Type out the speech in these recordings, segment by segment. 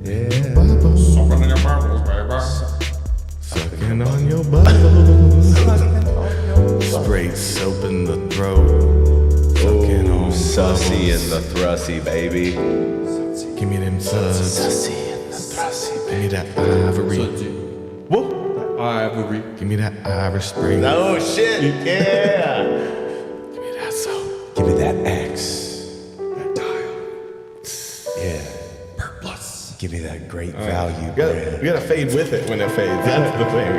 Yeah. Bubbles. Sucking in your bubbles, baby. Sucking on your bubbles. Straight soap in the throat. Sucking on Sussy bubbles. in the thrusy, baby. Give me them suds. Sussy in the thrusy, Give me that ivory. Whoa. Ivory. Give me that Irish spring. Oh shit, yeah. Give me that soap. Give me that X. That dial. Yeah. Per plus. Give me that great value You bread. gotta fade with it when it fades. That's the thing.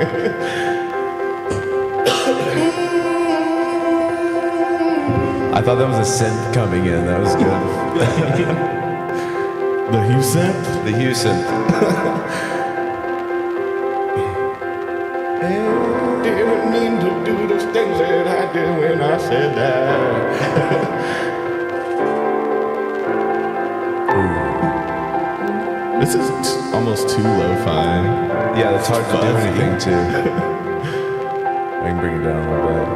I thought that was a synth coming in. That was good. The Hue synth. The Hue synth. Didn't mean to do the things that I did when I said that. This is almost too lo-fi. Yeah, that's hard to do Fuzzy. anything to. I can bring it down a little bit.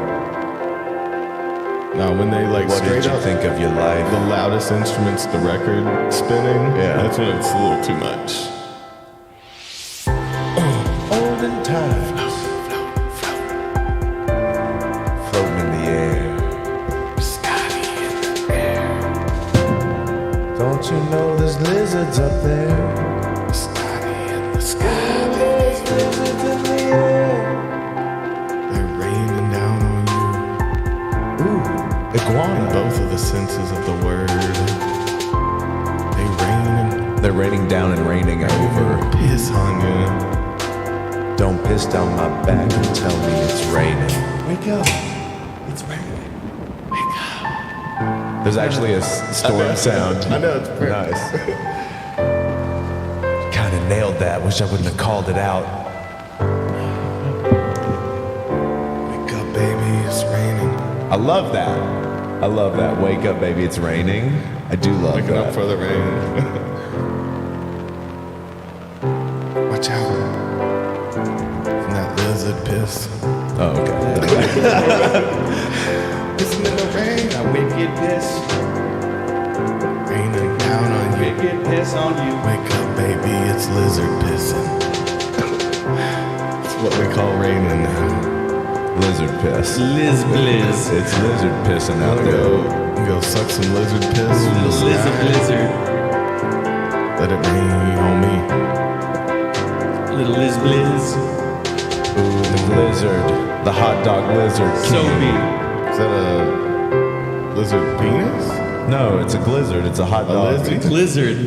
Now, when they like What straight did you up think of your life? the loudest instruments, the record spinning, Yeah. that's when it's a little too much. Olden times. Floating in the air. Scotty in the air. Don't you know there's lizards up there? Scotty in the sky. There's lizards in the air. They're raining down on you. Ooh, In iguana. both of the senses of the word. They rain They're raining down and raining and over. piss on you. Don't piss down my back and tell me it's raining. Wake up. It's raining. There's actually a storm sound. I know, it's pretty Nice. Kind of nailed that. Wish I wouldn't have called it out. Wake up, baby, it's raining. I love that. I love that. Wake up, baby. It's raining. I do love Waking that. up for the rain. Watch out. From that lizard piss. Oh, okay. Pissing in the rain. That wicked piss. Raining down on you. Wicked piss on you. Wake up, baby, it's lizard pissing. It's what we call raining now. Lizard piss. Liz blizz. It's lizard pissing out Wanna there. go suck some lizard piss from the Little lizard sky? blizzard. Let it rain on me. Little Liz blizz. Ooh, the blizzard. The hot dog lizard. So king. big. Is that a lizard penis? No, it's a blizzard. It's a hot dog. lizard? Blizzard.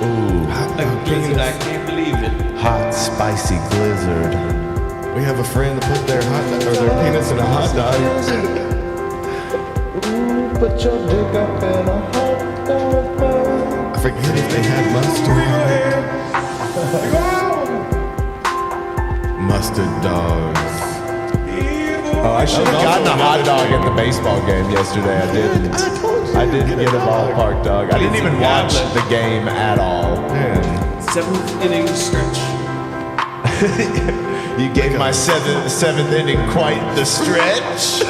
Ooh, A blizzard. I can't believe it. hot spicy blizzard. We have a friend that put their penis in a hot dog. Put your dick up in a hot dog. I forget if they had mustard on it. Mustard dogs. Oh, I should have gotten a hot dog at the baseball game yesterday. I didn't. I didn't get a ballpark dog. I didn't even watch the game at all. Man, 7th inning stretch. You gave my seventh inning quite the stretch.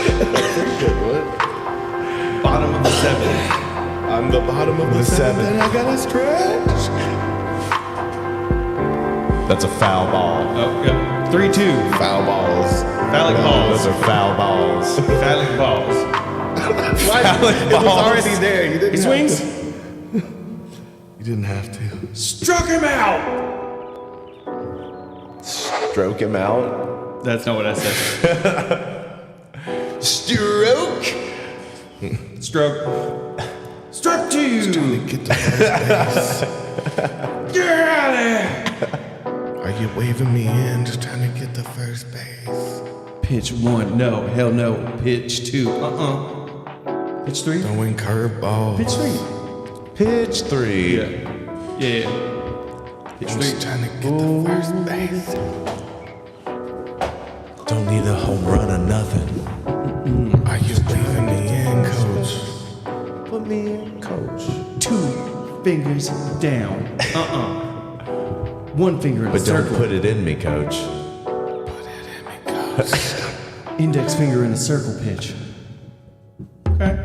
Bottom of the 7th. I'm the bottom of the seventh, and I gotta stretch. That's a foul ball. Oh, yeah. 3-2. Foul balls. Phallic balls. Those are foul balls. Phallic balls. It was already there. You didn't He have swings. to. You didn't have to. Struck him out. Stroke him out. That's not what I said. Stroke. Stroke. Struck to you. Get the first base. Get out of there. Are you waving me in? Just trying to get the first base. Pitch 1. No. Hell no. Pitch 2. Pitch 3. Throwing curveballs. Pitch 3. Pitch 3. Yeah. Yeah. Pitch I'm 3. just trying to get the first base. Don't need a home run or nothing. Are you waving me in, coach? Put me in, coach. 2 fingers down. 1 finger in a But don't circle. put it in me, coach. Put it in me, coach. Index finger in a circle pitch. Okay.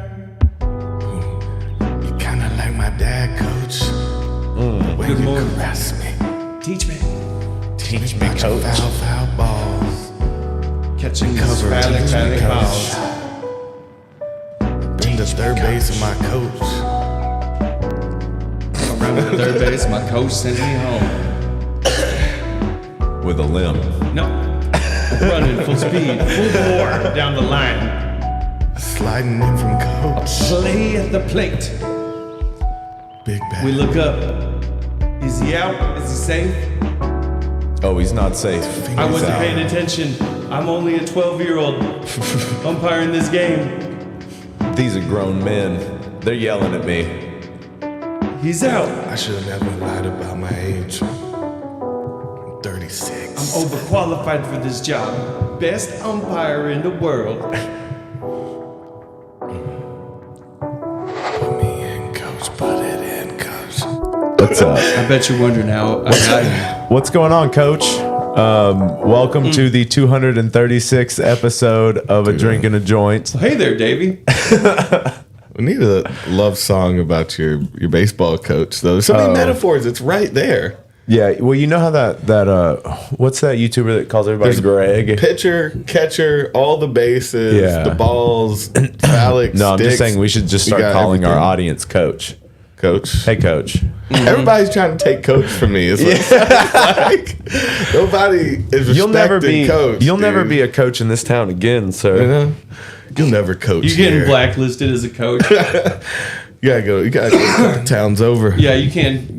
When Good you morning. caress me. Teach me. Teach me, coach. Foul balls. Catching Cover phallic teach me, balls. coach. Been the third base of my coach. Around the third base, my coach sends me home. With a limb. No. Running full speed, full bore down the line. Sliding in from coach. Play at the plate. Big bad. We look up. Is he out? Is he safe? Oh, he's not safe. I He's wasn't out. paying attention. I'm only a 12-year-old umpiring this game. These are grown men. They're yelling at me. He's out. I should have never lied about my age. I'm 36. I'm overqualified for this job. Best umpire in the world. Put me in, coach. Put it in, coach. What's up? I bet you're wondering how I got here. What's going on, Coach? Welcome to the 236th episode of A Drink and a Joint. Hey there, Davey. We need a love song about your baseball coach, though. There's so many metaphors. It's right there. Yeah, well, you know how that what's that YouTuber that calls everybody Greg? Pitcher, catcher, all the bases, Yeah. the balls, phallic No, I'm just sticks. saying we should just We start got calling our everything. audience Coach. Coach. Hey, Coach. Everybody's trying to take coach from me. It's like nobody is You'll never respecting be coach. You'll never dude. be a coach in this town again, sir. You know? You'll never coach. You're getting here. blacklisted as a coach. You gotta go. You gotta go. Town's over. Yeah, you can't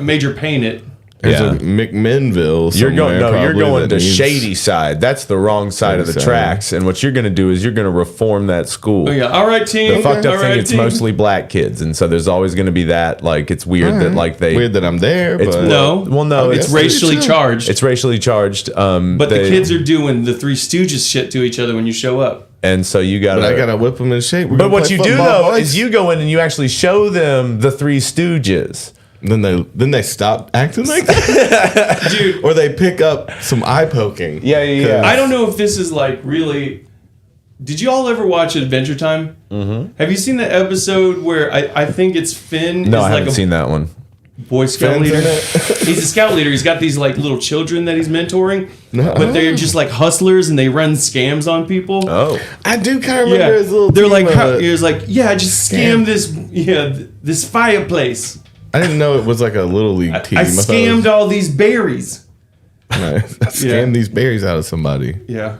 major paint it. There's Yeah. a McMinnville. You're going somewhere you're probably going that to needs- shady side. That's the wrong side of the Shady side. tracks. And what you're going to do is you're going to reform that school. Oh yeah, all right, team. The fucked up all thing, right, it's team. mostly black kids, and so there's always going to be that. Like, it's weird that like they. Weird that I'm there, It's but No, Well, no, it's it's racially chill. charged. It's racially charged. But the kids are doing the Three Stooges shit to each other when you show up. and so you got. but I gotta whip them in shape. We're But gonna what play you do football, though boys. is you go in and you actually show them the Three Stooges. Then they stop acting like that, Dude, or they pick up some eye poking. Yeah. I don't know if this is like really. Did you all ever watch Adventure Time? Mm-hmm. Have you seen the episode where I think it's Finn No, is I like haven't a seen that one. Boy Scout Finn's leader? in it? He's a scout leader. He's got these like little children that he's mentoring, No. but they're just like hustlers and they run scams on people. Oh, I do kind of remember Yeah, his little. they're team like, of how, it. he was like, yeah, I just scammed this fireplace. I didn't know it was like a little league team. I thought it scammed was- all these berries. Nice. I scammed Yeah. these berries out of somebody. Yeah.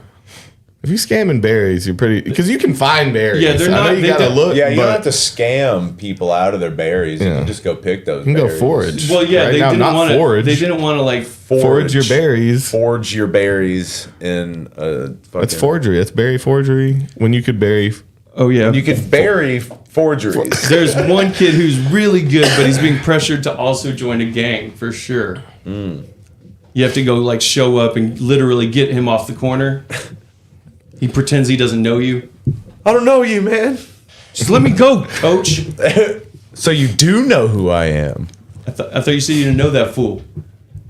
If you're scamming berries, you're pretty because you can find berries. Yeah, they're I know not- you they gotta don't- look. yeah. You but don't have to scam people out of their berries. You Yeah. can just go pick those. You can go berries. forage. Well, yeah, Right they now, didn't not want to. forage. They didn't want to like. forage your berries. Forge your berries in a. That's forgery. That's berry forgery. When you could bury. Oh yeah. You can bury forgeries. There's one kid who's really good, but he's being pressured to also join a gang for sure. You have to go like show up and literally get him off the corner. He pretends he doesn't know you. I don't know you, man. Just let me go, coach. So you do know who I am. I thought you said you didn't know that fool.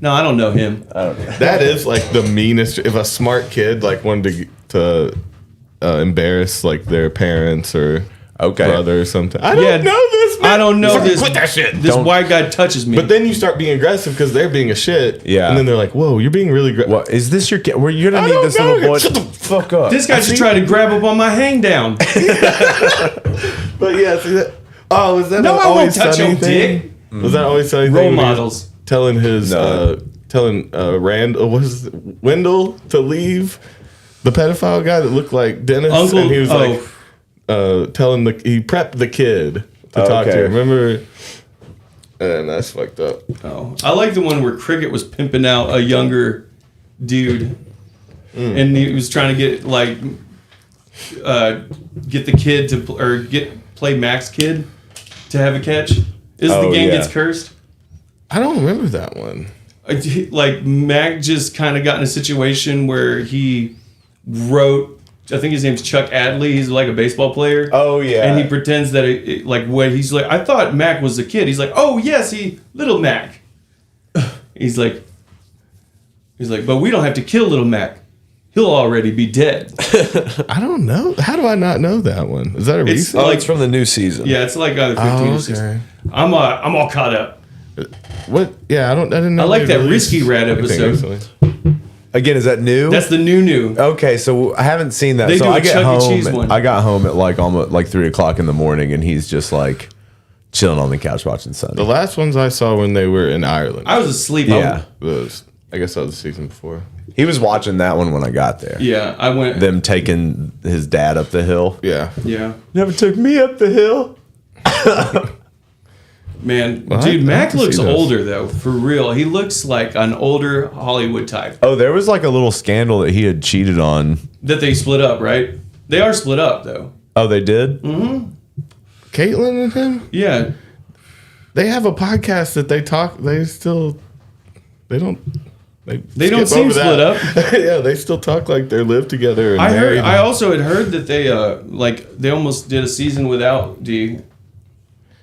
No, I don't know him. That is like the meanest. If a smart kid like wanted to embarrass like their parents or brother or something. I don't know this. Man. I don't know Fucking this. Quit that shit. This white guy touches me. But then you start being aggressive because they're being a shit. Yeah. And then they're like, "Whoa, you're being really aggressive." What is this? Your kid? Were you gonna I need don't this know. little boy? Shut the fuck up. this guy just tried to grab up on my hang down. But yeah, see that. Oh, was that No, an I won't Always touch Sunny your thing? dick. Was that always sunny Role thing when he was models. telling his No. Randall was Wendell to leave the pedophile guy that looked like Dennis, Uncle- and he was oh. like telling he prepped the kid to talk to okay. him. Remember? And that's fucked up. Oh, I like the one where Cricket was pimping out a younger dude, and he was trying to get like get the kid to play Mac's kid to have a catch. Is the Oh, game yeah. gets cursed? I don't remember that one. Like Mac just kind of got in a situation where he wrote. I think his name's Chuck Adley. He's like a baseball player. Oh yeah. And he pretends that like what he's like. I thought Mac was a kid. He's like, oh yes, little Mac. He's like, but we don't have to kill little Mac. He'll already be dead. I don't know. How do I not know that one? Is that a It's recent? Oh, like- it's from the new season. Yeah, it's like either 15 or 16. okay. I'm all caught up. What? Yeah, I didn't know. I like that Risky Rat episode. Again, is that new? That's the new. Okay, so I haven't seen that. They so do a I get Chuck E. home. Cheese one. I got home at like almost like 3:00 in the morning, and he's just like chilling on the couch watching Sunday. The last ones I saw when they were in Ireland. I was asleep. Yeah, I guess that was the season before. he was watching that one when I got there. Yeah, I went. Them taking his dad up the hill. Yeah. Never took me up the hill. Man, Well, dude, I Mac can see looks those. older though, for real. He looks like an older Hollywood type. Oh, there was like a little scandal that he had cheated on. That they split up, right? They are split up though. Oh, they did? Mm-hmm. Caitlyn and him? Yeah. They have a podcast that they talk. They don't skip seem over split that. up. Yeah, they still talk like they live together. And I also had heard that they almost did a season without D.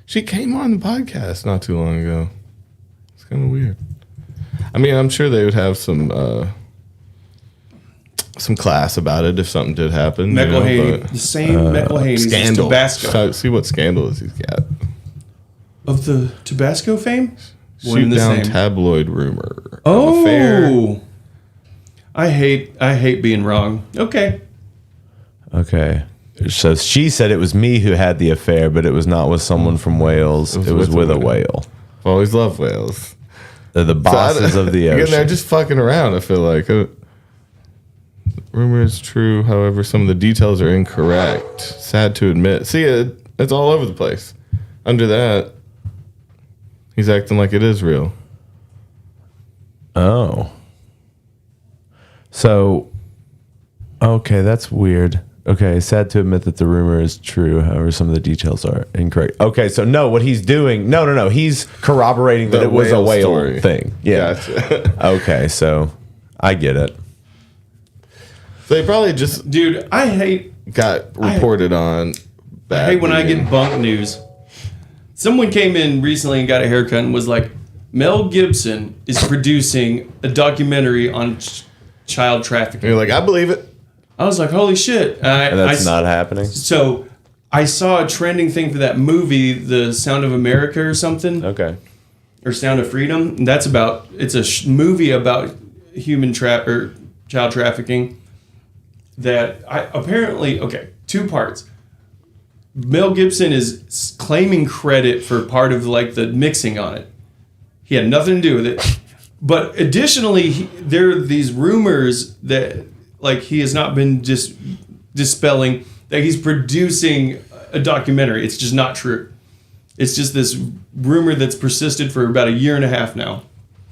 She came on the podcast not too long ago. It's kind of weird. I mean, I'm sure they would have some class about it if something did happen. McElhaney, the same McElhaney's Scandal. Tabasco. See what scandals he's got. Of the Tabasco fame? Shoot down tabloid rumor. Oh, Affair. I hate being wrong. Okay. So she said it was me who had the affair, but it was not with someone from Wales. It was with a whale. I've always loved whales. They're the bosses of the Again, ocean. they're just fucking around, I feel like. Rumor is true, however, some of the details are incorrect. Sad to admit. See, it's all over the place. Under that, he's acting like it is real. Oh. So, okay, that's weird. Okay, sad to admit that the rumor is true. However, some of the details are incorrect. Okay, so no, what he's doing, no, he's corroborating that it was a whale story. thing. Yeah. Gotcha. Okay, so I get it. So they probably just Dude, I got reported on. hate when I get bunk news. Someone came in recently and got a haircut and was like, Mel Gibson is producing a documentary on child trafficking. You're like, I believe it. I was like, holy shit. That's not happening. So I saw a trending thing for that movie, The Sound of America or something. Okay. Or Sound of Freedom. And it's a movie about child trafficking that two parts. Mel Gibson is claiming credit for part of like the mixing on it. He had nothing to do with it. But additionally, there are these rumors that like he has not been just dispelling that he's producing a documentary. It's just not true. It's just this rumor that's persisted for about a year and a half now.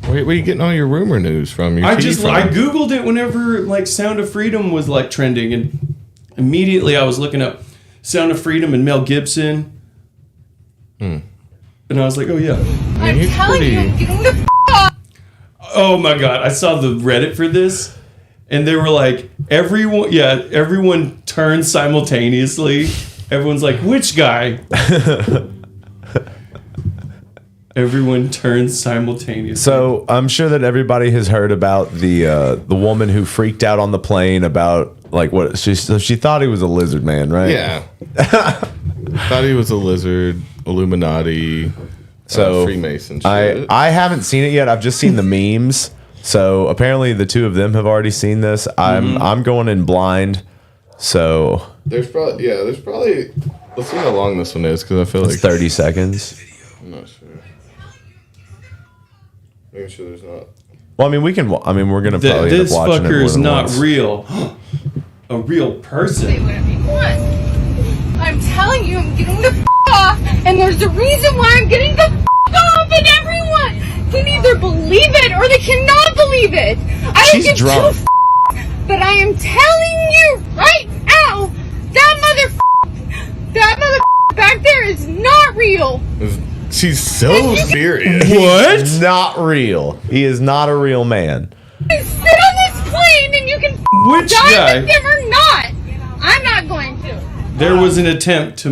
Where are you getting all your rumor news from? I Googled it whenever like Sound of Freedom was like trending, and immediately I was looking up Sound of Freedom and Mel Gibson. And I was like, oh yeah. I'm telling you, getting the off. Oh my god, I saw the Reddit for this, and they were like, everyone turned simultaneously. Everyone's like, which guy? Everyone turns simultaneously. So I'm sure that everybody has heard about the woman who freaked out on the plane about like what she thought he was a lizard man, right? Yeah. Thought he was a lizard, Illuminati, Freemason shit. I haven't seen it yet. I've just seen the memes. So apparently the two of them have already seen this. I'm going in blind. So There's probably let's see how long this one is because I feel it's like 30 seconds. I'm not sure. Making sure there's not. Well, I mean, we're gonna probably This end up watching fucker it is not once. real. A real person. Say whatever you want. I'm telling you, I'm getting the off, and there's a reason why I'm getting the off, and everyone can either believe it or they cannot believe it. I don't She's give drunk. two but I am telling you right now, that back there is not real. She's so serious. What? He's not real. He is not a real man. You can sit on this plane and you can Which die guy? with them or not. I'm not going to. There was an attempt to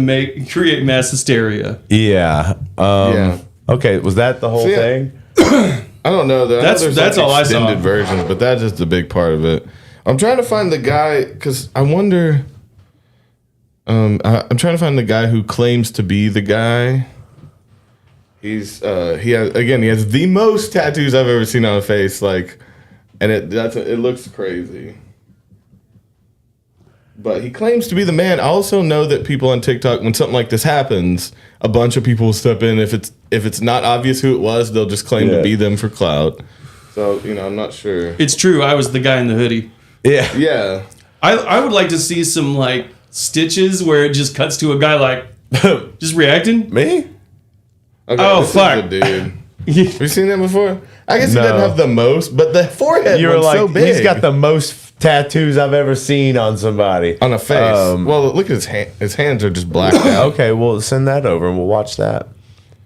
create mass hysteria. Yeah. Yeah. Okay. Was that the whole See, thing? I don't know. That's all I saw. Extended versions, but that's just a big part of it. I'm trying to find the guy because I wonder. I'm trying to find the guy who claims to be the guy. he has the most tattoos I've ever seen on a face, like, and it looks crazy. But he claims to be the man. I also know that people on TikTok, when something like this happens, a bunch of people will step in. If it's not obvious who it was, they'll just claim to be them for clout. So, I'm not sure. It's true. I was the guy in the hoodie. Yeah. Yeah. I would like to see some, like, stitches where it just cuts to a guy, like, just reacting. Me? Okay, fuck. Is the dude. Have you seen that before? I guess he doesn't have the most, but the forehead You're one's like, so big. he's got the most tattoos I've ever seen on somebody. On a face. Well, look at his hand. His hands are just blacked out. Okay, well, send that over and we'll watch that.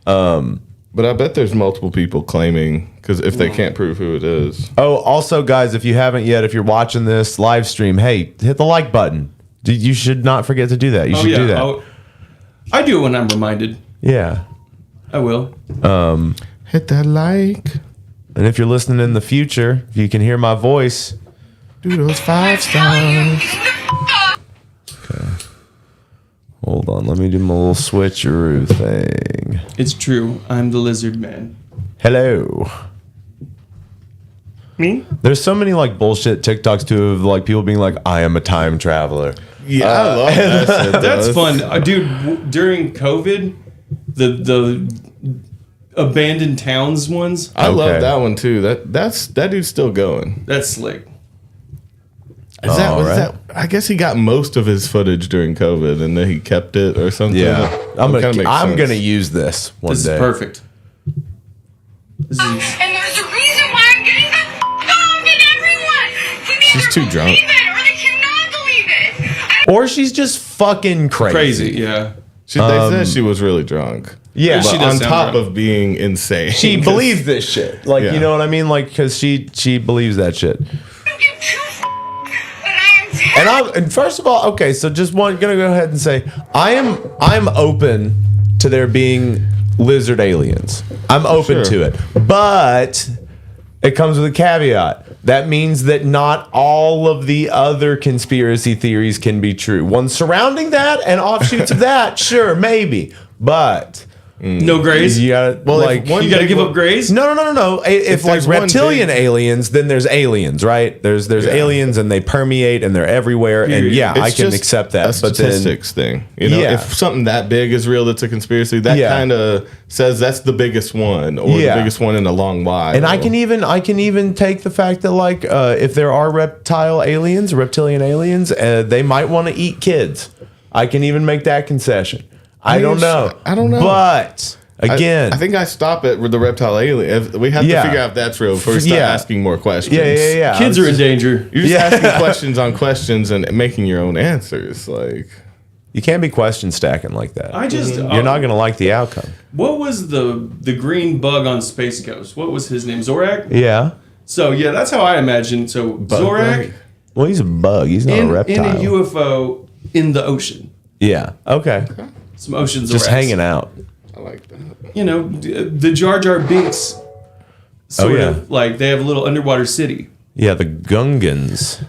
But I bet there's multiple people claiming, because if they can't prove who it is. Oh, also, guys, if you haven't yet, if you're watching this live stream, hey, hit the like button. You should not forget to do that. You should do that. I do it when I'm reminded. Yeah. I will. Hit that like. And if you're listening in the future, if you can hear my voice, do those 5 stars. Okay. Hold on. Let me do my little switcheroo thing. It's true. I'm the lizard man. Hello. Me? There's so many like bullshit TikToks too of like people being like, I am a time traveler. Yeah, I love that shit. That's fun. Dude, during COVID, the abandoned towns ones. I love that one too. That dude's still going. That's slick. Was that? I guess he got most of his footage during COVID, and then he kept it or something. Yeah, I'm sense. gonna use this one This day. is perfect. And there's a reason why I'm getting the f*** off in everyone. Can She's too drunk. Believe it, or they cannot believe it. Or she's just fucking crazy. Crazy, yeah. They said she was really drunk. Yeah, but she does on sound top drunk. of being insane. she believes this shit. Like, you know what I mean? Like, because she believes that shit. And first of all, okay, so gonna go ahead and say I'm open to there being lizard aliens. I'm open to it, but it comes with a caveat. That means that not all of the other conspiracy theories can be true. One surrounding that and offshoots of that, sure, maybe, but. No grays? You gotta, you gotta give up grays? No. If like reptilian aliens, then there's aliens, right? There's aliens and they permeate and they're everywhere. And yeah, I can accept that. A statistics thing. If something that big is real, that's a conspiracy. That kind of says that's the biggest one or the biggest one in a long while. And I can even take the fact that like if there are reptilian aliens, they might want to eat kids. I can even make that concession. I don't know. But again, I think I stop at the reptile alien. We have to figure out if that's real before we start asking more questions. Yeah. Kids are in danger. You're just asking questions on questions and making your own answers. Like, you can't be question stacking like that. You're not gonna like the outcome. What was the green bug on Space Ghost? What was his name? Zorak? Yeah. So yeah, that's how I imagine. So Zorak. Well, he's a bug. He's not a reptile. In a UFO in the ocean. Yeah. Okay. Some oceans just hanging out. I like that. The Jar Jar Binks. Sort of like they have a little underwater city. Yeah, the Gungans.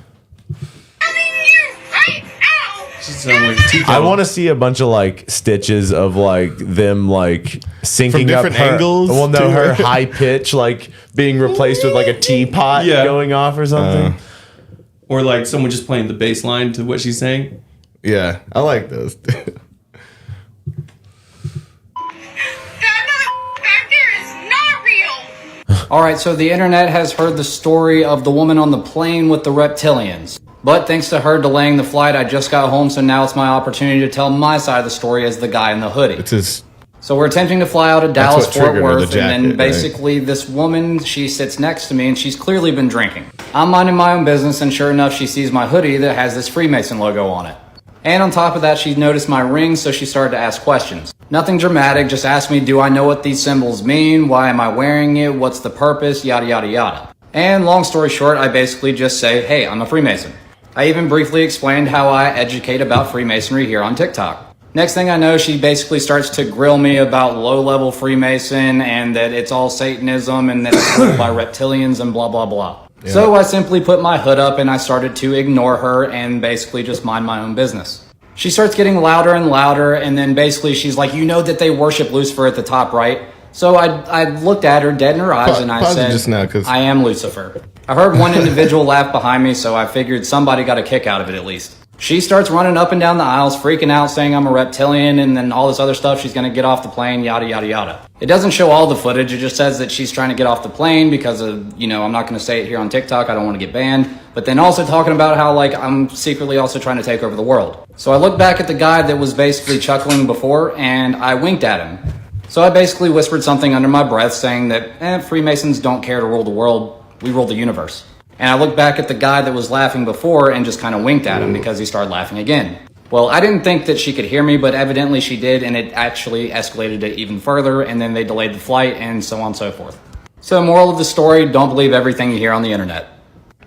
I want to see a bunch of like stitches of like them like syncing from different up her, angles. Well, no, her high pitch like being replaced with like a teapot going off or something, or like someone just playing the bass line to what she's saying. Yeah, I like those. Alright, so the internet has heard the story of the woman on the plane with the reptilians. But thanks to her delaying the flight, I just got home, so now it's my opportunity to tell my side of the story as the guy in the hoodie. So we're attempting to fly out of Dallas, Fort Worth, and then basically this woman, she sits next to me, and she's clearly been drinking. I'm minding my own business, and sure enough, she sees my hoodie that has this Freemason logo on it. And on top of that, she noticed my ring, so she started to ask questions. Nothing dramatic, just asked me, do I know what these symbols mean? Why am I wearing it? What's the purpose? Yada, yada, yada. And long story short, I basically just say, hey, I'm a Freemason. I even briefly explained how I educate about Freemasonry here on TikTok. Next thing I know, she basically starts to grill me about low-level Freemason and that it's all Satanism and that it's ruled by reptilians and blah, blah, blah. Yeah. So I simply put my hood up and I started to ignore her and basically just mind my own business. She starts getting louder and louder, and then basically she's like, you know that they worship Lucifer at the top, right? So I looked at her dead in her eyes and I Pause it said, just now, 'cause- I am Lucifer. I heard one individual laugh behind me, so I figured somebody got a kick out of it at least. She starts running up and down the aisles, freaking out, saying I'm a reptilian, and then all this other stuff. She's going to get off the plane, yada, yada, yada. It doesn't show all the footage. It just says that she's trying to get off the plane because of, I'm not going to say it here on TikTok. I don't want to get banned. But then also talking about how, I'm secretly also trying to take over the world. So I looked back at the guy that was basically chuckling before, and I winked at him. So I basically whispered something under my breath saying that, Freemasons don't care to rule the world. We rule the universe. And I looked back at the guy that was laughing before and just kind of winked at him because he started laughing again. Well, I didn't think that she could hear me, but evidently she did, and it actually escalated it even further, and then they delayed the flight, and so on and so forth. So, moral of the story, don't believe everything you hear on the internet.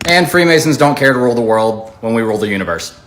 And Freemasons don't care to rule the world when we rule the universe.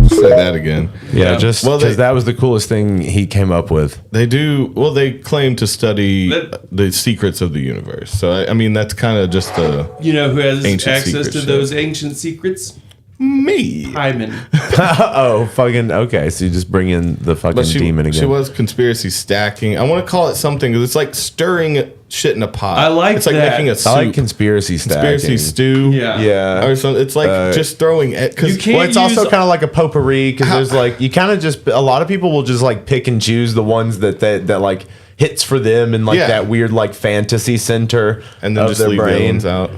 Say that again. Yeah, just because that was the coolest thing he came up with. They do. Well, they claim to study the secrets of the universe. So, I mean, that's kind of just the. You know who has ancient access to secret those shit. ancient secrets? Me. Hyman. Oh, fucking okay. So you just bring in the fucking demon again. She was conspiracy stacking. I want to call it something because it's like stirring shit in a pot. I like It's like that. making a soup. I like conspiracy stacking. Conspiracy stew. Yeah. Yeah. Or something. It's like just throwing it. You Because can't Well, it's also use- kind of like a potpourri because there's like you kind of just a lot of people will just like pick and choose the ones that like hits for them and like Yeah. that weird like fantasy center and then of just their leave the other brain. ones out.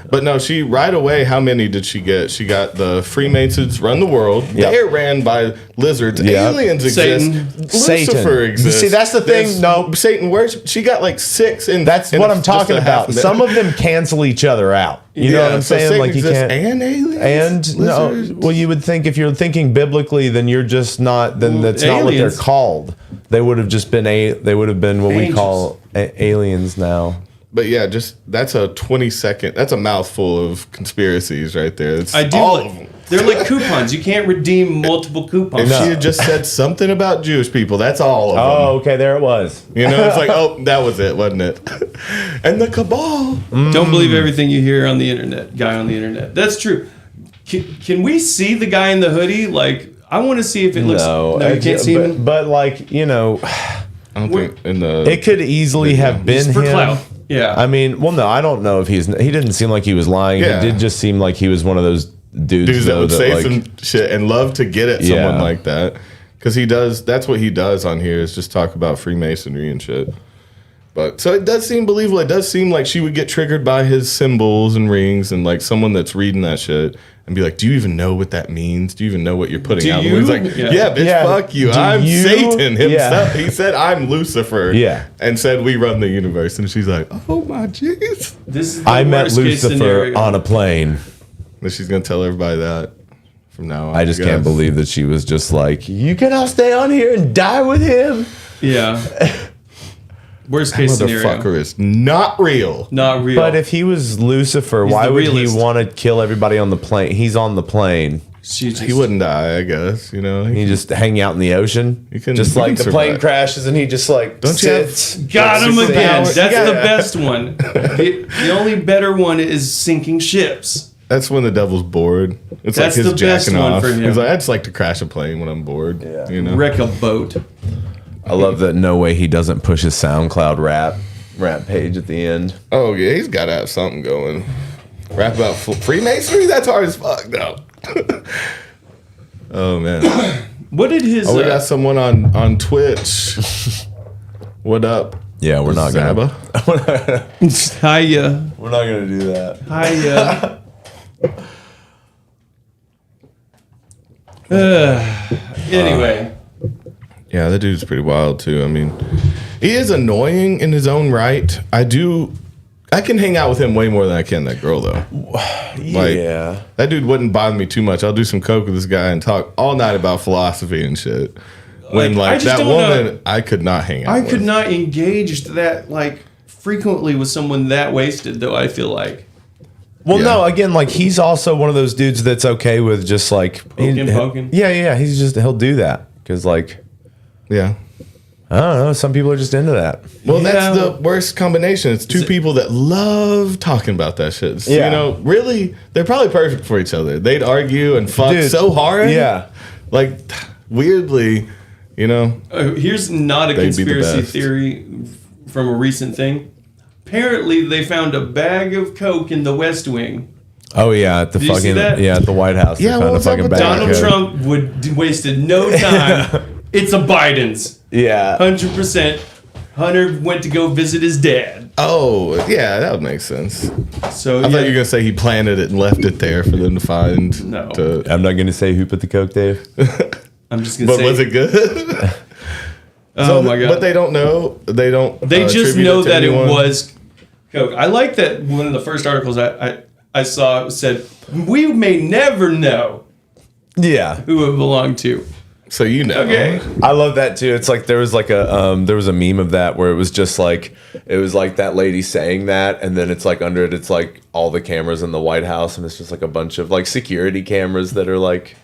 But no, she right away. How many did she get? She got the Freemasons run the world. Yep. They're ran by lizards. Yep. Aliens exist. Satan. Lucifer Satan. exists. See, that's the thing, There's no. Satan. Where's she got like 6? And That's what I'm talking about. Some of them cancel each other out. You know what I'm saying? Satan Like you exists can't. and aliens. And no, lizards. well, you would think if you're thinking biblically, then you're just not. Then that's not what they're aliens. called. They would have just been They would have been what we Angels. call aliens now. But yeah, just that's a 20-second. That's a mouthful of conspiracies right there. It's I do. all of them. They're like coupons. You can't redeem multiple coupons. If she had just said something about Jewish people, that's all of them. Oh, okay, there it was. You know, it's like, oh, that was it, wasn't it? And the cabal. Don't believe everything you hear on the internet. Guy on the internet. That's true. Can we see the guy in the hoodie? Like, I want to see if it looks. No, you can't see him. But like I don't think in the. it could easily have been Just for him. clout. Yeah. I mean, well, no, I don't know if he didn't seem like he was lying. Yeah. It did just seem like he was one of those dudes that though, would say like, some shit and love to get at someone Yeah. like that. Because he does, that's what he does on here is just talk about Freemasonry and shit. But so it does seem believable. It does seem like she would get triggered by his symbols and rings and like someone that's reading that shit and be like, do you even know what that means? Do you even know what you're putting Do out? you? He's like, Yeah. yeah, bitch, Yeah. fuck you. Do I'm you? Satan himself. Yeah. He said, I'm Lucifer. Yeah. And said, we run the universe. And she's like, oh my jeez. This is the I met worst case Lucifer scenario. on a plane. And she's going to tell everybody that from now on. I just guess. can't believe that she was just like, you can all stay on here and die with him. Yeah. Worst case scenario. Motherfucker is not real. Not real. But if he was Lucifer, He's why the would realist. he want to kill everybody on the plane? He's on the plane. She just, He wouldn't die, I guess. You know, He just hang out in the ocean. You can- just you like can the plane survive. crashes and he just like Don't you have- sits. got him Superpower. again. That's Yeah. the best one. The only better one is sinking ships. That's when the devil's bored. It's That's like his the best jacking one off. for him. He's like, I just like to crash a plane when I'm bored. Yeah. You know, Wreck a boat. I love that. No way he doesn't push his SoundCloud rap page at the end. oh yeah, he's got to have something going. Rap about Freemasonry? That's hard as fuck, though. Oh man. What did his? Oh, we got someone on Twitch. What up? Yeah, we're not Zaba? Hiya. We're not gonna do that. Hiya. Anyway. Yeah, that dude's pretty wild too. I mean, he is annoying in his own right. I can hang out with him way more than I can that girl though. Like, Yeah. that dude wouldn't bother me too much. I'll do some coke with this guy and talk all night about philosophy and shit. When Like, I just that don't woman, know. I could not hang out. I with. could not engage that frequently with someone that wasted though, I feel like. Well, Yeah. no. Again, like he's also one of those dudes that's okay with just like Poking. Yeah. He'll do that because like Yeah. I don't know. Some people are just into that. Well, Yeah. that's the worst combination. It's two people that love talking about that shit. So, Yeah. You know, really, they're probably perfect for each other. They'd argue and fuck Dude, so hard. yeah. Like, weirdly, you know. Here's not a They'd be the conspiracy best. theory from a recent thing. Apparently, they found a bag of coke in the West Wing. Oh yeah, at the Did you see that? at the White House. Yeah, they found what a was up fucking with bag. Donald of coke. Trump wasted no time. It's a Biden's. Yeah. 100%. Hunter went to go visit his dad. Oh, yeah, that would make sense. So I thought you were going to say he planted it and left it there for them to find. No. I'm not gonna say who put the coke, Dave. I'm just going to But say. was it good? Oh my God. But they don't know. They don't. They just attribute know to that anyone. it was coke. I like that one of the first articles I saw said, we may never know Yeah. who it belonged to. So you know. Okay. I love that too. It's like there was a meme of that where it was just like that lady saying that, and then it's like under it, it's like all the cameras in the White House, and it's just like a bunch of like security cameras that are like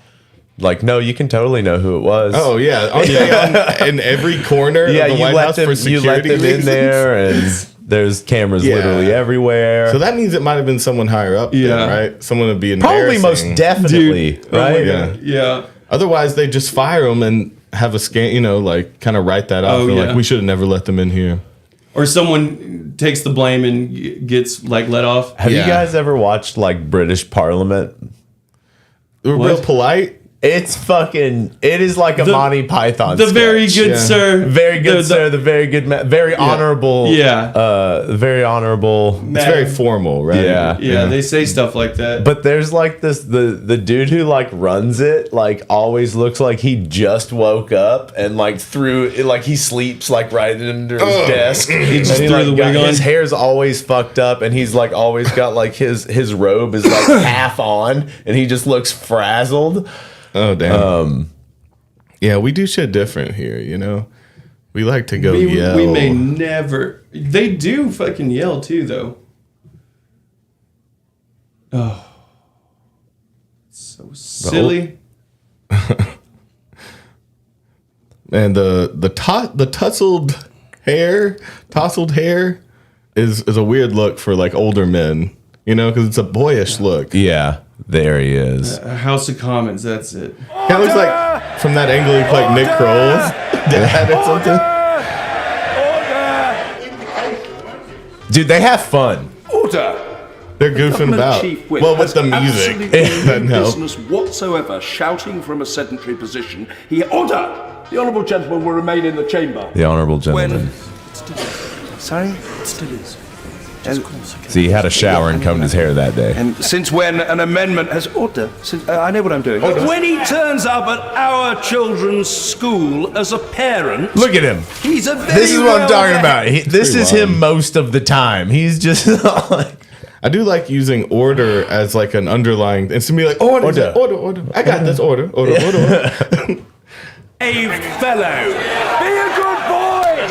no, you can totally know who it was. Oh yeah, aren't they in every corner yeah, of the you White let House them for security in reasons? there, and there's cameras Yeah. literally everywhere. So that means it might have been someone higher up, Yeah. then, right? Someone would be Probably embarrassing. most definitely, Dude. Oh my right? Yeah. God. Yeah. Otherwise, they just fire them and have a scan, like kind of write that off. Oh, They're yeah. like, we should have never let them in here. Or someone takes the blame and gets like let off. Have Yeah. you guys ever watched like British Parliament? They were What? real polite. It is like a Monty Python. The sketch. very good Yeah. sir. Very good, The- sir. The very good, very honorable. Yeah. Very honorable. It's very formal, right? Yeah. Yeah, they say stuff like that. But there's like the dude who like runs it like always looks like he just woke up and like he sleeps like right under his desk. He just threw the wig on. His hair's always fucked up and he's like always got like his robe is like half on and he just looks frazzled. Oh damn. Yeah, we do shit different here. We like to go yell. We may never. They do fucking yell too, though. Oh, so silly. And the tousled hair is a weird look for like older men. Because it's a boyish look. Yeah, there he is. House of Commons. That's it. Kind of looks like from that angle, he looked like Nick Kroll's dad or something. Dude, they have fun. Order! They're goofing about. Chief Whip Well, with has the music, absolutely doesn't no help. business whatsoever shouting from a sedentary position. Order! The honourable gentleman will remain in the chamber. The honorable gentleman. Sorry? It still is. See, he had a shower and combed his hair that day. And since when an amendment has order? I know what I'm doing. When he turns up at our children's school as a parent, Look at him. he's a very This is what I'm talking about. This is Pretty him most of the time. He's just like, I do like using order as like an underlying. It's to be like order. Order. I got this order. Order. A fellow.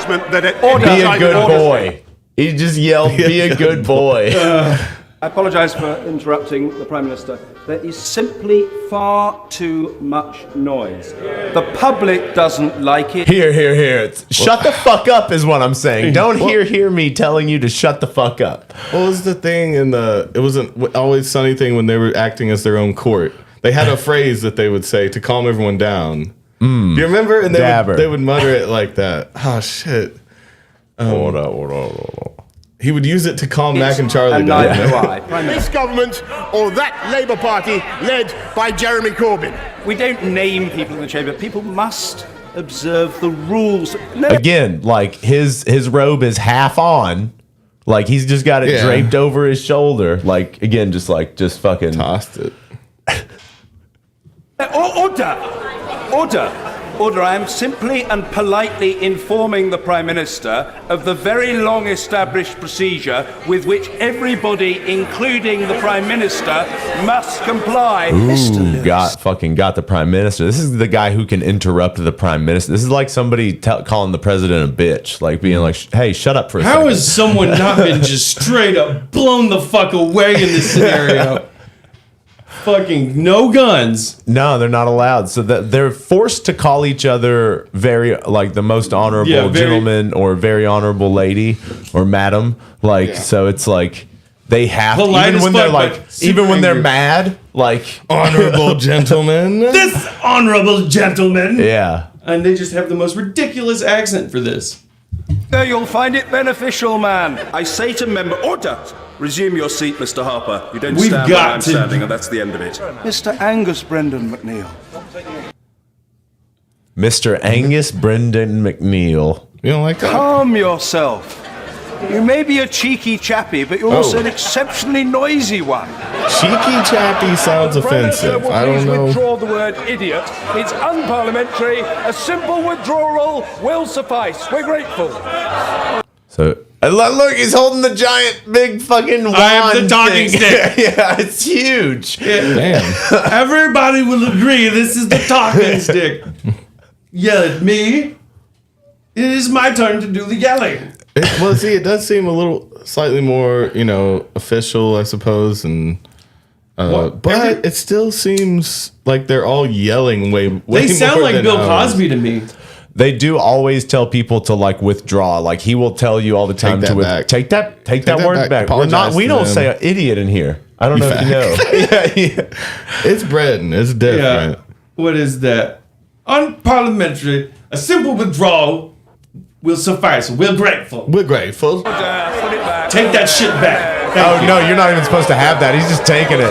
Be a good boy. be a good boy. He just yelled, be a good boy. I apologise for interrupting the Prime Minister. There is simply far too much noise. The public doesn't like it. Here. Shut the fuck up is what I'm saying. Don't hear me telling you to shut the fuck up. What was the thing it wasn't Always Sunny thing when they were acting as their own court? They had a phrase that they would say to calm everyone down. Do you remember? And they would mutter it like that. Oh shit. Order. He would use it to calm Mac and Charlie And down. neither do I. Prime This Minister. government or that Labour Party led by Jeremy Corbyn. We don't name people in the chamber. People must observe the rules. No. Again, like his robe is half on. Like he's just got it Yeah. draped over his shoulder. Like again, just fucking Tossed it. Order. I am simply and politely informing the Prime Minister of the very long established procedure with which everybody, including the Prime Minister, must comply. Ooh, got the Prime Minister. This is the guy who can interrupt the Prime Minister. This is like somebody calling the president a bitch, like being like, "Hey, shut up for a second." How has someone not been just straight up blown the fuck away in this scenario? Fucking no guns. No, they're not allowed. So that they're forced to call each other very like the most honorable gentleman or very honorable lady or madam. Like so, it's like they have to, Polite even as when fuck, they're like but super even when they're angry. mad. Like Honorable gentlemen. This honorable gentleman. yeah. And they just have the most ridiculous accent for this. You'll find it beneficial, man. I say to member... Order! Resume your seat, Mr. Harper. You don't stand where I'm standing, and that's the end of it. Mr. Angus Brendan McNeil. Mr. Angus Brendan McNeil. You don't like that? Calm yourself. You may be a cheeky chappie, but you're also an exceptionally noisy one. Cheeky chappy sounds offensive. I don't know. Withdraw the word idiot. It's unparliamentary. A simple withdrawal will suffice. We're grateful. So look, he's holding the giant, big fucking wand. I am the talking stick. Yeah, it's huge. Damn. Everybody will agree this is the talking stick. Yell at me. It is my turn to do the yelling. Well, see, it does seem a little slightly more, official, I suppose, and but it still seems like they're all yelling way They sound more like than Bill ours. Cosby to me. They do always tell people to withdraw. Like he will tell you all the time Take that to back. take that word back. Apologize We to don't them. say idiot in here. I don't know if you know. It's Britain. It's different. Yeah. What is that? Unparliamentary. A simple withdrawal will suffice. We're grateful. We're grateful. Put it back. Take that shit back. Oh no, you're not even supposed to have that. He's just taking it.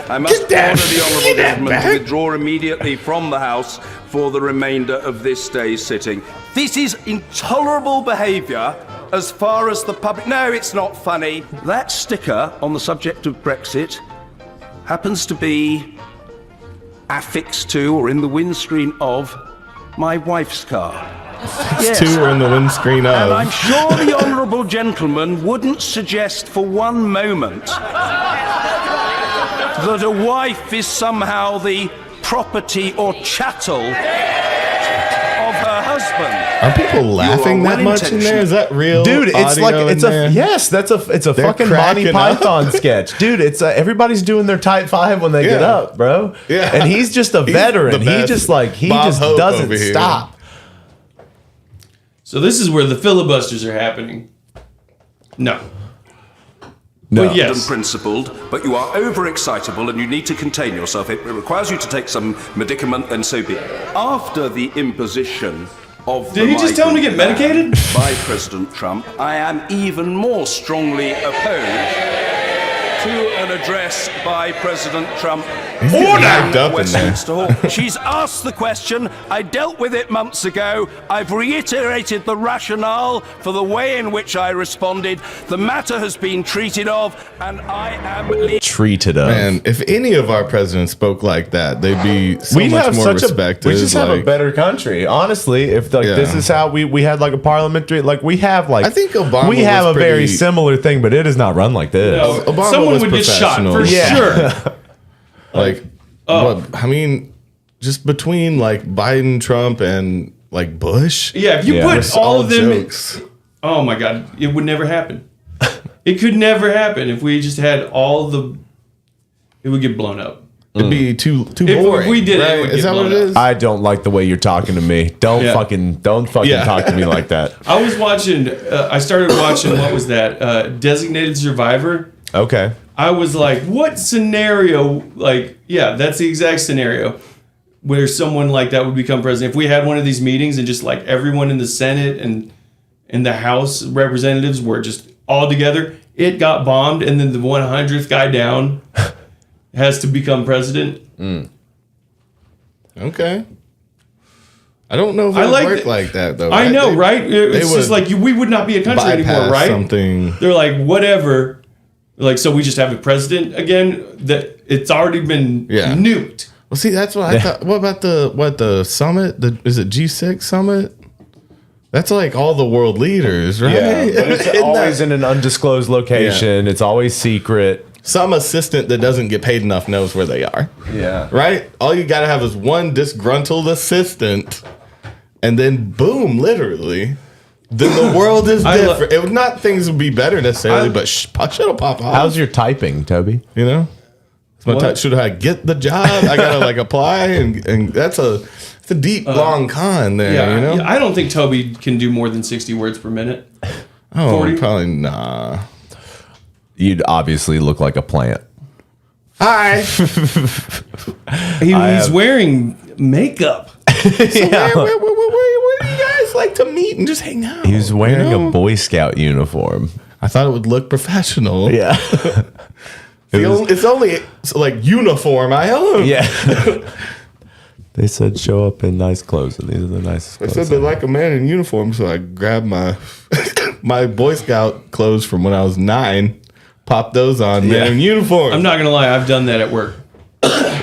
I must order the honourable gentleman to withdraw immediately from the House for the remainder of this day's sitting. This is intolerable behaviour as far as the public... No, it's not funny. That sticker on the subject of Brexit happens to be affixed to or in the windscreen of my wife's car. Yes. Two are in the windscreen of. And I'm sure the honourable gentleman wouldn't suggest for one moment that a wife is somehow the property or chattel of her husband. Are people laughing that much in there? Is that real? Dude, it's like audio it's in a there? yes. It's a They're fucking Monty cracking up. Python sketch, dude. It's everybody's doing their type 5 when they get Yeah. up, bro. Yeah. And he's just a veteran. the He best. just Bob Hope doesn't over here. stop. So this is where the filibusters are happening. No. No. But yes. Principled, but you are overexcitable and you need to contain yourself. It requires you to take some medicament, and so be it. After the imposition of Did he just tell him to get medicated? by President Trump, I am even more strongly opposed to an address by President Trump. He's getting hyped up in there. Westminster Hall. She's asked the question. I dealt with it months ago. I've reiterated the rationale for the way in which I responded. The matter has been treated of, and I am Treated of. Man, if any of our presidents spoke like that, they'd be so much more respected. We just have a like- better country, honestly. If this is how we had like a parliamentary, like we have like I think Obama we have was a very pretty- similar thing, but it is not run like this. No, Obama someone was would get shot professional. for Yeah. sure. Like, I mean, just between like Biden, Trump, and like Bush. Yeah, if you Yeah. put It's all of them... jokes. Oh my God, it would never happen. It could never happen if we just had all the... It would get blown up. It'd be too If boring. we did it, right? it would Is get that what it blown up. is? I don't like the way you're talking to me. Don't Yeah. fucking Yeah. talk to me like that. I was watching... I started watching, what was that? Designated Survivor. Okay. I was like, what scenario? Like, yeah, that's the exact scenario where someone like that would become president. If we had one of these meetings and just like everyone in the Senate and in the House representatives were just all together, it got bombed, and then the 100th guy down has to become president. Okay. I don't know if I it would like work that- like that though. I right? know, They- right? It's would just like we would not be a country anymore, bypass right? something. They're like, whatever. Like, so we just have a president again? That it's already been Yeah. nuked. Well, see, that's what I thought. What about the summit? Is it G6 summit? That's like all the world leaders, right? Yeah, but it's Isn't always that- in an undisclosed location. It's always secret. some assistant that doesn't get paid enough knows where they are, Yeah. right? All you gotta have is one disgruntled assistant, and then boom, literally, then the world is different. It would not things would be better necessarily, but shit'll pop off. How's your typing, Toby? You know, it's my What? should I get the job? I gotta like apply, and that's a deep long con there. Yeah, you know, I don't think Toby can do more than 60 words per minute. oh, 40? probably nah. You'd obviously look like a plant. Hi. He's wearing makeup. Where do you guys like to meet and just hang out. He was wearing a Boy Scout uniform. I thought it would look professional. Yeah. It's only like uniform. I own. Yeah. They said show up in nice clothes, and these are the nicest They clothes. said they like a man in uniform, so I grabbed my my Boy Scout clothes from when I was 9, popped those on, man in uniform. I'm not gonna lie, I've done that at work.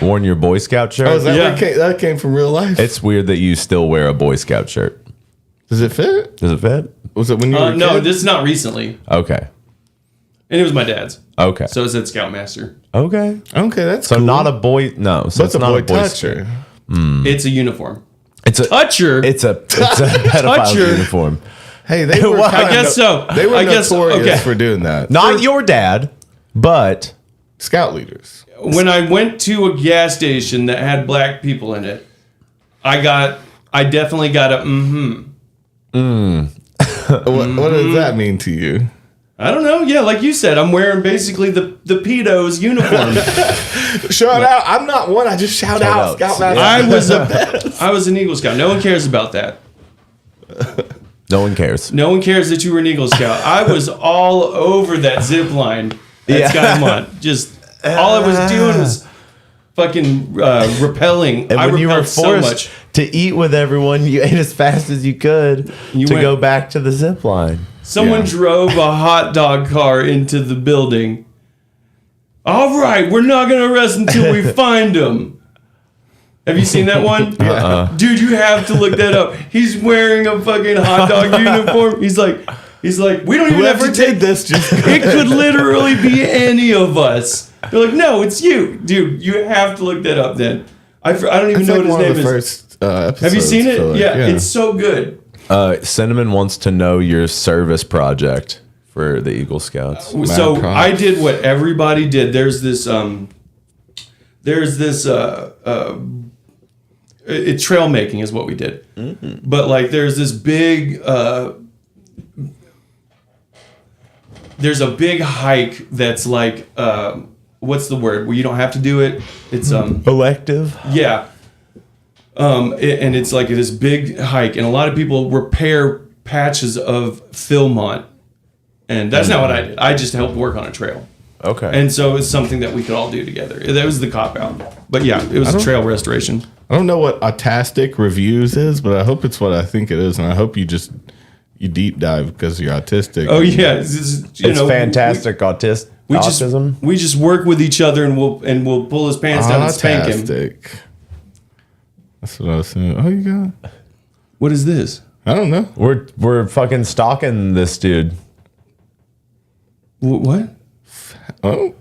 Worn your Boy Scout shirt? Oh, is that where it came, that came from real life? It's weird that you still wear a Boy Scout shirt. Does it fit? Does it fit? Was it when you were a No, kid? this is not recently, Okay. and it was my dad's. Okay. So it said Scoutmaster. Okay. Okay, that's So cool. not a boy. No. So That's it's a not boy a boy toucher. It's a uniform. It's a Toucher. It's a pedophile Toucher. uniform. Hey, they were. Well, I guess so. They were I guess notorious okay. for doing that. Not your dad, but Scout leaders. When I went to a gas station that had black people in it, I definitely got a What does that mean to you? I don't know. Yeah, like you said, I'm wearing basically the pedo's uniform. Shout out! I'm not one. I just shout out. outs. Scoutmaster. I was an Eagle Scout. No one cares about that. no one cares. No one cares that you were an Eagle Scout. I was all over that zip line at Skymont. Just all I was doing was fucking rappelling. And I when you were rappelled so forced much. to eat with everyone, you ate as fast as you could to went- go back to the zip line. Someone drove a hot dog car into the building. All right, we're not going to rest until we find him. Have you seen that one? Dude, you have to look that up. He's wearing a fucking hot dog uniform. He's like, we don't even have Whoever to take did this, just It could literally be any of us. They're like, no, it's you. Dude, you have to look that up then. I don't even know what his name is. First, Have you seen it? like, Yeah, it's so good. Cinnamon wants to know your service project for the Eagle Scouts. So props. I did what everybody did. There's this trail making is what we did. Mm-hmm. But like there's this big there's a big hike that's like what's the word where you don't have to do it? It's Elective? yeah. And it's like this big hike, and a lot of people repair patches of Philmont, and that's not what I did. I just helped work on a trail, Okay. and so it's something that we could all do together. That was the cop out, but yeah, it was a trail restoration. I don't know what autistic reviews is, but I hope it's what I think it is, and I hope you deep dive because you're autistic. Oh yeah, it's fantastic. Autism. We just work with each other, and we'll pull his pants down and spank him. Autistic. That's what I was saying. Oh, you got? What is this? I don't know. We're fucking stalking this dude. What? Oh,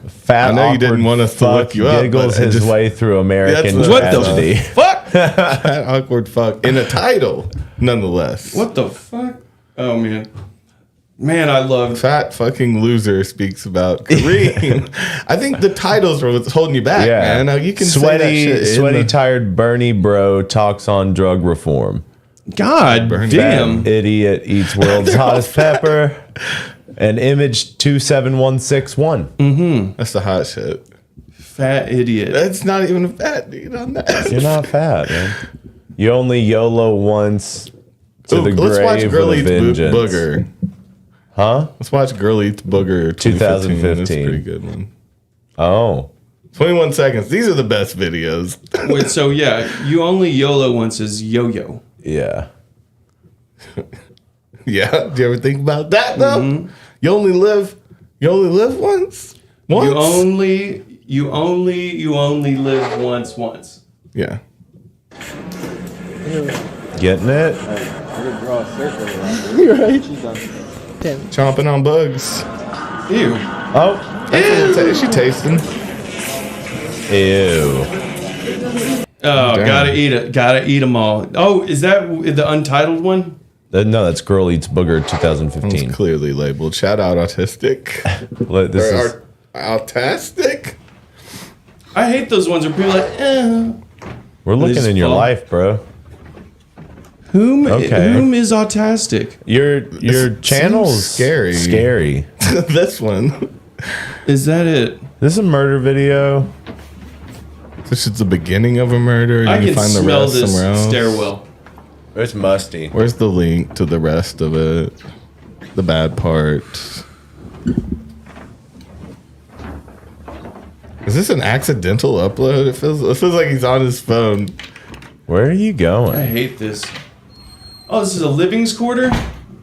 Fat, I know you didn't awkward want us to fuck look you up, giggles but it his just- way through American That's what the tragedy. fuck? that awkward fuck in a title, nonetheless. What the fuck? Oh man, I love. Fat fucking loser speaks about Kareem. I think the titles are what's holding you back, man. Now you can say that shit in tired Bernie bro talks on drug reform. God damn. Idiot eats world's hottest pepper. And image 27161. That's the hot shit. Fat idiot. That's not even a fat dude on that. You're not fat, man. You only YOLO once to the Let's watch grave Girl with a Eats vengeance. Booger. Huh? Let's watch Girl Eats Booger 2015. That's a pretty good one. Oh. 21 seconds. These are the best videos. Wait, so yeah, you only YOLO once as yo-yo. Yeah. Yeah. Do you ever think about that though? Mm-hmm. You only live once? You only live once. Yeah. Getting it? Chomping on bugs. Ew. Oh. She tasting. Ew. Oh, Damn. gotta eat them all. Oh, is that the untitled one? No, that's Girl Eats Booger It's 2015. clearly labeled. Shout out autistic. This is Or autistic? I hate those ones where people are like, we're looking just in your fall. life, bro. whom Okay. is autistic? Your channel's scary. Scary. This one. Is that it? This is a murder video. This is the beginning of a murder. And I you can find the smell rest this somewhere else. stairwell. It's musty. Where's the link to the rest of it? The bad part. Is this an accidental upload? It feels like he's on his phone. Where are you I going? hate this. Oh, this is a living's quarter?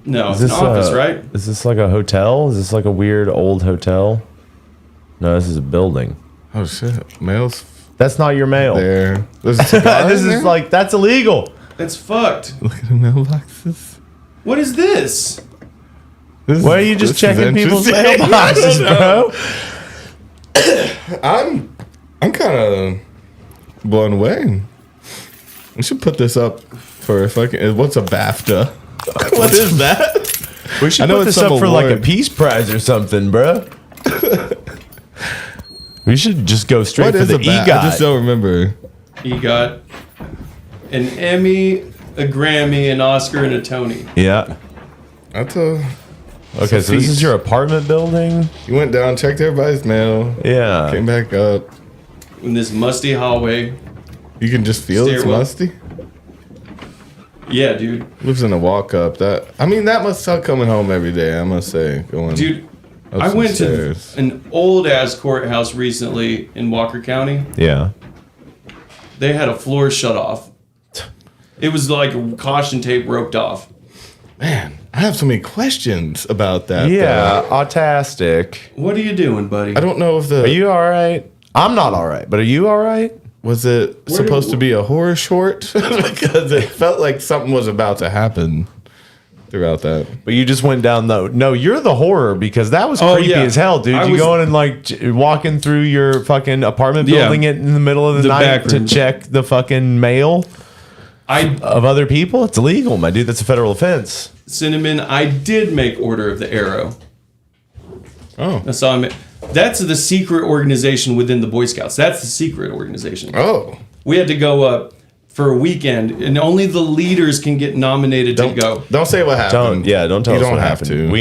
No, Is it's an office, right? Is this like a hotel? Is this like a weird old hotel? No, this is a building. Oh shit! Mail's That's not your mail. there. There's a cigar This in is there? like that's illegal. That's fucked. Look at the mailboxes. What is this? Why are you just This is checking people's interesting. mailboxes, bro? I'm kind of blown away. We should put this up for a fucking. What's a BAFTA? What is that? We should I know put it's this up some for like a award. peace prize or something, bro. We should just go straight What for is the a BAFTA? I just EGOT. don't remember. You got an Emmy, a Grammy, an Oscar, and a Tony. Yeah. That's a. Okay, so this is feat. your apartment building? You went down, checked everybody's mail, Yeah. came back up. In this musty hallway. You can just feel it's Stairwell. musty. Yeah, dude. Lives in a walk up. That must suck coming home every day. I must say, going. Dude, up I some went stairs. to an old ass courthouse recently in Walker County. Yeah. They had a floor shut off. It was like caution tape roped off. Man, I have so many questions about that. Yeah, though. autistic. What are you doing, buddy? I don't know if the Are you all right? I'm not all right, but are you all right? was it supposed to be a horror short because it felt like something was about to happen throughout that. But you just went down the. No, you're the horror because that was Oh, creepy yeah. as hell, dude. I You was- going and like walking through your fucking apartment Yeah. building it in the middle of the The night back to room. check the fucking mail I of other people? It's illegal, my dude. That's a federal offense. Cinnamon, I did make Order of the Arrow. Oh, That's all I made. That's the secret organization within the Boy Scouts. That's the secret organization. oh, We had to go up for a weekend, and only the leaders can get nominated to go. don't say what happened. Don't tell you us don't what have happened. to.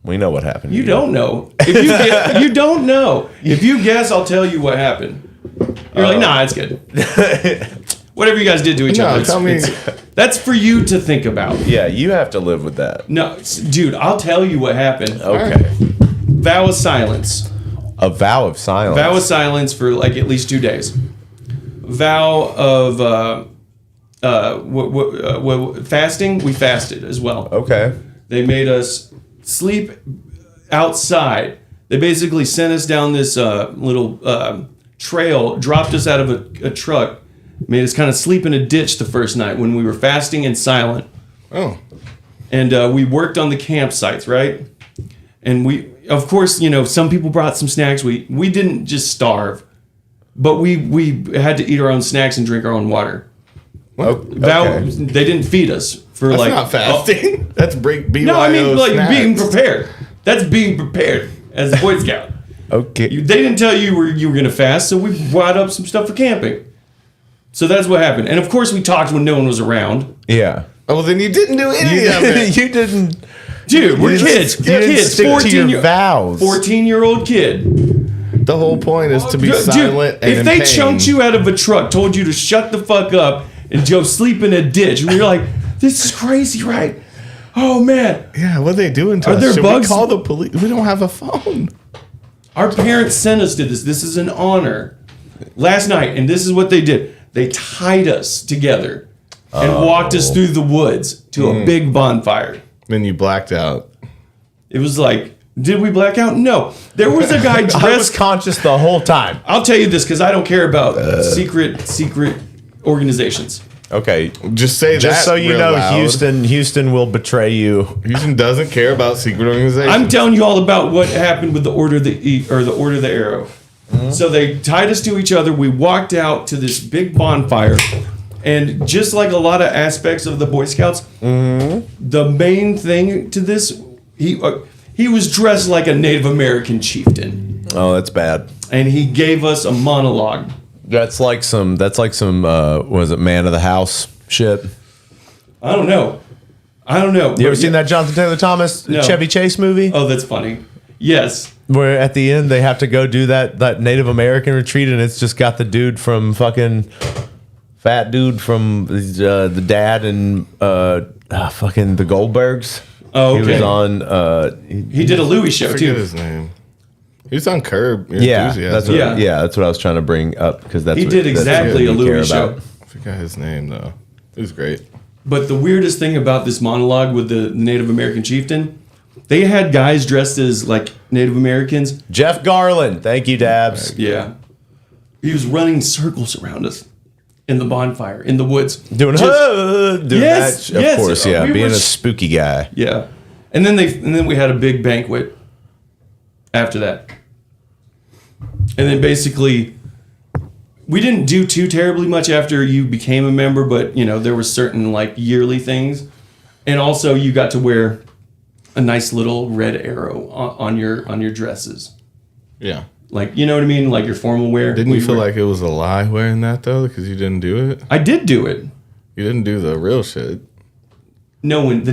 We know what happened. You don't know. If you get, you don't know. If you guess, I'll tell you what happened. You're like, nah, it's good. Whatever you guys did to each No, other, tell me. that's for you to think about. Yeah, you have to live with that. No, dude, I'll tell you what happened. Okay. Vow of silence. A vow of silence. Vow of silence for like at least 2 days. Vow of fasting. We fasted as well. Okay. They made us sleep outside. They basically sent us down this little trail, dropped us out of a truck, made us kind of sleep in a ditch the first night when we were fasting and silent. Oh, And we worked on the campsites, right? And we, of course, some people brought some snacks. We didn't just starve, but we had to eat our own snacks and drink our own water. They didn't feed us for that's like not fasting. That's BYO No, I mean like snacks. being prepared. That's being prepared as a Boy Scout. Okay. They didn't tell you you were gonna fast, so we brought up some stuff for camping. So that's what happened. And of course we talked when no one was around. Yeah. Oh, well, then you didn't do any of it. You didn't. Dude, we're You kids. didn't Kids. stick to your vows. 14-year-old kid. The whole point is to be Dude, silent and if in they pain. chunked you out of a truck, told you to shut the fuck up and go sleep in a ditch, and you're like, this is crazy, right? Oh man. Yeah, what are they doing to Are us? there Should bugs? we call the police? We don't have a phone. Our parents sent us to this. This is an honor. Last night, and this is what they did. They tied us together and walked us through the woods to a big bonfire. Then you blacked out. It was like, did we black out? No. There was a guy I was dressed. conscious the whole time. I'll tell you this because I don't care about secret organizations. Okay. Just say that. Just so you real know, loud. Houston will betray you. Houston doesn't care about secret organizations. I'm telling you all about what happened with the Order of the Arrow. So they tied us to each other. We walked out to this big bonfire, and just like a lot of aspects of the Boy Scouts, the main thing to this, he was dressed like a Native American chieftain, Oh, that's bad. and he gave us a monologue. That's like some was it Man of the House shit? I don't know. You ever seen that Jonathan Taylor Thomas No. Chevy Chase movie? Oh, that's funny. Yes. Where at the end they have to go do that Native American retreat, and it's just got the dude from fucking fat dude from the dad and fucking the Goldbergs. Oh, okay. He was on. He did a Louis show Forget too. his name. He was on Curb. Yeah, that's what, Yeah. that's what I was trying to bring up because that's He what, did that's exactly what a we care Louis show. about. I forgot his name though. It was great. But the weirdest thing about this monologue with the Native American chieftain, they had guys dressed as like Native Americans. Jeff Garland, thank you, Dabs. Yeah. He was running circles around us in the bonfire, in the woods. Doing Yes, that, of yes. course, yeah, We being were a spooky guy. Yeah. And then we had a big banquet after that. And then basically we didn't do too terribly much after you became a member, but you know, there were certain like yearly things. And also you got to wear a nice little red arrow on your dresses. Yeah. Like, you know what I mean? Like your formal wear. Didn't you feel wear- like it was a lie wearing that though, because you didn't do it? I did do it. You didn't do the real shit. No one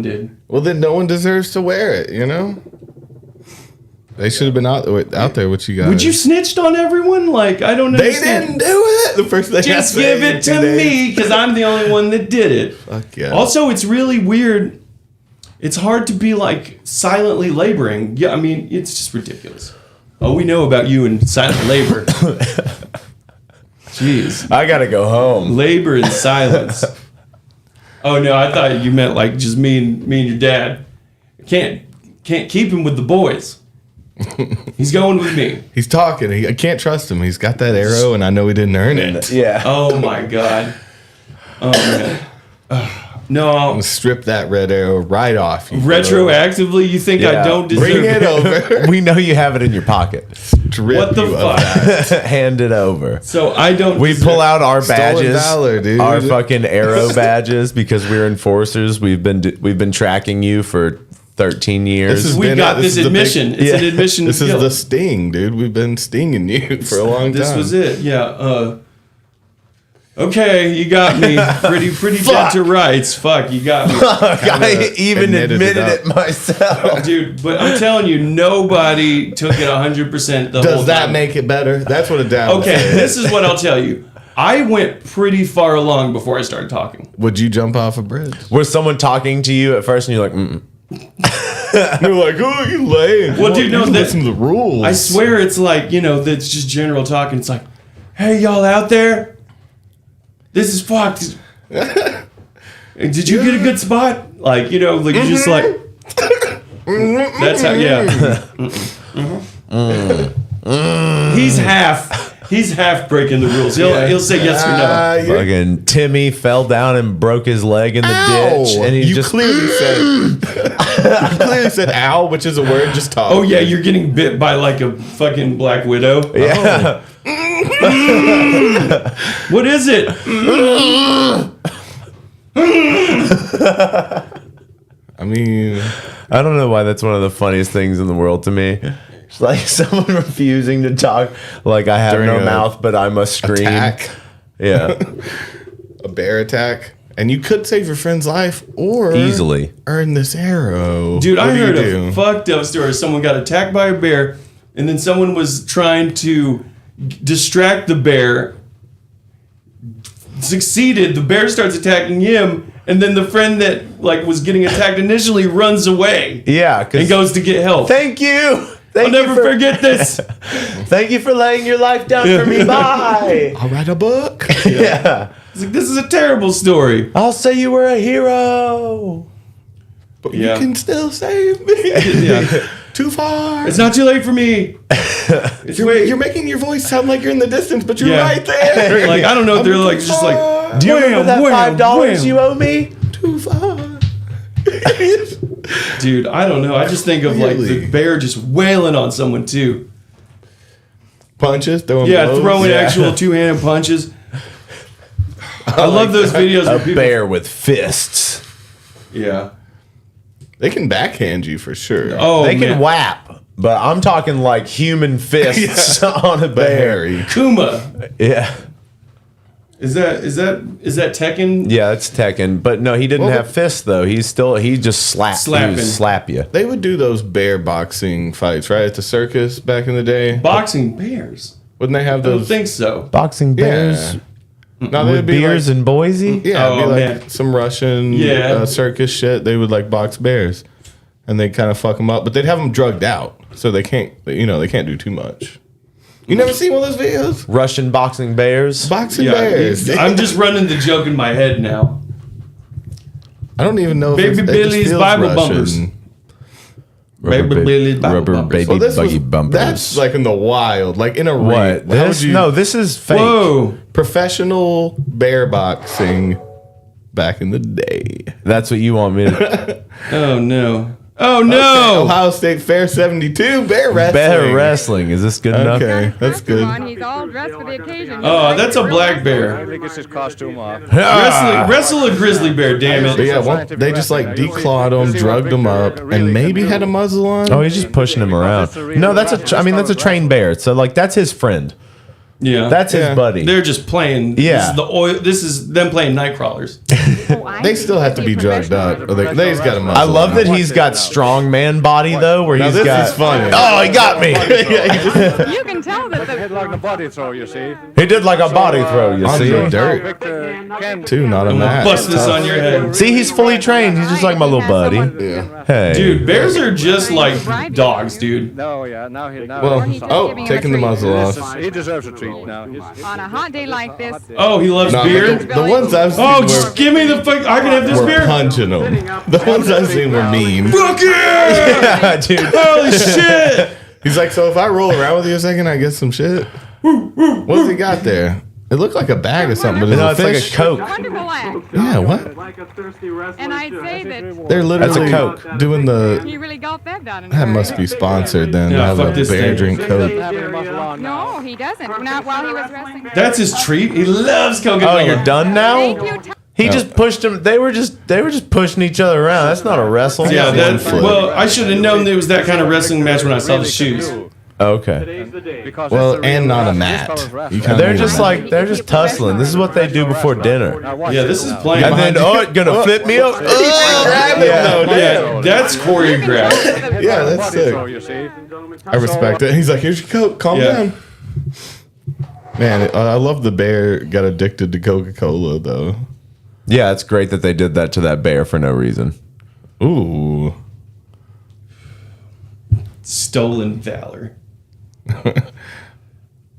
did. Well, then no one deserves to wear it. You know. They should have been out there with you guys. Would you snitched on everyone? Like, I don't They understand. didn't do it. The first thing Just I say give in it 2 to days. me because I'm the only one that did it. Fuck yeah. Also, it's really weird. It's hard to be like silently laboring. Yeah, I mean, it's just ridiculous. Oh, we know about you and silent labor. Jeez. I gotta go home. Labor in silence. Oh no, I thought you meant like just me and your dad. Can't keep him with the boys. He's going with me. He's talking. I can't trust him. He's got that arrow, and I know he didn't earn it. Yeah. Oh my god. Oh man. No. I'm gonna strip that red arrow right off you. Retroactively, you think I Yeah. don't deserve Bring it over. We know you have it in your pocket. Strip What the you of fuck? that. Hand it over. So I don't. We deserve- pull out our Stolen badges, valor, dude. our fucking arrow badges, because we're enforcers. We've been tracking you for 13 years. We got this this is the big- admission. It's an admission. This to is guilt. the sting, dude. We've been stinging you for a long time. This was it. Yeah. Okay, you got me. Pretty dead to rights. Fuck, you got me. I even admitted admitted it it myself. Dude, but I'm telling you, nobody took it 100% the whole Does that time. make it better? That's what a down. Okay, is. this is what I'll tell you. I went pretty far along before I started talking. Would you jump off a bridge? Was someone talking to you at first and you're like, mm-mm. You're like, oh, you lame. Well, dude, no, listen to the rules. I swear it's like, you know, that's just general talking. It's like, hey, y'all out there? This is fucked. Did you get a good spot? Like, you know, like you're just like, that's how, yeah. He's half breaking the rules. He'll say yes or no. Fucking Timmy fell down and broke his leg in the ditch, and he you just clearly said you clearly said "ow," which is a word. Just talk. Oh yeah, you're getting bit by like a fucking black widow. yeah. What is it? I mean, I don't know why that's one of the funniest things in the world to me. It's like someone refusing to talk, like I have During no a mouth, but I must scream. attack, Yeah, a bear attack, and you could save your friend's life or easily. earn this arrow. Dude, What I do you heard do? a fucked up story. Someone got attacked by a bear, and then someone was trying to distract the bear. Succeeded. The bear starts attacking him, and then the friend that like was getting attacked initially runs away Yeah, and goes to get help. Thank you. I'll never forget this. Thank you for laying your life down for me. Bye. I'll write a book. Yeah. It's like, this is a terrible story. I'll say you were a hero. But Yeah. you can still save me. Yeah. Too far. It's not too late for me. You're making your voice sound like you're in the distance, but you're Yeah. right there. Like, I don't know if they're like just like, Do you remember that wham, $5 wham. you owe me? Too far. Dude, I don't know. I just think of like Really? the bear just wailing on someone too. Punches, throwing Yeah, blows. throwing Yeah. actual two-handed punches. I love those videos where A people. bear with fists. Yeah. They can backhand you for sure. Oh, They can man. whap, but I'm talking like human fists on a bear. Hairy. Kuma. Yeah. Is that Tekken? Yeah, it's Tekken. But no, he didn't have fists though. He just Slapping. He would slap you. They would do those bear boxing fights, right, at the circus back in the day. Boxing bears? Wouldn't they have I don't those? think so. Boxing bears. Yeah. No, With they'd be beers like, in Boise? yeah, it'd be Oh, like man. some Russian circus shit. They would like box bears, and they kind of fuck them up, but they'd have them drugged out, so they can't do too much. You never seen one of those videos? Russian boxing bears? Boxing bears. I'm just running the joke in my head now. I don't even know if Baby it just Billy's feels Bible Russian. bumpers. Baby Billy's Bible Rubber bumpers. baby Well, this buggy was, bumpers. that's like in the wild, like in a ring. what? How would This? No, this is fake. Whoa. professional bear boxing back in the day. That's what you want me to. Oh no. Oh no. Ohio State Fair 72 bear wrestling. Bear wrestling. Is this good enough? Okay, that's good. He's all dressed for the occasion. Oh, that's a black bear. He gets his costume off. Wrestle a grizzly bear, damn But it. yeah, they just like declawed him, drugged him up, and maybe had a muzzle on. Oh, he's just pushing him around. No, that's that's a trained bear. So like that's his friend. Yeah. That's his buddy. They're just playing. Yeah. This is them playing night crawlers. They still have to be drugged up. Or they's got a muzzle. I love on. that he's got strong man body though, where Now he's this got. is funny. Oh, he got me. You can tell that Head like the body throw, you see. He did like a body throw. You On see? the dirt Victor can too, not a I'm gonna mat. bust this on your head. See, he's fully trained. He's just like my little buddy. Yeah. Hey, Dude, bears are just like dogs, dude. No, yeah, now he now. Well, He's just oh, giving him taking a the treat. muzzle off. He deserves a treat now. He's- On a hot day like this. Oh, he loves No, beer? but the ones I've seen Oh, were, just give me the fuck. I can have this were beer. punching them. The ones I've seen were mean. Fuck yeah! yeah, dude. Holy shit! He's like, so if I roll around with you a second, I get some shit. What's he got there? It looked like a bag or something, but No, it's it's a like a fish. Coke. Wonderful act. Yeah, what? And I'd say that They're literally Coke. doing the. he really got that done. That must be sponsored then. Yeah, Have fuck a this bear thing. drink Coke. No, he doesn't. Not while he was wrestling. That's his treat. He loves Oh, Coca-Cola. you're done Thank now? you. He just pushed him. They were just pushing each other around. That's not a wrestle. Yeah, One that. flip. Well, I should have known there was that kind of wrestling match when I saw the shoes. Okay. Well, and not a mat. You kinda They're need just a mat. like they're just tussling. This is what they do before dinner. Yeah, this is playing. And then gonna flip me up. Yeah, that's choreographed. Yeah, that's sick. You see. I respect it. He's like, here's your Coke. Calm Yeah. down. Man, I love the bear got addicted to Coca-Cola, though. Yeah, it's great that they did that to that bear for no reason. Ooh. Stolen valor.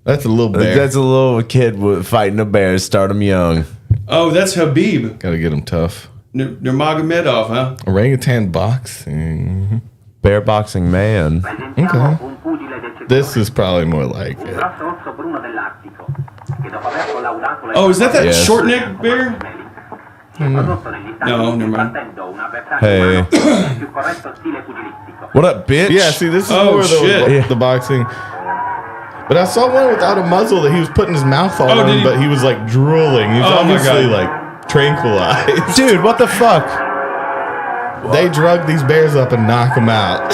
That's a little bear. That's a little kid fighting a bear. Start him young. Oh, that's Habib Gotta get him tough. Nurmagomedov, huh? Orangutan boxing. Bear boxing man. Okay. This is probably more like it. Oh, is that Yes. short neck bear? No, never mind. Hey. What up, bitch? Yeah, see, this is Oh, more shit. the boxing. But I saw one without a muzzle that he was putting his mouth all Oh, on, did he? but he was like drooling. He was Oh, my obviously God. like tranquilized. Dude, what the fuck? They drug these bears up and knock them out.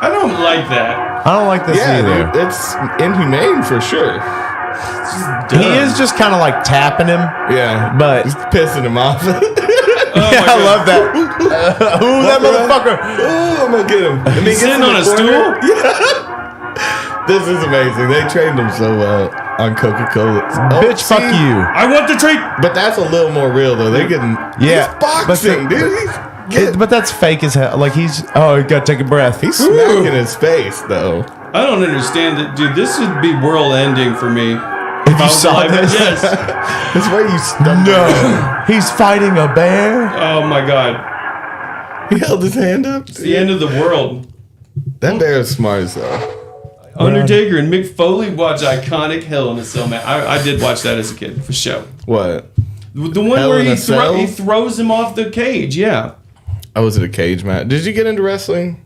I don't like that. I don't like this Yeah, either. dude, it's inhumane for sure. He is just kind of like tapping him. Yeah, But- he's pissing him off. Yeah, I love that. Ooh, that motherfucker. Ooh, I'm gonna get him. And he He's gets sitting in on the a corner. stool? This is amazing. They trained him so well on Coca-Cola. Oh, Bitch, fuck see? you. I want the treat. But that's a little more real though. They're getting Yeah, he's boxing, but dude. He's getting, But that's fake as hell. Like he's. Oh, you gotta take a breath. he's smacking his face though. I don't understand it, dude. This would be world ending for me. If you I was saw alive. this. Yes. That's why you stunned. No, he's fighting a bear. Oh my god. He held his hand up. It's the end of the world. That bear is smart as hell. Undertaker and Mick Foley watch iconic Hell in a Cell match. I did watch that as a kid for sure. What? The one Hell where in a Cell? he throws him off the cage. Yeah. Oh, was it a cage match? Did you get into wrestling?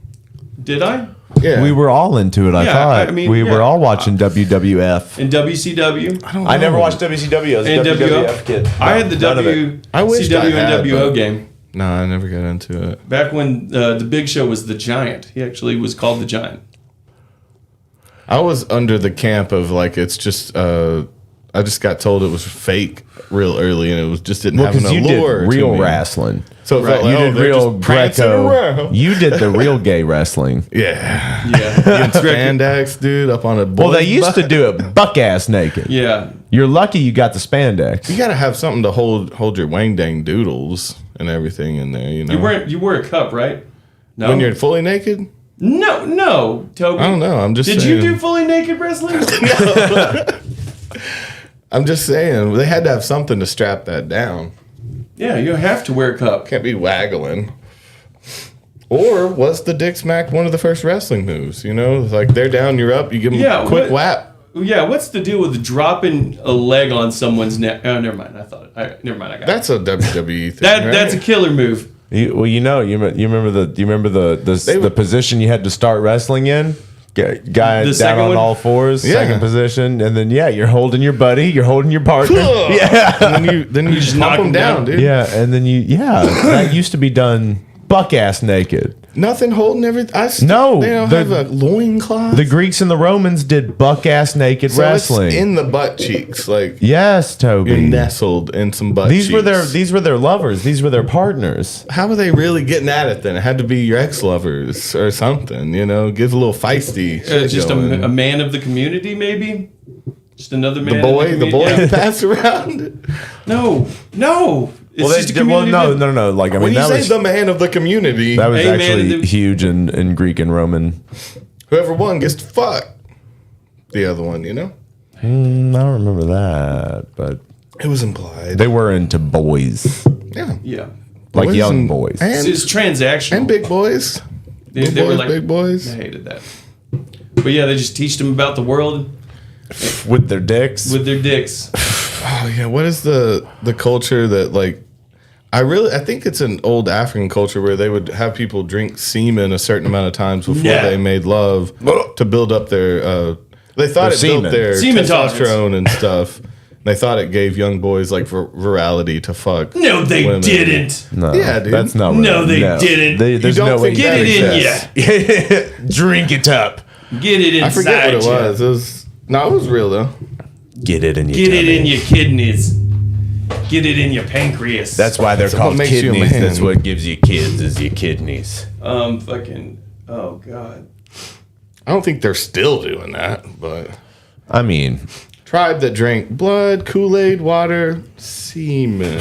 Did I? Yeah. We were all into it. I Yeah, thought I mean, we yeah. were all watching WWF. In WCW I never watched WCW. I was a and WWF WO. kid. I had the None of it. I wished I WCW had, and WO but- game. No, I never got into it. Back when the Big Show was the Giant. He actually was called the Giant. I was under the camp of like it's just. I just got told it was fake real early, and it was just didn't have an you allure. did real to me. wrestling. So it felt like, You did real Greco. around. You did the real gay wrestling. Yeah. Yeah. Spandex, dude, up on a Well, they used to do it buck ass naked. Yeah. You're lucky you got the spandex. You gotta have something to hold your wang dang doodles and everything in there. You know, You wear a cup, right? No. when you're fully naked. No, Toby. I don't know. I'm just. Did saying. you do fully naked wrestling? I'm just saying they had to have something to strap that down. Yeah, you have to wear a cup. Can't be waggling. Or was the dick smack one of the first wrestling moves? You know, it's like they're down, you're up. You give them a quick whap. Yeah, what's the deal with dropping a leg on someone's neck? Oh, never mind. I got it. That's a WWE thing. That's a killer move. You remember the position you had to start wrestling in? Guy The down second on one? all fours, Yeah. second position, and then you're holding your buddy, you're holding your partner. Yeah, and then you just knock them down, dude. yeah, and then that used to be done buck ass naked. Nothing holding everything. No, they don't have a loincloth. The Greeks and the Romans did buck ass naked so wrestling. it's in the butt cheeks, like Yes, Toby. you're nestled in some butt. These cheeks. were their lovers. These were their partners. How were they really getting at it then? It had to be your ex-lovers or something, you know? Give a little feisty. shit Just going. a man of the community, maybe. Just another man. the boy Yeah. you pass around. No. It's Well, just a community. no. Like I When mean, you that say was the man of the community, that was Hey, man, actually the- huge in Greek and Roman. whoever won gets to fuck the other one, you know? I don't remember that, but It was implied. they were into boys, Yeah. Yeah. like Boys young and- boys. It's transactional. And big boys. They Little were boys, like, big boys. I hated that. But yeah, they just teach them about the world with their dicks. with their dicks. Oh yeah, what is the culture that like I think it's an old African culture where they would have people drink semen a certain amount of times before they made love to build up their they thought Their it built semen. their Semen testosterone and stuff. They thought it gave young boys like virality to fuck. No, they women. didn't. No, Yeah, dude. that's not. No, they didn't. There's You don't no way. think Get that it in exists. ya. Drink it up. Get it inside I forget what it ya. was. It was real though. Get it in your. Get it tummy. in your kidneys. Get it in your pancreas. That's why they're That's what called makes you a kidneys. man. That's what gives you kids is your kidneys. fucking. Oh god. I don't think they're still doing that, but I mean, tribe that drank blood, Kool-Aid, water, semen.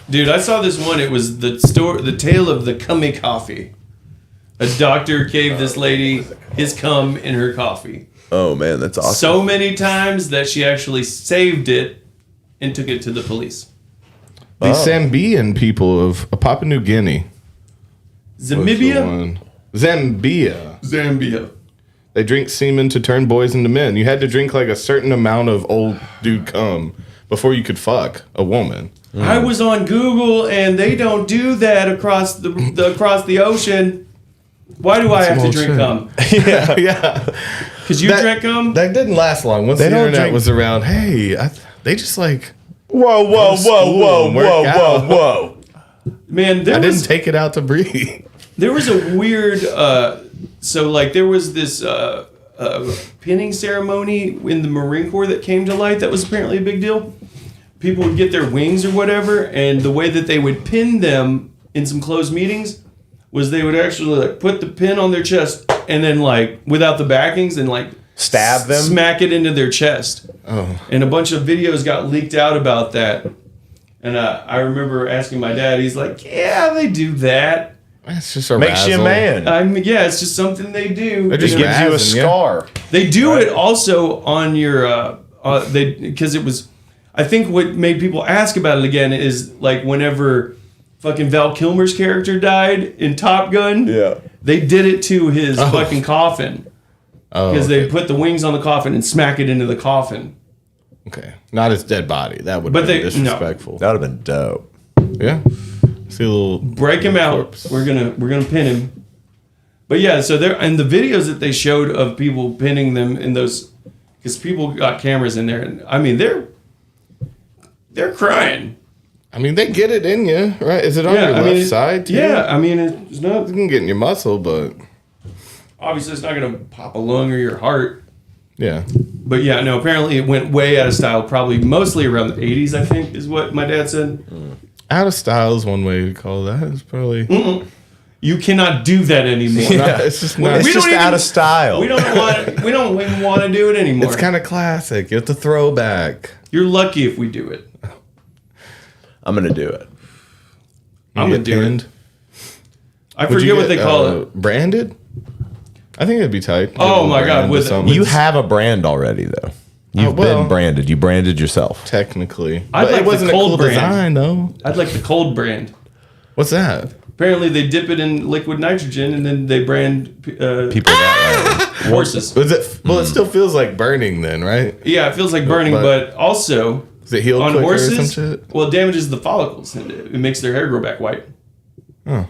Dude, I saw this one. It was the tale of the cummy coffee. A doctor gave this lady his cum in her coffee. oh man, that's awesome. So many times that she actually saved it and took it to the police. The Zambian people of Papua New Guinea. was the Zamibia? one. Zambia. Zambia. They drink semen to turn boys into men. You had to drink like a certain amount of old dude cum before you could fuck a woman. I was on Google and they don't do that across the ocean. Why do I have to old drink shit. cum? Yeah. Because you drink cum? That didn't last long. Once They the don't internet drink- was around, hey, they just like, Whoa, school and work out. whoa. Man, I there didn't was take it out to breathe. there was a weird so like there was this pinning ceremony in the Marine Corps that came to light that was apparently a big deal. People would get their wings or whatever, and the way that they would pin them in some closed meetings was they would actually like put the pin on their chest and then like without the backings and like Stab them? smack it into their chest. Oh. And a bunch of videos got leaked out about that. And I remember asking my dad, he's like, yeah, they do that. It's just a Makes you a razzle. man. Yeah, it's just something they do. They're Just just gives you a razzing, yeah. scar. They do it also on your because it was. I think what made people ask about it again is like whenever fucking Val Kilmer's character died in Top Gun. Yeah. They did it to his fucking coffin Oh, because okay. they put the wings on the coffin and smack it into the coffin. Okay. Not his dead body. That would But be they- disrespectful. That would have been dope. Yeah. See a little Break him out. corpse. We're gonna pin him. But yeah, so there and the videos that they showed of people pinning them in those because people got cameras in there and I mean they're crying. I mean, they get it in you, right? Is it on your left side too? Yeah, I mean it's not You can get in your muscle, but obviously it's not gonna pop a lung or your heart. Yeah. But yeah, no, apparently it went way out of style, probably mostly around the 80s, I think, is what my dad said. Out of style is one way to call that. It's probably... You cannot do that anymore. Yeah, it's just not... It's just out of style. We don't even want to do it anymore. It's kind of classic. It's a throwback. You're lucky if we do it. I'm going to do it. I'm going to do pinned? it. I forget what they call it. Branded? I think it'd be tight. Oh my God. You have a brand already, though. You've been branded. You branded yourself. Technically. I'd like it wasn't the cold a cool brand. design, though. I'd like the cold brand. What's that? Apparently they dip it in liquid nitrogen and then they brand People that way. horses. Was it? Well, it still feels like burning then, right? Yeah, it feels like burning, but also Is it healed on quicker or some horses, shit? well, it damages the follicles and it makes their hair grow back white. So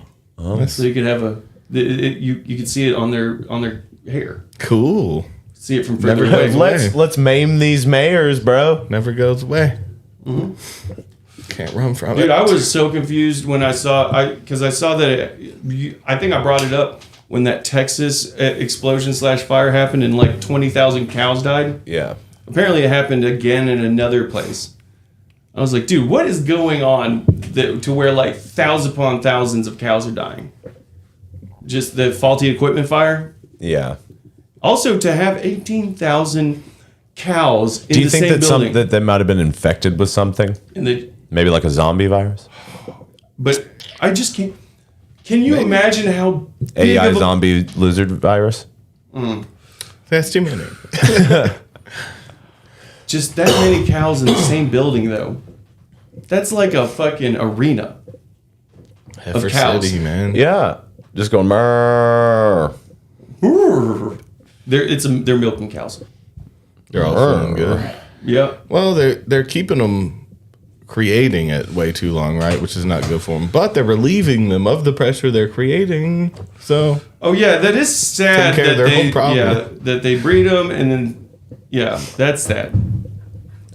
you could have you could see it on their hair. Cool. See it from further Never away. Let's maim these mayors, bro. Never goes away. Can't run from it. Dude, I was so confused when I saw that I think I brought it up when that Texas explosion / fire happened and like 20,000 cows died. Yeah. Apparently it happened again in another place. I was like, dude, what is going on to where like thousands upon thousands of cows are dying? Just the faulty equipment fire? Yeah. Also, to have 18,000 cows in Do you the think same that building. that they might have been infected with something? Maybe like a zombie virus? But I just can't. Can you imagine how big AI of a, zombie lizard virus? That's too many. just that many cows in the same building, though? That's like a fucking arena Heifer of cows. City, man. Yeah. Just going, murr. They're milking cows. They're all feeling good. Yep. Well, they're keeping them creating it way too long, right? Which is not good for them. But they're relieving them of the pressure they're creating. So. Oh yeah, that is sad. Taking care of their whole problem. Yeah, that they breed them and then that's sad.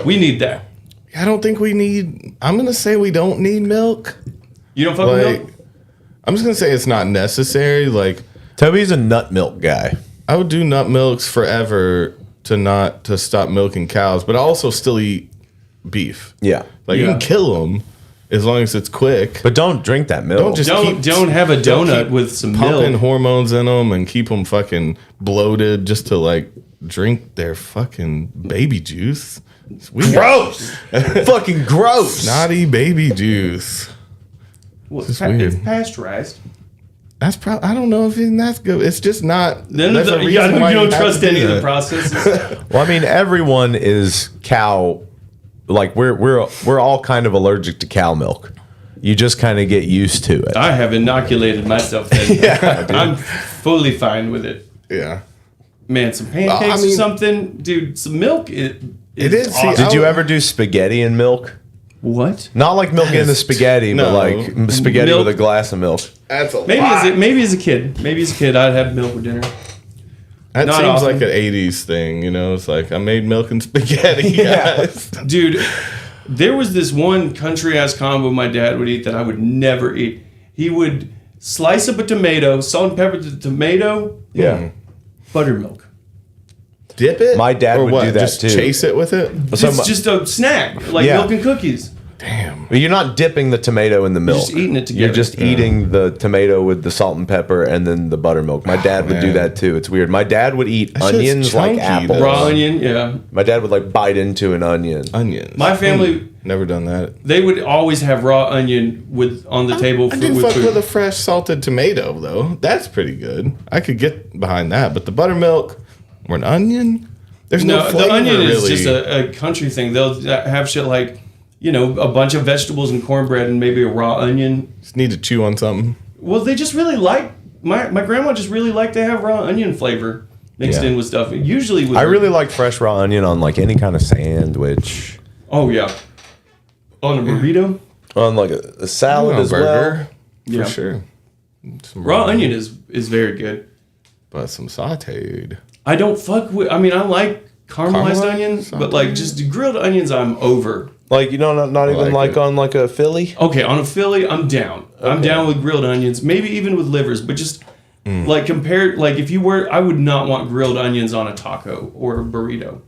We need that. I don't think we need. I'm gonna say we don't need milk. You don't fuck with milk? I'm just gonna say it's not necessary. Like Toby's a nut milk guy. I would do nut milks forever to stop milking cows, but I also still eat beef. Yeah. Like you can kill them as long as it's quick. But don't drink that milk. Don't have a donut with some pumping milk. hormones in them and keep them fucking bloated just to like drink their fucking baby juice. It's weird. Gross. Fucking gross. Naughty baby juice. Well, It's weird. it's pasteurized. That's probably. I don't know if even that's good. It's just not. Then that's a you reason why don't have trust to do any of the that. processes. Well, I mean, everyone is cow. Like we're all kind of allergic to cow milk. You just kind of get used to it. I have inoculated myself. Then. I'm fully fine with it. Yeah. Man, some pancakes or something, dude. Some milk. It is. Awesome. Did you ever do spaghetti and milk? What? Not like milk in the spaghetti, but like spaghetti Milk. with a glass of milk. That's a Maybe lot. maybe as a kid, I'd have milk with dinner. That Not seems often. like an '80s thing, you know. It's like I made milk and spaghetti, guys. Dude, there was this one country ass combo my dad would eat that I would never eat. He would slice up a tomato, salt and pepper the tomato, buttermilk. Dip it. My dad or would what? do that just too. Chase it with it. It's just a snack, like milk and cookies. Damn. But you're not dipping the tomato in the milk. just eating it together. You're just eating the tomato with the salt and pepper and then the buttermilk. My dad would do man. that too. It's weird. My dad would eat That shit's onions like chunky, apples. though. Raw onion, yeah. My dad would like bite into an onion. Onions. My family, Never done that. they would always have raw onion on the table I do with fuck food. with a fresh salted tomato though. That's pretty good. I could get behind that. But the buttermilk or an onion, there's no flavor. The onion is really. just a country thing. They'll have shit like, a bunch of vegetables and cornbread and maybe a raw onion. Just need to chew on something. Well, they just really like, my grandma just really liked to have raw onion flavor mixed in with stuff. Usually with I really like fresh raw onion on like any kind of sandwich. Oh, yeah. On a burrito? On like a salad as burger, well. for sure. Some Raw onion is very good. but some sauteed. I don't fuck with, I like caramelized Caramelized? onions, but like just grilled onions I'm over. Like, not even like like it. on like a Philly? Okay, on a Philly, I'm down. I'm down with grilled onions, maybe even with livers, but just Like compared, like if you were, I would not want grilled onions on a taco or a burrito.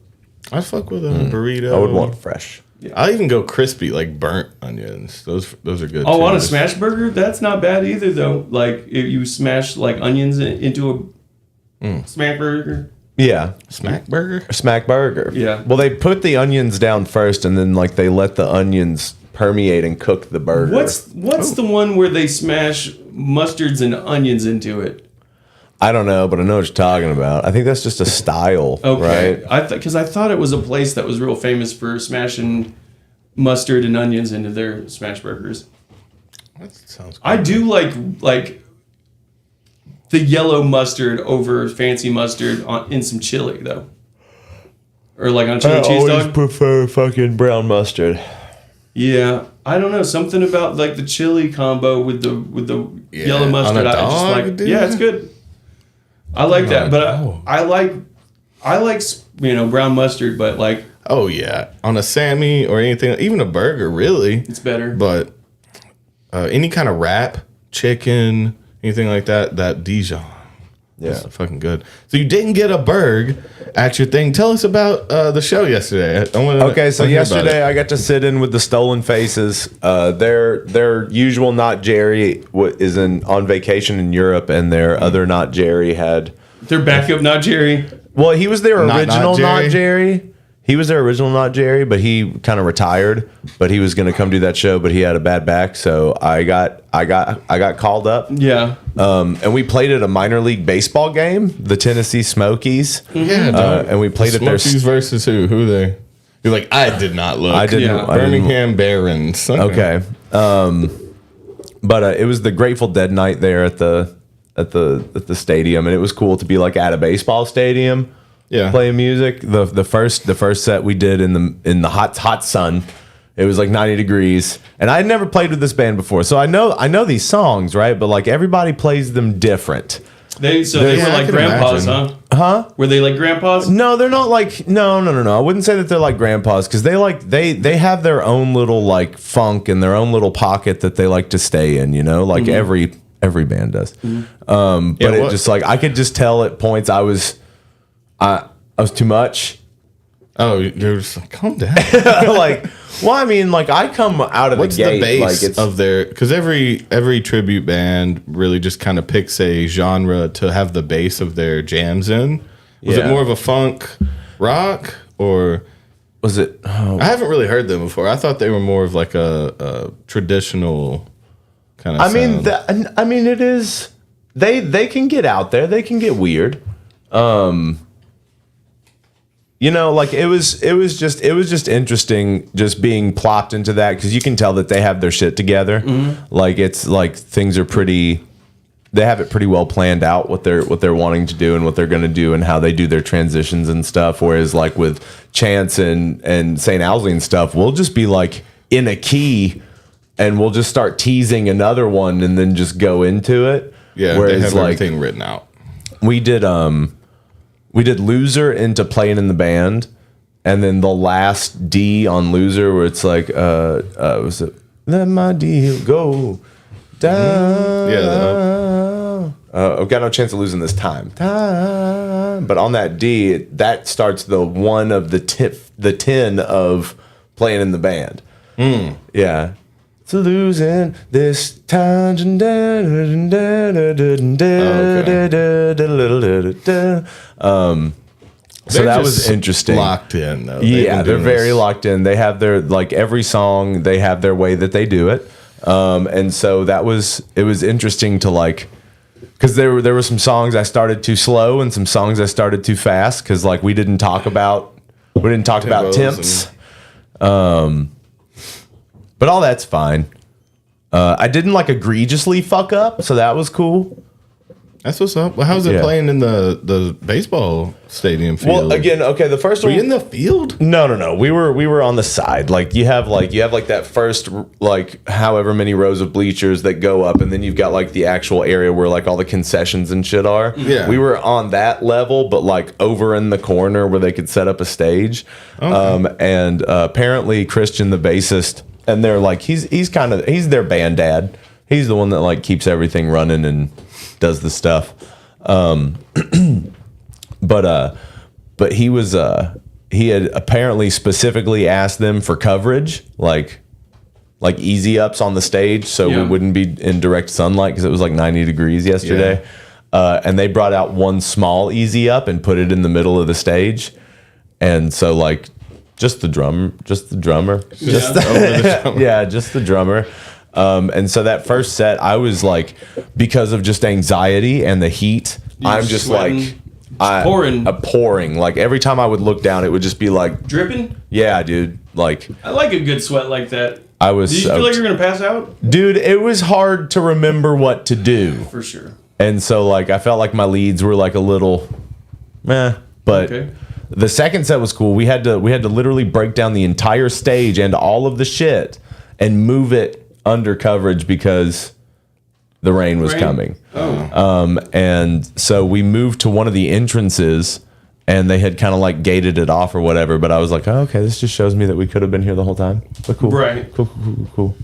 I'd fuck with a burrito. I would want fresh. I'll even go crispy, like burnt onions. Those are good. Oh, too. on a smash burger, that's not bad either, though. Like if you smash like onions into a smack burger. Yeah. Smack burger? Smack burger. Yeah. Well, they put the onions down first, and then like they let the onions permeate and cook the burger. What's the one where they smash mustards and onions into it? I don't know, but I know what you're talking about. I think that's just a style, Okay, right? Because I thought it was a place that was real famous for smashing mustard and onions into their smash burgers. That sounds. I do like the yellow mustard over fancy mustard in some chili though, or like on chili cheese dog. Prefer fucking brown mustard. Yeah, I don't know, something about like the chili combo with the yellow mustard. On a I just dog, like. dude? Yeah, it's good. I like that, but I like brown mustard, but like Oh yeah, on a Sammy or anything, even a burger, really. it's better. But any kind of wrap, chicken, anything like that, that Dijon. Yeah. That's fucking good. So you didn't get a burg at your thing. Tell us about the show yesterday. Okay, so yesterday I got to sit in with the Stolen Faces. Their usual Not Jerry is on vacation in Europe, and their other Not Jerry had... Their backup, not Jerry. Well, he was their Not original Jerry. Not Jerry. He was their original Not Jerry, but he kind of retired. But he was going to come do that show, but he had a bad back, so I got called up. Yeah. And we played at a minor league baseball game, the Tennessee Smokies. Yeah, and we played at their... Smokies versus who? Who they? You're like, I did not look. I didn't. Yeah. I didn't- Birmingham Barons. Okay. But it was the Grateful Dead night there at the stadium, and it was cool to be like at a baseball stadium, Yeah. playing music. The first set we did in the hot sun. It was like 90 degrees, and I had never played with this band before, so I know these songs, right? But like everybody plays them different. They were Yeah, I like can grandpas, imagine. huh? Were they like grandpas? No, they're not like no. I wouldn't say that they're like grandpas because they have their own little like funk and their own little pocket that they like to stay in. You know, like every band does. But it just like I could just tell at points I was too much. Oh, you're just like, calm down. Like, well, I mean, like I come out of What's the gate the base like it's of their? Because every tribute band really just kind of picks a genre to have the base of their jams in. Was it Yeah. more of a funk rock or? was it? Oh, I haven't really heard them before. I thought they were more of like a traditional kind of. I mean, it is. They can get out there. They can get weird. You know, like it was just interesting just being plopped into that because you can tell that they have their shit together. Like it's like things are pretty. They have it pretty well planned out what they're wanting to do and what they're going to do and how they do their transitions and stuff. Whereas like with Chance and St. Owsley and stuff, we'll just be like in a key and we'll just start teasing another one and then just go into it. Yeah, Whereas they have like everything written out. we did Loser into Playing in the Band, and then the last D on Loser where it's like was it Let My Deal Go Down. Yeah, I've got no chance of losing this time. But on that D, that starts the one of the 10 of Playing in the Band. Yeah. It's losing this time. So They're that just was interesting. Locked in though. Yeah, they're very locked in. They have their like every song. They have their way that they do it, and so it was interesting to like because there were some songs I started too slow and some songs I started too fast because like we didn't talk about Tempos temps, but all that's fine. I didn't like egregiously fuck up, so that was cool. That's what's up. Well, how's it Yeah. playing in the baseball stadium field? Well, again, okay, the first were one. you in the field? No. We were on the side. Like you have that first like however many rows of bleachers that go up, and then you've got like the actual area where like all the concessions and shit are. Yeah. We were on that level, but like over in the corner where they could set up a stage. Okay. And apparently Christian, the bassist, and they're like he's their band dad. He's the one that like keeps everything running and does the stuff. But he was he had apparently specifically asked them for coverage, like easy ups on the stage, so we wouldn't be in direct sunlight because it was like 90 degrees yesterday. And they brought out one small easy up and put it in the middle of the stage, and so like just the drummer, just the drummer. And so that first set, I was like, because of just anxiety and the heat, I'm just sweating. Pouring. Like every time I would look down, it would just be like dripping. Yeah, dude. Like I like a good sweat like that. I was. Did you feel like you're gonna pass out? Dude, it was hard to remember what to do. For sure. And so like I felt like my leads were like a little meh. But the second set was cool. We had to literally break down the entire stage and all of the shit and move it under coverage because the rain was coming. And so we moved to one of the entrances, and they had kind of like gated it off or whatever. But I was like, oh, okay, this just shows me that we could have been here the whole time. But cool. Right. Cool.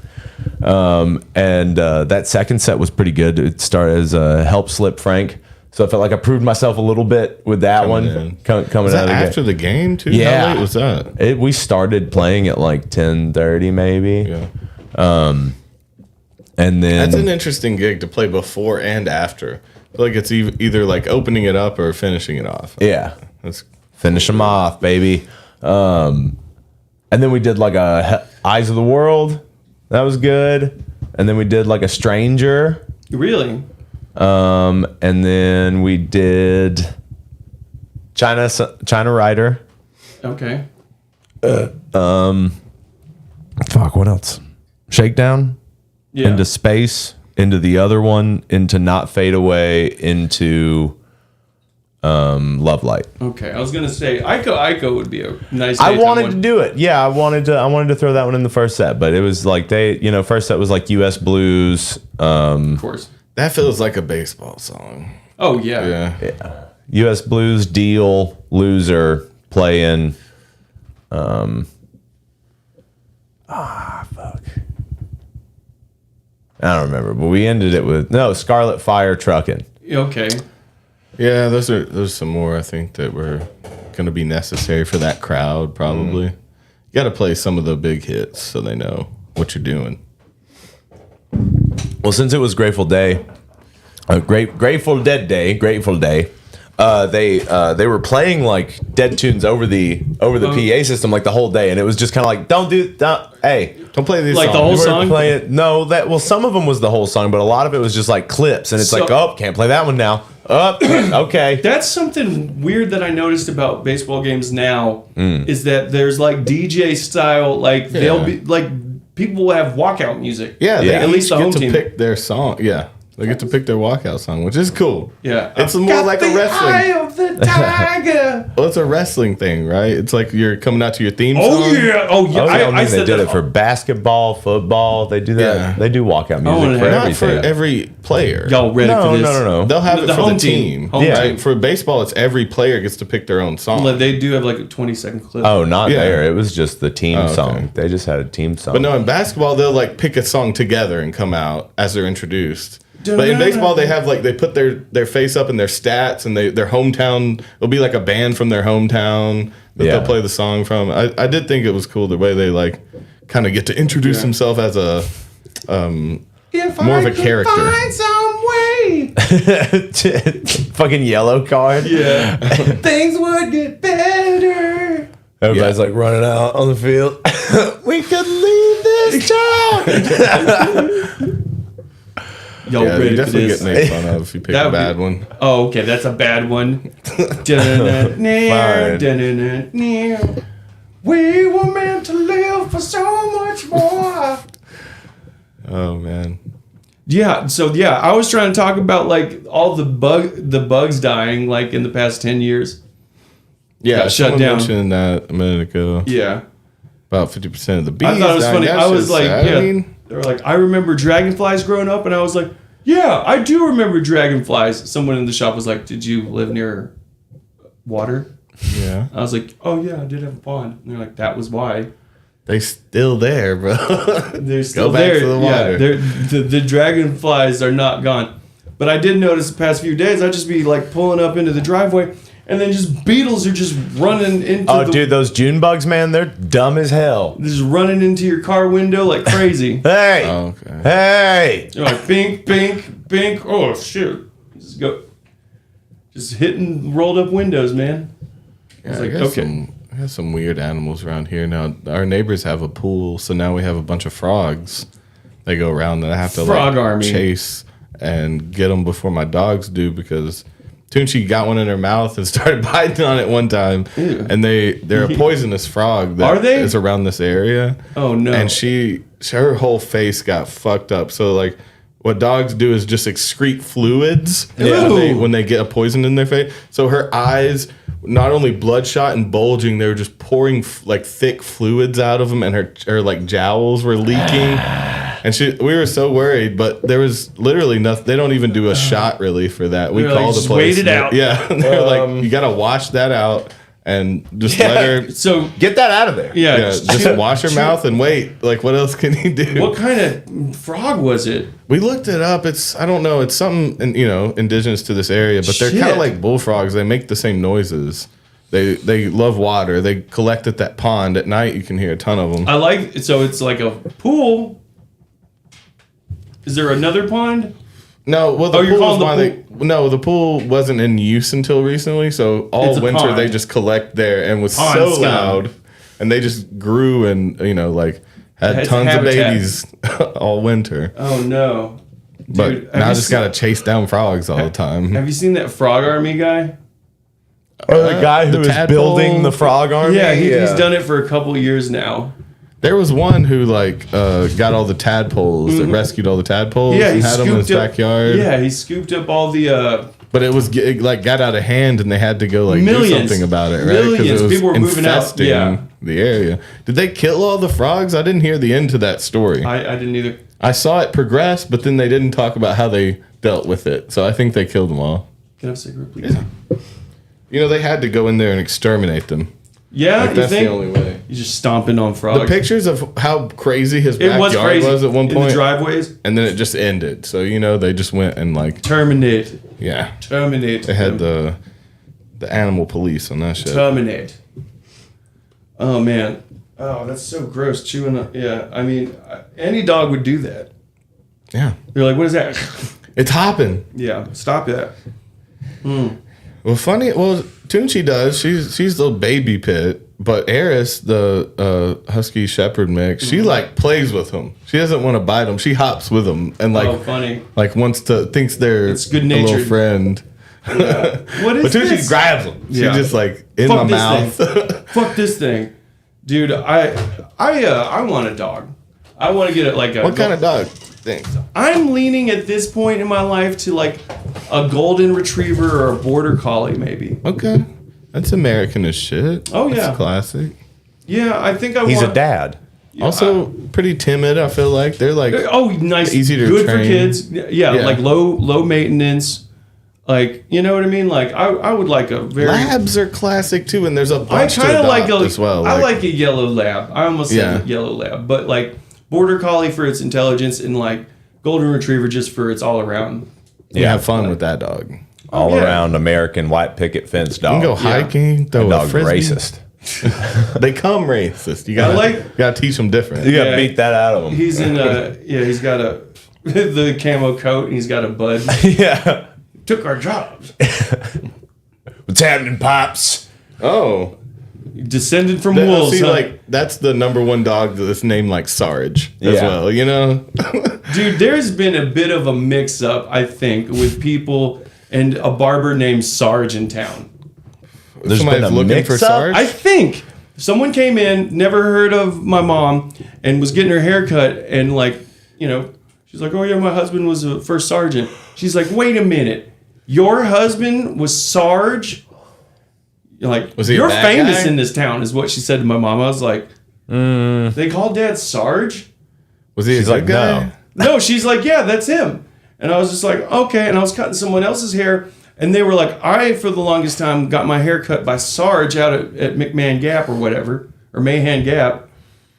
And that second set was pretty good. It started as Help Slip Frank. So I felt like I proved myself a little bit with that coming was that out after the game too? Yeah. How late was that? We started playing at like 10:30 maybe. Yeah. And then that's an interesting gig to play before and after. I feel like it's either like opening it up or finishing it off. Yeah. Let's finish them off, baby. And then we did like a Eyes of the World. That was good. And then we did like a Stranger. Really? And then we did China Rider. Okay. Fuck, what else? Shakedown. Yeah. Into Space. Into the other one. Into Not Fade Away. Into Love Light. Okay, I was gonna say Ico would be a nice. I wanted to do it. Yeah, I wanted to throw that one in the first set, but it was like first set was like U.S. Blues. Of course. That feels like a baseball song. Oh yeah. Yeah. U.S. Blues, Deal, Loser, Playing. Fuck. I don't remember, but we ended it with Scarlet Fire, Truckin'. Okay. Yeah, there's some more I think that were going to be necessary for that crowd. Probably, you got to play some of the big hits so they know what you're doing. Well, since it was Grateful Dead Day, they were playing like Dead tunes over the PA system like the whole day, and it was just kind of like don't play these like songs. The whole song. Some of them was the whole song, but a lot of it was just like clips, and it's can't play that one now. Okay. That's something weird that I noticed about baseball games now is that there's like DJ style, like they'll be like people will have walkout music. Yeah, they at least the home get to team pick their song. Yeah. They get to pick their walkout song, which is cool. Yeah. It's more like a wrestling. Eye of the tiger. Well, it's a wrestling thing, right? It's like you're coming out to your theme song. Oh yeah. I they did it for basketball, football. They do that. Yeah. They do walkout music for not everything. for every player. Y'all ready for this? No. They'll have it for home the team. Home right? team. For baseball, it's every player gets to pick their own song. They do have like a 20-second clip. Oh, not Yeah. there. It was just the team okay. song. They just had a team song. But no, in basketball, they'll like pick a song together and come out as they're introduced. But in baseball, they have like they put their face up and their stats and their hometown. It'll be like a band from their hometown that they'll play the song from. I did think it was cool the way they like kind of get to introduce themselves as a more of a character. Find some way. Fucking yellow card. Yeah. Things would get better. Everybody's like running out on the field. We could leave this town. Yo, Yeah, ready you for definitely this? get made fun of if you pick a bad one. Oh, okay, that's a bad one. We were meant to live for so much more. Oh man. Yeah, so I was trying to talk about like all the bugs dying like in the past 10 years. Yeah, Got shut down. Mentioned that a minute ago. Yeah. About 50% of the bees. I thought it was funny. I was like, sad. I mean, they were like, I remember dragonflies growing up, and I was like, yeah, I do remember dragonflies. Someone in the shop was like, did you live near water? yeah. I was like, oh yeah, I did have a pond. And they're like, that was why. They still there, bro. They're still Go back there. to the water. Yeah, the dragonflies are not gone. But I did notice the past few days, I'd just be like pulling up into the driveway, and then just beetles are just running into dude, those June bugs, man, they're dumb as hell. just running into your car window like crazy. Hey! Oh, okay. Hey! You're like, bink, bink, bink. Oh, shoot. Just hitting rolled up windows, man. Yeah, like, I got some weird animals around here now. Our neighbors have a pool, so now we have a bunch of frogs. They go around, and I have to Frog army. chase and get them before my dogs do, because Tunchi got one in her mouth and started biting on it one time. Ew. And they're a poisonous frog that Are they? is around this area. Oh, no. And her whole face got fucked up. So like, what dogs do is just excrete fluids when they get a poison in their face. So her eyes, not only bloodshot and bulging, they were just pouring like thick fluids out of them, and her like jowls were leaking. And we were so worried, but there was literally nothing. They don't even do a shot really for that. We called the place. Wait it out. Yeah, they're like, you gotta wash that out and just let her. So Get that out of there. yeah, Just wash her mouth and wait. Like, what else can you do? What kind of frog was it? We looked it up. I don't know. It's something, indigenous to this area, but they're kind Shit. of like bullfrogs. They make the same noises. They love water. They collect at that pond at night. You can hear a ton of them. So it's like a pool. Is there another pond? No, well, you're calling the pool wasn't in use until recently. So It's all a winter pond. they just collect there, and was Pond so scum. loud, and they just grew and had It's tons of habitat. babies all winter. Oh no. But Dude, now I have just you gotta chase down frogs all the time. Have you seen that frog army guy? Or the guy who the is tadpole? building the frog army. Yeah, he's done it for a couple years now. There was one who got all the tadpoles, that rescued all the tadpoles, Yeah, and he had them in his scooped up. backyard. Yeah, he scooped up all the But it was got out of hand, and they had to go do Millions. something about it, right? Millions. it was People were moving out. infesting Yeah. the area. Did they kill all the frogs? I didn't hear the end to that story. I didn't either. I saw it progress, but then they didn't talk about how they dealt with it. So I think they killed them all. Can I have a cigarette, please? They had to go in there and exterminate them. Yeah, Like, you that's think? the only way. You're just stomping on frogs. The pictures of how crazy his it was backyard crazy. was at one In point, the driveways. and then it just ended. So they just went and Terminate. yeah. Terminate. They had the animal police on that shit. Terminate. Oh man. Oh, that's so gross. Chewing up. Yeah, I mean, any dog would do that. Yeah, They're like, what is that? it's hopping. Yeah, stop that. Well, Tunchi does. She's the baby pit, but Eris, the husky shepherd mix, she plays with him. She doesn't want to bite them. She hops with them and funny. Thinks they're It's good a little natured. friend. What is But Tunchi this? grabs them. She Yeah. just in Fuck my this mouth. Fuck this thing, dude. I want a dog. I want to get it like a. What kind of dog? Thanks. I'm leaning at this point in my life to a golden retriever or a border collie, maybe. Okay, that's American as shit. Oh, yeah. That's classic. Yeah, I think I He's want. a dad. Also, pretty timid. I feel like they're Oh, nice. Easy to good train. for kids. Yeah, Yeah. low maintenance. You know what I mean? I would like a very. labs are classic too, and there's a I bunch kind to of like adopt as well. I like a yellow lab. I almost Yeah. said yellow lab, but border collie for its intelligence and golden retriever just for its all around. you have fun with that dog. All yeah. around American white picket fence You dog. can go hiking, throw a Dog's frisbee. racist. They come racist. You gotta teach them different. You gotta Yeah. beat that out of him. He's in he's got the camo coat and he's got a bud. Yeah. Took our jobs. What's happening, Pops? Oh, Descended from wolves. see, huh? that's the number one dog that's named Sarge as Yeah. well. Dude, there's been a bit of a mix-up, I think, with people and a barber named Sarge in town. There's Somebody's been a looking for mix-up? Sarge. I think someone came in, never heard of my mom, and was getting her hair cut, and she's like, "Oh yeah, my husband was a first sergeant." She's like, "Wait a minute, your husband was Sarge?" Was he a "You're bad famous guy?" in this town," is what she said to my mom. I was like, "They call Dad Sarge?" Was he a She's good like, guy? no. No, she's like, "Yeah, that's him." And I was just like, "Okay." And I was cutting someone else's hair, and they were like, "I, for the longest time, got my hair cut by Sarge out at McMahon Gap or whatever, or Mahan Gap."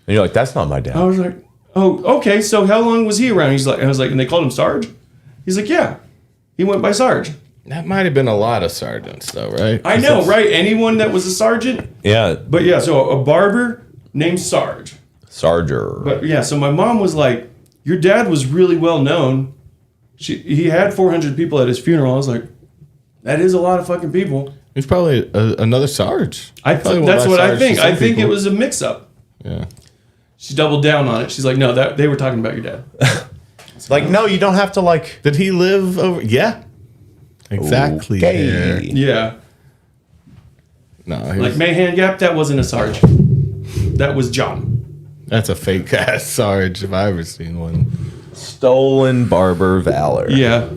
And you're like, that's not my dad. I was like, "Oh, okay. So how long was he around?" I was like, and they called him Sarge. He's like, "Yeah." He went by Sarge. That might have been a lot of sergeants, though, right? I know, right? Anyone that was a sergeant. Yeah. But yeah, so a barber named Sarge. Sarger. But yeah, so my mom was like, your dad was really well known. He had 400 people at his funeral. I was like, that is a lot of fucking people. He's probably another Sarge. That's what I think. I think it was a mix-up. Yeah. She doubled down on it. She's like, no, they were talking about your dad. Like, no, you don't have to like. Did he live over? Yeah. Exactly. Okay. Yeah. No, Like Mayhan Gap, that wasn't a Sarge. That was John. That's a fake ass Sarge if I ever seen one. Stolen barber valor. Yeah.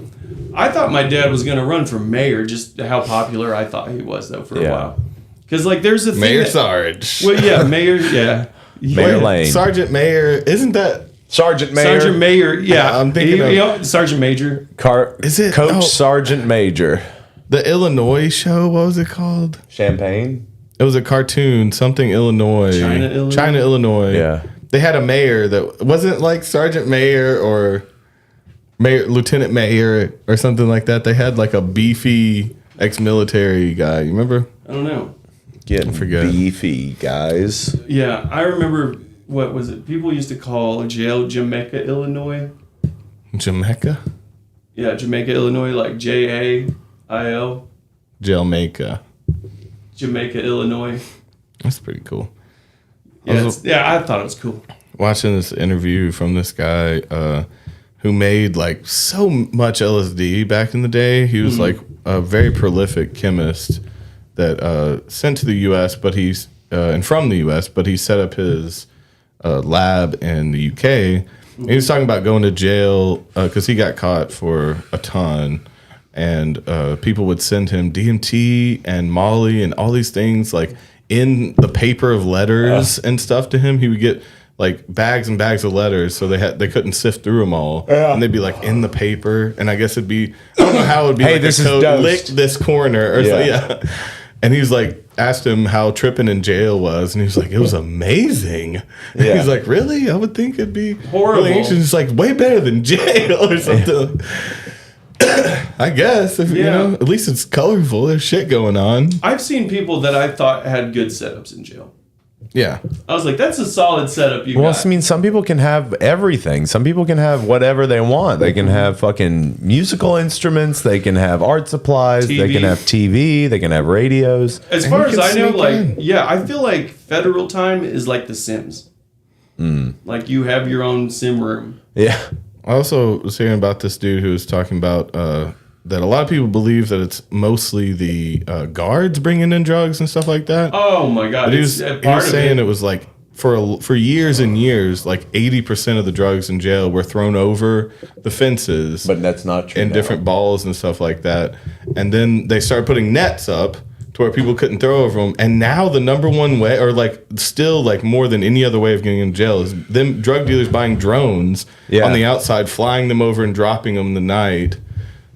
I thought my dad was going to run for mayor, just how popular I thought he was, though, for a while. Because, like, there's a thing. Mayor Sarge. Well, yeah, Mayor, yeah. Mayor Lane. Sergeant Mayor. Isn't that. Sergeant Mayor. Sergeant Mayor, yeah. I'm thinking Sergeant Major. Is it Coach Sergeant Major? The Illinois show? What was it called? Champagne? It was a cartoon, something Illinois. China, Illinois. Yeah. They had a mayor that wasn't like Sergeant Mayor or Lieutenant Mayor or something like that. They had like a beefy ex-military guy. You remember? I don't know. Getting beefy, guys. Yeah, I remember, what was it? People used to call jail Jamaica, Illinois. Jamaica? Yeah, Jamaica, Illinois, like Jail. Jamaica. Jamaica, Illinois. That's pretty cool. I thought it was cool. Watching this interview from this guy who made like so much LSD back in the day. He was like a very prolific chemist that sent to the U.S., but he's and from the U.S., but he set up his lab in the UK. And he was talking about going to jail because he got caught for a ton, and people would send him DMT and Molly and all these things like in the paper of letters and stuff to him. He would get like bags and bags of letters, so they couldn't sift through them all, and they'd be like in the paper. And I guess it'd be, I don't know how it would be. Hey, like this a is code, dosed. lick this corner or something. Yeah. And he was like, asked him how tripping in jail was, and he was like, it was amazing. And he's like, really? I would think it'd be horrible. Really anxious. It's like way better than jail or something. I guess if you know, at least it's colorful. There's shit going on. I've seen people that I thought had good setups in jail. Yeah. I was like, that's a solid setup you got. I mean, some people can have everything. Some people can have whatever they want. They can have fucking musical instruments. They can have art supplies. TV. They can have TV. They can have radios. As far as I know, like, I feel like federal time is like The Sims. Like, you have your own sim room. Yeah. I also was hearing about this dude who was talking about that a lot of people believe that it's mostly the guards bringing in drugs and stuff like that. Oh my god! But he was saying it was like for years and years, like 80% of the drugs in jail were thrown over the fences, but that's not true. In different balls and stuff like that, and then they started putting nets up to where people couldn't throw over them. And now the number one way, or like still like more than any other way of getting in jail, is them drug dealers buying drones on the outside, flying them over and dropping them in the night,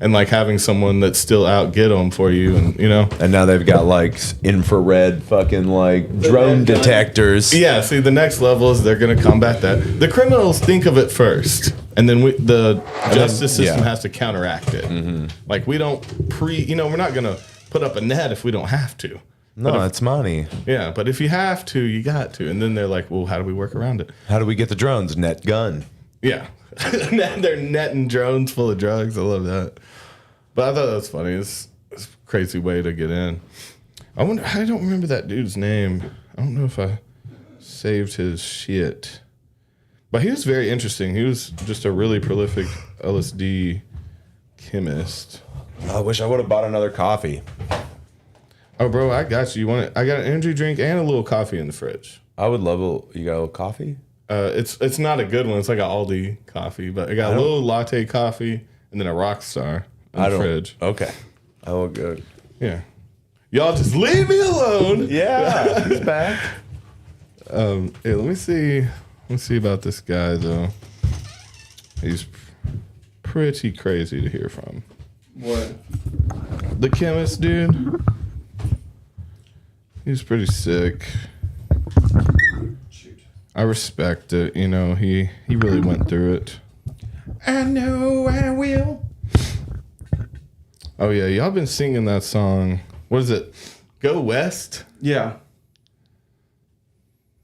and like having someone that's still out get them for you, and you know. And now they've got like infrared fucking like drone detectors. Yeah, see, the next level is they're going to combat that. The criminals think of it first, and then the justice system has to counteract it. Like we don't we're not going to put up a net if we don't have to. No, it's money. Yeah, but if you have to, you got to. And then they're like, well, how do we work around it? How do we get the drones? Net gun. Yeah. They're netting drones full of drugs. I love that. But I thought that was funny. It's a crazy way to get in. I don't remember that dude's name. I don't know if I saved his shit. But he was very interesting. He was just a really prolific LSD chemist. I wish I would have bought another coffee. Oh, bro, I got you. I got an energy drink and a little coffee in the fridge. I would love you got a little coffee? It's not a good one. It's like an Aldi coffee, but I got a little latte coffee and then a Rockstar in the fridge. Okay. I look good. Yeah. Y'all just leave me alone. Yeah, he's back. Hey, let me see. Let's see about this guy though. He's pretty crazy to hear from. What? The chemist dude. He's pretty sick. Shoot. I respect it. You know, he really went through it. I know I will. Oh yeah, y'all been singing that song. What is it? Go West? Yeah.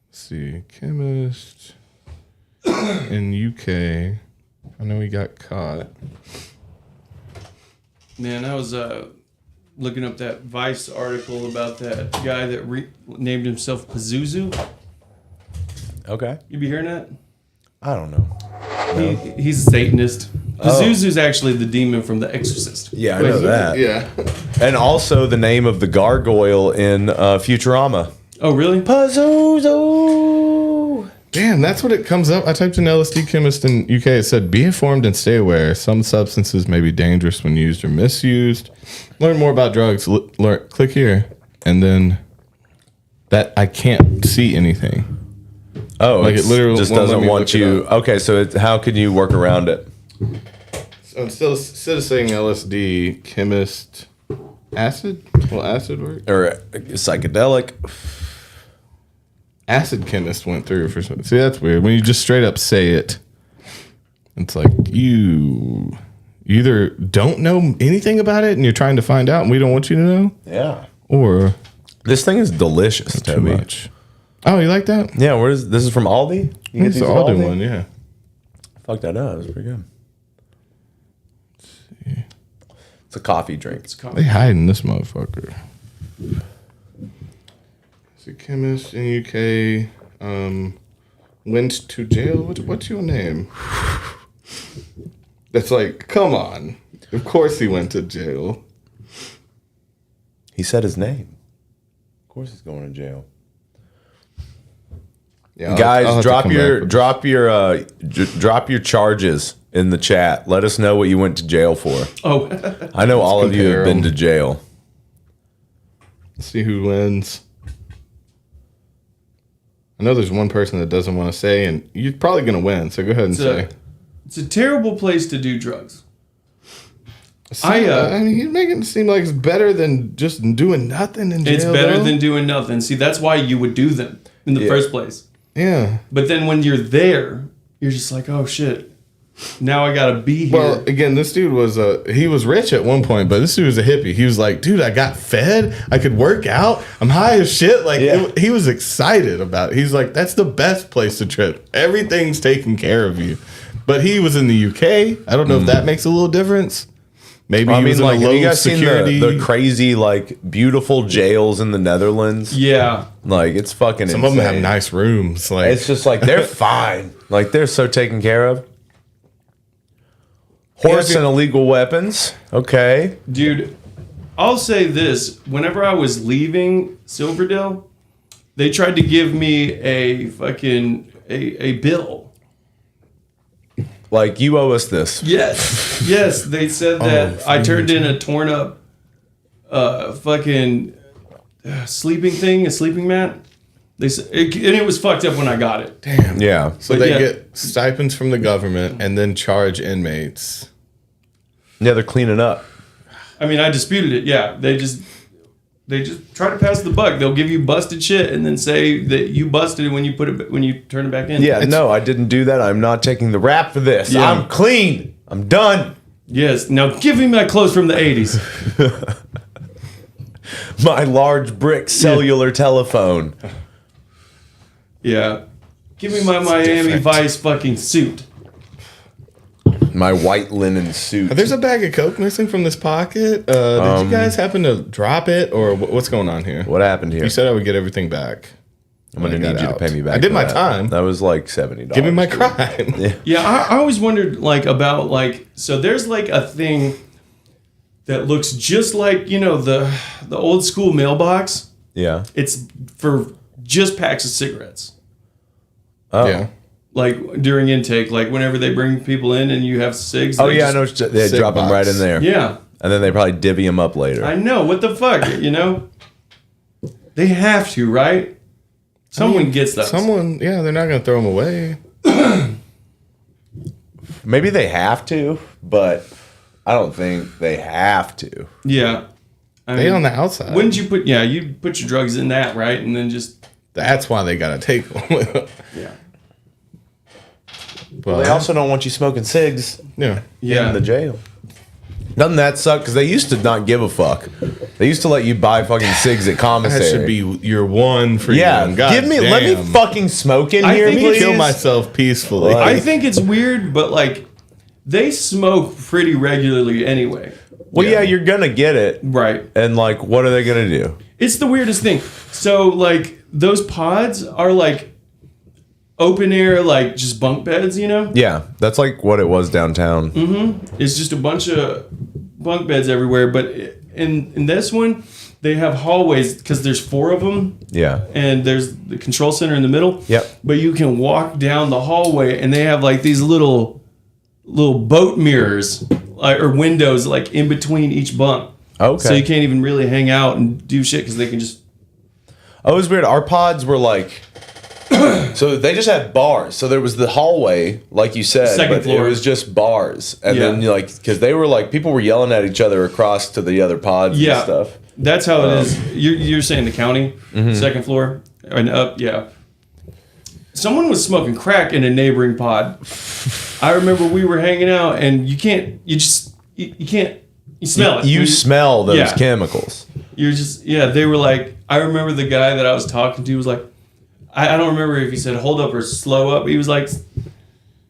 Let's see. Chemist in UK. I know he got caught. Man, I was looking up that Vice article about that guy that named himself Pazuzu. Okay. You be hearing that? I don't know. He's a Satanist. Pazuzu's actually the demon from The Exorcist. Yeah, I know that. Yeah. And also the name of the gargoyle in Futurama. Oh, really? Pazuzu! Damn, that's what it comes up. I typed in LSD chemist in UK. It said, be informed and stay aware. Some substances may be dangerous when used or misused. Learn more about drugs. Click here. And then that I can't see anything. Oh, Like it literally just won't let doesn't me want look it you. up. Okay, so how can you work around it? So instead of saying LSD, chemist, acid? Will acid work? Or psychedelic? Acid chemist went through for some. See, that's weird. When you just straight up say it, it's like you either don't know anything about it and you're trying to find out and we don't want you to know, Yeah. or This thing is delicious, too Toby. much. Oh, you like that? Yeah, this is from Aldi? You get It's these the at Aldi one, yeah. Fuck that up. It's pretty good. It's a coffee drink. They hiding this motherfucker. It's a chemist in UK. Went to jail. What's your name? That's like, come on. Of course he went to jail. He said his name. Of course he's going to jail. Yeah, Guys, I'll have to drop come your charges in the chat. Let us know what you went to jail for. Oh. I know all of you have been compare to jail. See who wins. I know there's one person that doesn't want to say, and you're probably going to win, so go ahead and say. It's a terrible place to do drugs. I mean, he's making it seem like it's better than just doing nothing in jail. It's better than doing nothing. See, that's why you would do them in the first place. Yeah. But then when you're there, you're just like, oh shit, now I gotta be here. Well, again, this dude was he was rich at one point, but this dude was a hippie. He was like, dude, I got fed. I could work out. I'm high as shit. Like he was excited about it. He's like, that's the best place to trip. Everything's taken care of you. But he was in the UK. I don't know if that makes a little difference. Maybe I he mean, was like, in a have low you guys security. seen the crazy, like, beautiful jails in the Netherlands? Yeah. Like, it's fucking Some insane. of them have nice rooms. Like It's just like, they're fine. Like, they're so taken care of. Horse and illegal weapons. Okay. Dude, I'll say this. Whenever I was leaving Silverdale, they tried to give me a fucking a bill. Like, you owe us this. Yes. Yes. They said that I turned in a torn up fucking sleeping mat. They said, and it was fucked up when I got it. damn. Yeah. So But they yeah. get stipends from the government and then charge inmates. Yeah, they're cleaning up. I mean, I disputed it. Yeah. They just try to pass the buck. They'll give you busted shit and then say that you busted it when you turn it back in. Yeah, no, I didn't do that. I'm not taking the rap for this. Yeah. I'm clean. I'm done. Yes. Now give me my clothes from the 80s. My large brick cellular telephone. Yeah. Give me my Miami Vice fucking suit. My white linen suit. There's a bag of Coke missing from this pocket. Did you guys happen to drop it, or what's going on here? What happened here? You said I would get everything back. I'm going to need you to pay me back. I did for my that. time. That was like $70. Give me my dude. crime. Yeah, I always wondered like about like so there's like a thing that looks just like, you know, the old school mailbox. Yeah. It's for just packs of cigarettes. Oh. Yeah. Like during intake, like whenever they bring people in and you have cigs. Oh, they yeah, I just- know. They Cig drop them box. right in there. Yeah, And then they probably divvy them up later. I know. What the fuck, you know? They have to, right? Someone gets those. Someone, yeah, they're not going to throw them away. Maybe they have to, but I don't think they have to. Yeah. I They on the outside. Wouldn't you put? Yeah, you put your drugs in that, right? And then just That's why they got to take them. yeah. Well, they also don't want you smoking cigs yeah. Yeah. in the jail. Doesn't that suck? Because they used to not give a fuck. They used to let you buy fucking cigs at commissary. That should be your one freedom. God give me, damn. let me fucking smoke in I here, think please. kill myself peacefully. I think it's weird, but like they smoke pretty regularly anyway. Well, yeah, you're gonna get it, Right. and like, what are they gonna do? It's the weirdest thing. So like those pods are like open air, like just bunk beds, you know? Yeah, that's like what it was downtown. It's just a bunch of bunk beds everywhere. But in this one, they have hallways because there's 4 of them. Yeah. And there's the control center in the middle. Yep. But you can walk down the hallway, and they have like these little boat mirrors or windows like in between each bunk. Okay. So you can't even really hang out and do shit because they can just. Oh, it was weird. Our pods were like, so they just had bars. So there was the hallway, like you said, Second but floor. it was just bars. And Yeah. then like, because they were like, people were yelling at each other across to the other pods and stuff. That's how it is. You're saying the county, second floor and up, yeah. Someone was smoking crack in a neighboring pod. I remember we were hanging out, and you can't smell it. You smell those Yeah. chemicals. You're just, yeah, they were like, I remember the guy that I was talking to was like, I don't remember if he said hold up or slow up. He was like,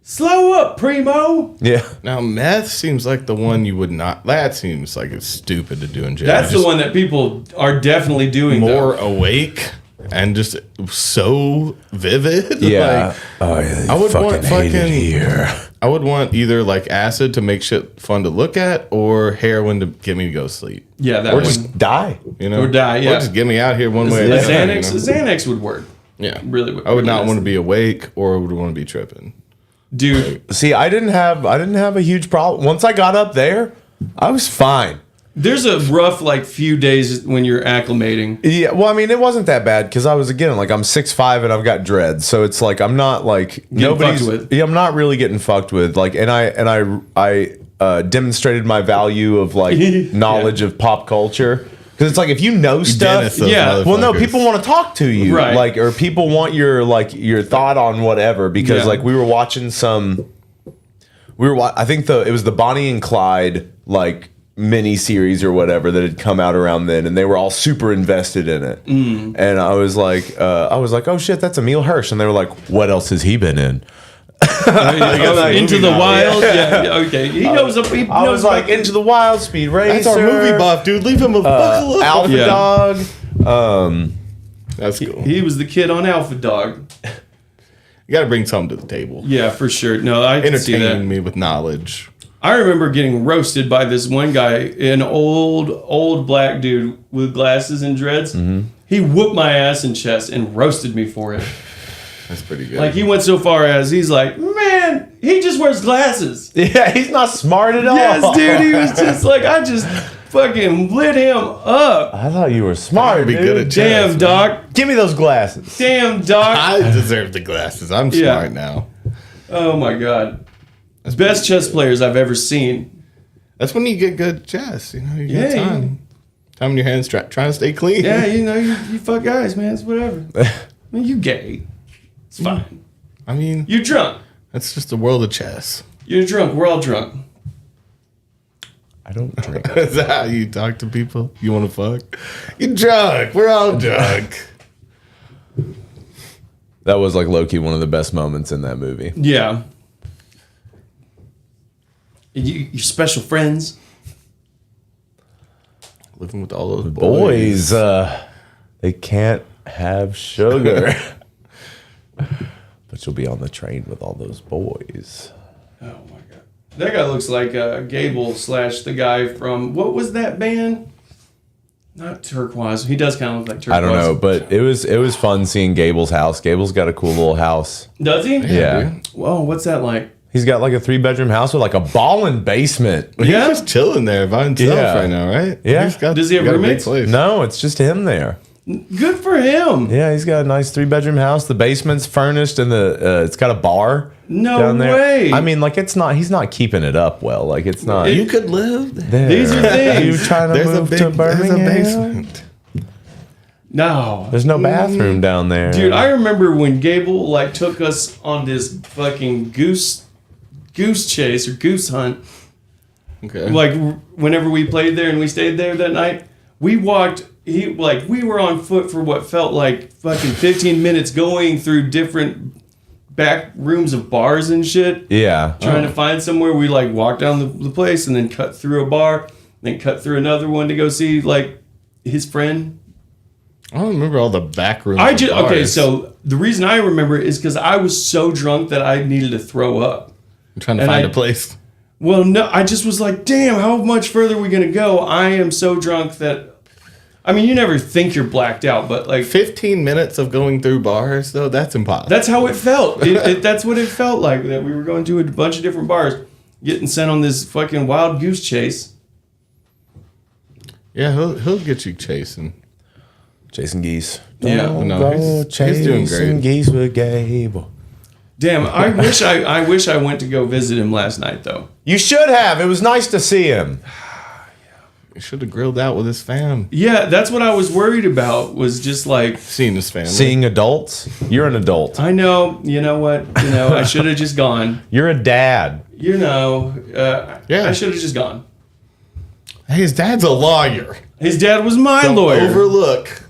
slow up, primo. Yeah. Now, meth seems like the one you would not. That seems like it's stupid to do in jail. That's the Just one that people are definitely doing. more though. awake and just so vivid. Yeah. Like, Oh, yeah. I would want hate it fucking- here. I would want either like acid to make shit fun to look at, or heroin to get me to go sleep. Yeah, that Or one. just die. You know, Or die, yeah. Or just get me out here one way. A or the other, Xanax, you know? Xanax would work. Yeah, Really would- I would not really want to nice. be awake, or would want to be tripping. Dude, See, I didn't have a huge problem. Once I got up there, I was fine. there's a rough like few days when you're acclimating. Yeah, well, I mean, it wasn't that bad because I was again like I'm 6'5" and I've got dreads, so it's like I'm not like nobody's. fucked with. Yeah, I'm not really getting fucked with. Like, and I demonstrated my value of like knowledge of pop culture because it's like if you know stuff. Dennis those Yeah, Well, no, motherfuckers. people want to talk to you, Right. like, or people want your thought on whatever. Because Yeah. like we were watching I think it was the Bonnie and Clyde like mini series or whatever that had come out around then, and they were all super invested in it. And I was like, oh shit, that's Emil Hirsch, and they were like, what else has he been in? Into the Wild. Yeah, okay. He knows. He I was knows like, Into the Wild, Speed Racer. That's our movie buff, dude. Leave him a fuck alone. Alpha Yeah. Dog. That's cool. he was the kid on Alpha Dog. You got to bring something to the table. Yeah, for sure. No, I can see Entertain that. me with knowledge. I remember getting roasted by this one guy, an old black dude with glasses and dreads. He whooped my ass in chest and roasted me for it. That's pretty good. Like he went so far as he's like, man, he just wears glasses. Yeah, he's not smart at all. Yes, dude. He was just like, I just fucking lit him up. I thought you were smart, I'd be dude. good at chess. Damn, doc. Give me those glasses. Damn, doc. I deserve the glasses. I'm Yeah. smart now. Oh my god. Best chess players I've ever seen. That's when you get good chess. You know, you Yeah, got time. Time in your hands, trying to stay clean. Yeah, you know, you fuck guys, man. It's whatever. I mean, you gay. It's fine. I mean, You're drunk. that's just the world of chess. You're drunk. We're all drunk. I don't drink. Is that how you talk to people? You want to fuck? You're drunk. We're all drunk. That was like low-key one of the best moments in that movie. Yeah. Your special friends. Living with all those Boys, they can't have sugar. But you'll be on the train with all those boys. Oh my god. That guy looks like Gable / the guy from, what was that band? Not Turquoise. He does kind of look like Turquoise. I don't know, but it was fun seeing Gable's house. Gable's got a cool little house. Does he? Yeah. Whoa, what's that like? He's got like a 3-bedroom house with like a ballin' basement. He's Yeah? just chilling there by himself Yeah. right now, right? Yeah. He's got, Does he have got a big roommates? place. No, it's just him there. Good for him. Yeah, he's got a nice 3-bedroom house. The basement's furnished, and it's got a bar. No down there. way. I mean, like he's not keeping it up well. Like it's not. You could live there. These are things. You trying to move to Birmingham? basement. No. There's no bathroom down there, Dude, I remember when Gable like took us on this fucking goose chase or goose hunt. Okay. Like whenever we played there and we stayed there that night, we walked. We were on foot for what felt like fucking 15 minutes, going through different back rooms of bars and shit. Yeah. Trying to find somewhere. We like walked down the place and then cut through a bar, then cut through another one to go see like his friend. I don't remember all the back rooms. Okay, so the reason I remember it is because I was so drunk that I needed to throw up. I'm trying to find a place. Well, no, I just was like, damn, how much further are we going to go? I am so drunk that... I mean, you never think you're blacked out, but like... 15 minutes of going through bars, though? That's impossible. That's how it felt. That's what it felt like, that we were going to a bunch of different bars, getting sent on this fucking wild goose chase. Yeah, he'll get you chasing. Chasing geese. Yeah. No, he's doing great. Geese with Gable. Damn, I wish I went to go visit him last night, though. You should have. It was nice to see him. He should have grilled out with his fam. Yeah, that's what I was worried about, was just like... Seeing his family. Seeing adults? You're an adult. I know. You know what? I should have just gone. You're a dad. I should have just gone. Hey, his dad's a lawyer. His dad was my Don't lawyer. overlook.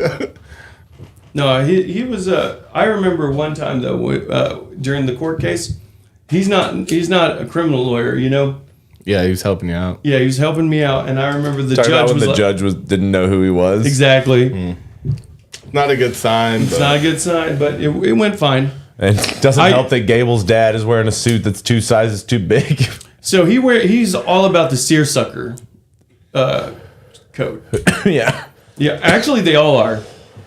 No, he was. I remember one time though, during the court case, he's not a criminal lawyer, you know. Yeah, he was helping you out. Yeah, he was helping me out, and I remember the Talking judge about was when the like, judge didn't know who he was. exactly. Not a good sign. It's not a good sign, but it went fine. And it doesn't help that Gable's dad is wearing a suit that's 2 sizes too big. So he's all about the seersucker code. Yeah. Yeah, actually they all are.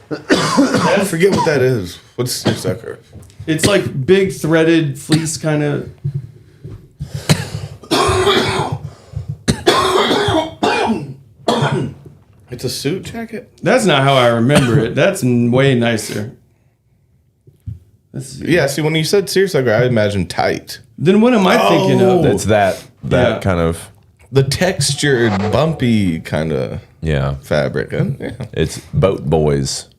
I forget what that is. What's seersucker? It's like big threaded fleece kind of. It's a suit jacket? That's not how I remember it. That's way nicer. Yeah, see, when you said seersucker, I imagined tight. Then what am I thinking of? It's that kind of... The textured, bumpy kind of fabric. Yeah. It's boat boys.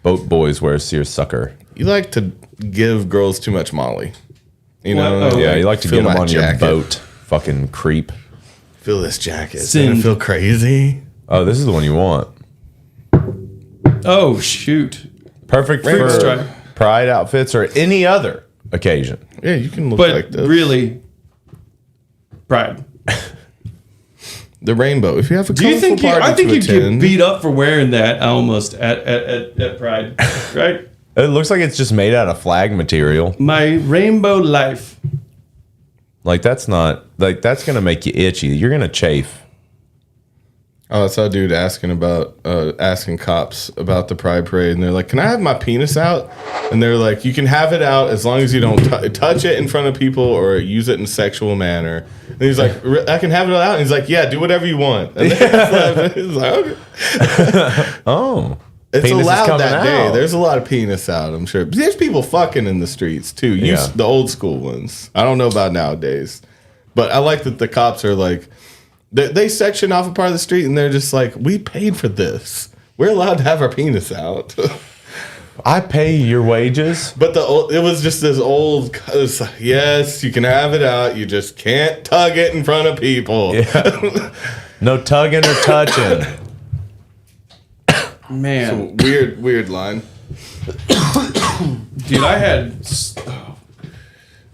Boat boys wear seersucker. You like to give girls too much Molly. You know? Oh, yeah, you like to get them on jacket. your boat. Fucking creep. Feel this jacket. Sin. Doesn't it feel crazy? Oh, this is the one you want. Oh, shoot. Perfect Fruit for stripe. pride outfits or any other occasion. Yeah, you can look But like this. really, pride. The rainbow. If you have a Do you think party I think to you'd get attend, beat up for wearing that almost at Pride, right? It looks like it's just made out of flag material. My rainbow life. Like that's not like that's gonna make you itchy. You're gonna chafe. Oh, I saw a dude asking cops about the Pride Parade, and they're like, "Can I have my penis out?" And they're like, "You can have it out as long as you don't touch it in front of people or use it in a sexual manner." And he's like, "I can have it out." And he's like, "Yeah, do whatever you want." And he's like, "Okay." Oh, It's penis is allowed coming that day. out. There's a lot of penis out, I'm sure. There's people fucking in the streets too. Yeah. The old school ones. I don't know about nowadays, but I like that the cops are like. They section off a part of the street and they're just like, we paid for this. We're allowed to have our penis out. I pay your wages. But it was just this old, yes, you can have it out. You just can't tug it in front of people. Yeah. No tugging or touching. Man. Weird line. Dude, I had...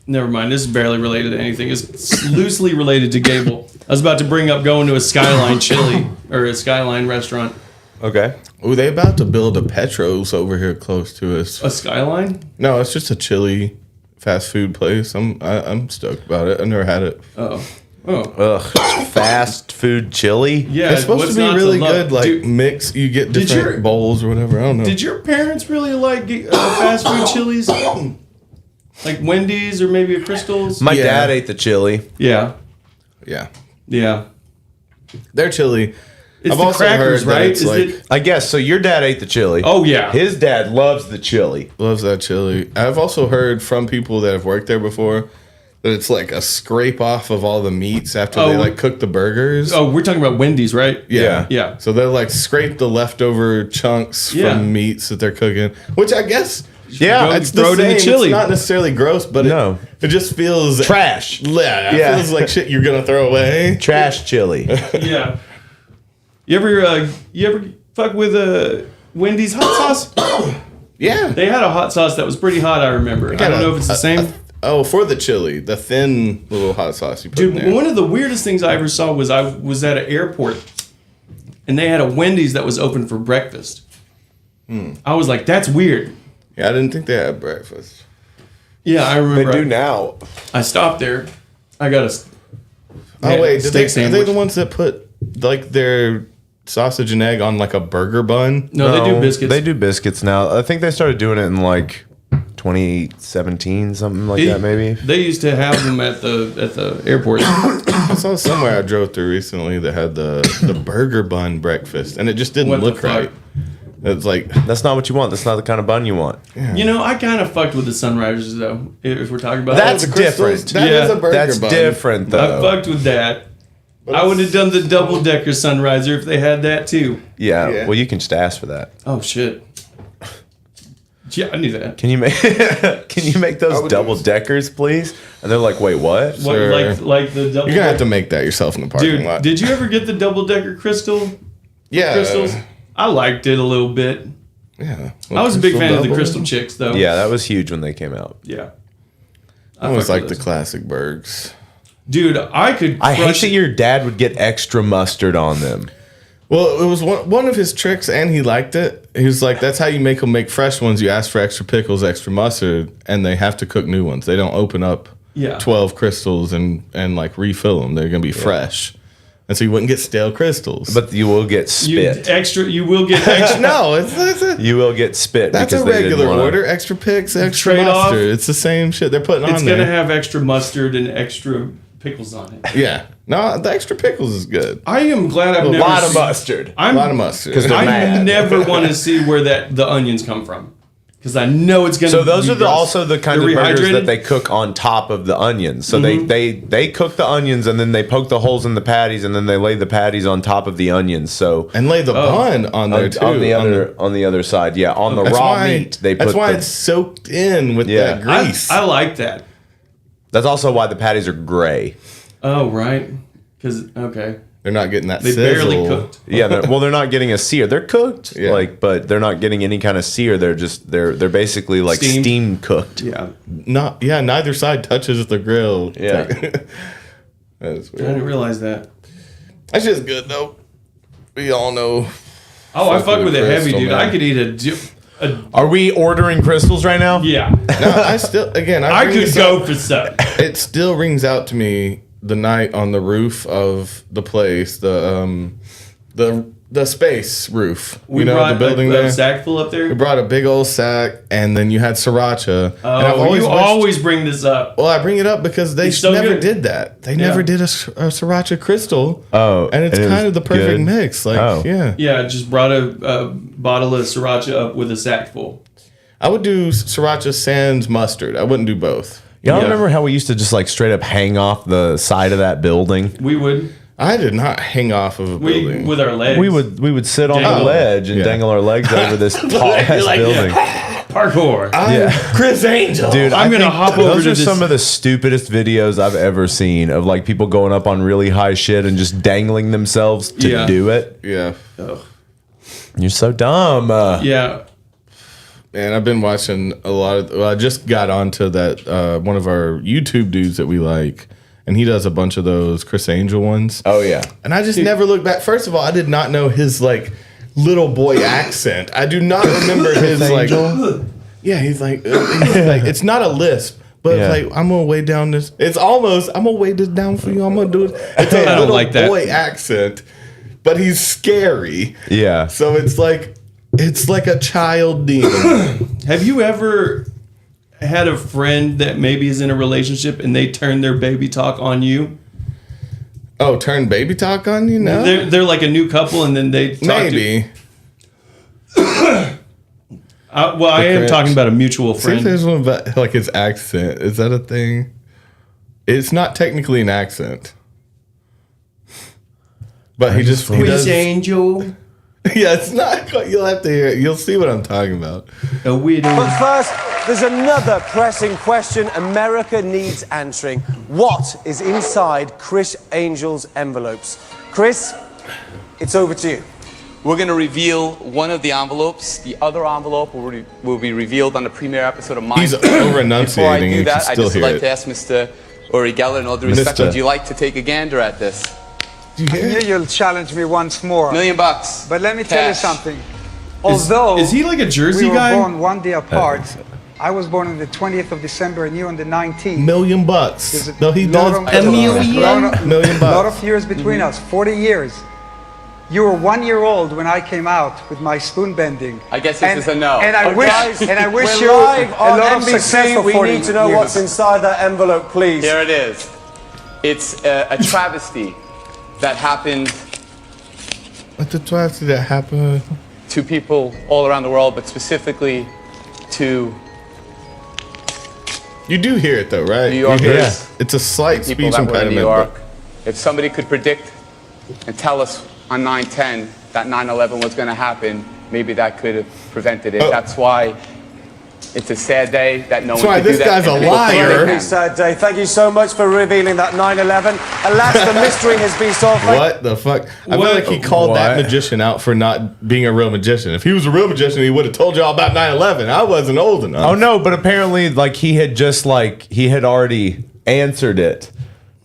never mind, this is barely related to anything. It's loosely related to Gable. I was about to bring up going to a Skyline Chili, or a Skyline restaurant. Okay. Oh, they about to build a Petros over here close to us. A Skyline? No, it's just a chili fast food place. I'm stoked about it. I've never had it. Oh. Ugh. Fast food chili? Yeah, It's supposed to be really good, like Dude, mix. You get different bowls or whatever. I don't know. did your parents really like fast food chilies? Like Wendy's or maybe a Crystal's? My dad ate the chili. Yeah. Yeah. Yeah. Their chili. It's I've the also crackers, heard that right? it's Is like it? I guess so. Your dad ate the chili. Oh, yeah. His dad loves the chili. loves that chili. I've also heard from people that have worked there before that it's like a scrape off of all the meats after they like cook the burgers. Oh, we're talking about Wendy's, right? Yeah. Yeah. So they're like scrape the leftover chunks Yeah. from meats that they're cooking, which I guess Yeah, It's throw it in the chili. It's not necessarily gross, but it just feels trash. Yeah, it feels like shit you're gonna throw away. Trash chili. Yeah. You ever fuck with Wendy's hot sauce? Yeah. They had a hot sauce that was pretty hot, I remember. I don't know if it's the same. For the chili, the thin little hot sauce you put Dude, in there. one of the weirdest things I ever saw was I was at an airport and they had a Wendy's that was open for breakfast. I was like, that's weird. Yeah, I didn't think they had breakfast. Yeah, I remember. They do now. I stopped there. I got a Are steak they sandwich. the ones that put like their sausage and egg on like a burger bun? No, they do biscuits. They do biscuits now. I think they started doing it in like 2017, something like that, maybe. They used to have them at the airport. I saw somewhere I drove through recently that had the burger bun breakfast, and it just didn't What the look fuck? right. It's like That's not what you want. That's not the kind of bun you want. You know, I kind of fucked with the sunrisers though. If we're talking about That's the crystals, different. That Yeah. is a burger That's bun. different, I though. fucked with that. I would have done the double decker sunriser if they had that too. Yeah, well, you can just ask for that. Oh shit. Yeah, I knew that. Can you make those double deckers, please? And they're like, wait, what? What, Sure. like the double. You're gonna have to make that yourself in the parking Dude, lot. did you ever get the double decker crystals? Yeah. I liked it a little bit. Yeah. I was a big fan of the double. crystal chicks though. Yeah, that was huge when they came out. Yeah. I always fucked like with the those. classic burgers. Dude, I could. I hate crush that your dad would get extra mustard on them. Well, it was one of his tricks, and he liked it. He was like, "That's how you make them make fresh ones. You ask for extra pickles, extra mustard, and they have to cook new ones. They don't open up 12 crystals and like refill them. They're gonna be fresh, and so you wouldn't get stale crystals. But you will get spit. You will get extra. No, it's You will get spit. that's because a they didn't regular wanna- order. Extra picks, extra Trade-off. mustard. It's the same shit they're putting It's on gonna there. have extra mustard and extra pickles on it. Yeah, no, the extra pickles is good. I am glad I've A never. lot of seen- mustard. I'm, A lot of mustard. 'Cause they're I mad. never want to see where the onions come from because I know it's gonna. So those be are gross. also the kind They're of burgers rehydrated? that they cook on top of the onions. So they cook the onions and then they poke the holes in the patties and then they lay the patties on top of the onions. So And lay the bun on there too. on the other side, yeah, on the That's raw why, meat they put. That's why it's soaked in with Yeah. that grease. I like that. That's also why the patties are gray. Oh right, because okay, They're not getting that they sizzle. barely cooked. Yeah, they're not getting a sear. They're cooked, Yeah. but they're not getting any kind of sear. They're just they're basically like Steamed. steam cooked. Yeah, Neither side touches the grill. Yeah. That's I weird. didn't realize that. That's just good though. We all know. Oh, I Fuck fuck with with the it heavy, crystal, dude. man. I could eat a Are we ordering crystals right now? yeah. No, I still again. I bring could this go up. for some. It still rings out to me the night on the roof of the place, the space roof. We you know brought the building a there. sack full up We there. brought a big old sack, and then you had sriracha. and I've Oh, you wished- always bring this up. Well, I bring it up because they It's so never good. did that. They never did a sriracha crystal. Oh, and it's and it kind was of the perfect good? mix. Like, Oh. yeah. Yeah, just brought a bottle of sriracha up with a sack full. I would do sriracha sans mustard. I wouldn't do both. Y'all Yeah. remember how we used to just like straight up hang off the side of that building? We would I did not hang off of a building. with our legs. We would sit on Dangle. the ledge and Yeah. dangle our legs over this tall ass like, building. parkour. Yeah. Chris Angel. Dude, I'm gonna think hop over those to are this- some of the stupidest videos I've ever seen of like people going up on really high shit and just dangling themselves to Yeah. do it. Yeah. Ugh. You're so dumb. Yeah. And I've been watching a lot of. Well, I just got onto that one of our YouTube dudes that we like, and he does a bunch of those Chris Angel ones. Oh yeah. And I just never looked back. First of all, I did not know his like little boy accent. I do not remember his like. Yeah, he's like it's not a lisp, but Yeah. it's like I'm gonna weigh down this. It's almost I'm gonna weigh this down for you. I'm gonna do it. It's a I don't little like that. boy accent, but he's scary. Yeah. So it's like a child demon. Have you ever had a friend that maybe is in a relationship and they turn their baby talk on you? Oh, turn baby talk on you now? They're like a new couple and then they talk Maybe. well, I am cringe. talking about a mutual See if friend. there's one about like his accent. Is that a thing? It's not technically an accent. But he Chris does. Angel. Yeah, it's not. You'll have to hear it. You'll see what I'm talking about. A widow. But first, there's another pressing question America needs answering. What is inside Chris Angel's envelopes? Chris, it's over to you. We're going to reveal one of the envelopes. The other envelope will be revealed on the premiere episode of Mind. He's over enunciating. Before I do that, I'd just like it. to ask Mr. Uri Geller, in all due respect, would you like to take a gander at this? I knew you'll challenge me once more. $1 million. But let me tell you Cash. something. Although is he like a Jersey we were guy? born one day apart. I was born on the 20th of December and you on the 19th. $1 million. No, he does. $1 million. A lot of years between us, 40 years. You were 1 year old when I came out with my spoon bending. I guess this is a no. And I wish We're you live a on lot of success NBC. for We 40 need to know years. what's inside that envelope, please. Here it is. It's a travesty that happened What the travesty that happened? to people all around the world, but specifically to You do hear it though, right? New Yorkers. You hear it. It's a slight people speech that were in New impediment. York. If somebody could predict and tell us on 9/10 that 9/11 was going to happen, maybe that could have prevented it. Oh. That's why it's a sad day that no That's one why could do this that. guy's a and people liar. think they Very can. sad day. Thank you so much for revealing that 9/11. Alas, the mystery has been solved. What the fuck? I feel like he called that magician out for not being a real magician. If he was a real magician, he would have told y'all about 9/11. I wasn't old enough. Oh no, but apparently, like he had already answered it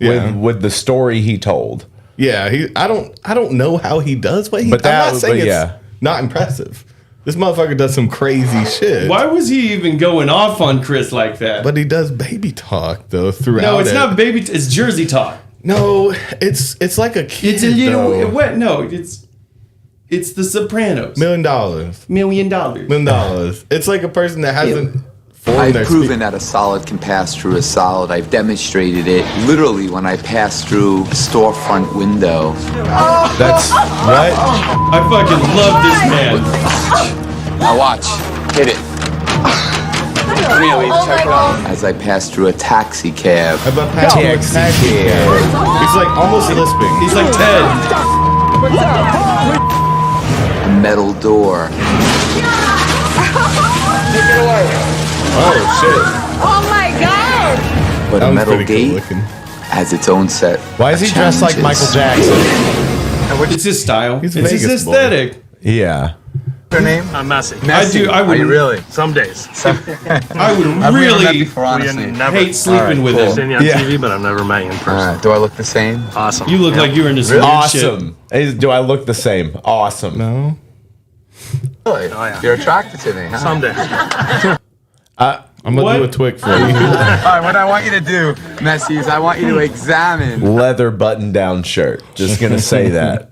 with the story he told. Yeah, I don't know how he does what he. But I'm not saying it's not impressive. This motherfucker does some crazy shit. Why was he even going off on Chris like that? But he does baby talk though throughout. No, it's not baby. It's Jersey talk. No, it's like a kid. It's a little. though. What? No, it's The Sopranos. $1 million. $1 million. $1 million. It's like a person that hasn't. I've proven that a solid can pass through a solid. I've demonstrated it literally when I passed through a storefront window. That's what? I fucking love this man. Now watch. Hit it. Really, check it out. As I passed through a taxi cab. How about taxi cab? He's like almost lisping. He's like Ted. A metal door. Take it away. Oh shit. Oh my god! But That a was metal pretty gate cool looking. has its own set. Why is he dressed like Michael challenges. Jackson? It's his style. He's It's his Vegas boy. aesthetic. Yeah. Your name? I'm Messi. I do. I would Really? Some days. I would really Never. hate sleeping with I've him. seen you on TV, but I've never met you in person. Do I look the same? Awesome. You look like you were in this weird shit. Awesome. Do I look the same? Awesome. No. Really? Oh, yeah. You're attracted to me, huh? Someday. I'm gonna What? do a twig for you. All right, what I want you to do, Messi, is I want you to examine. Leather button-down shirt. Just gonna say that.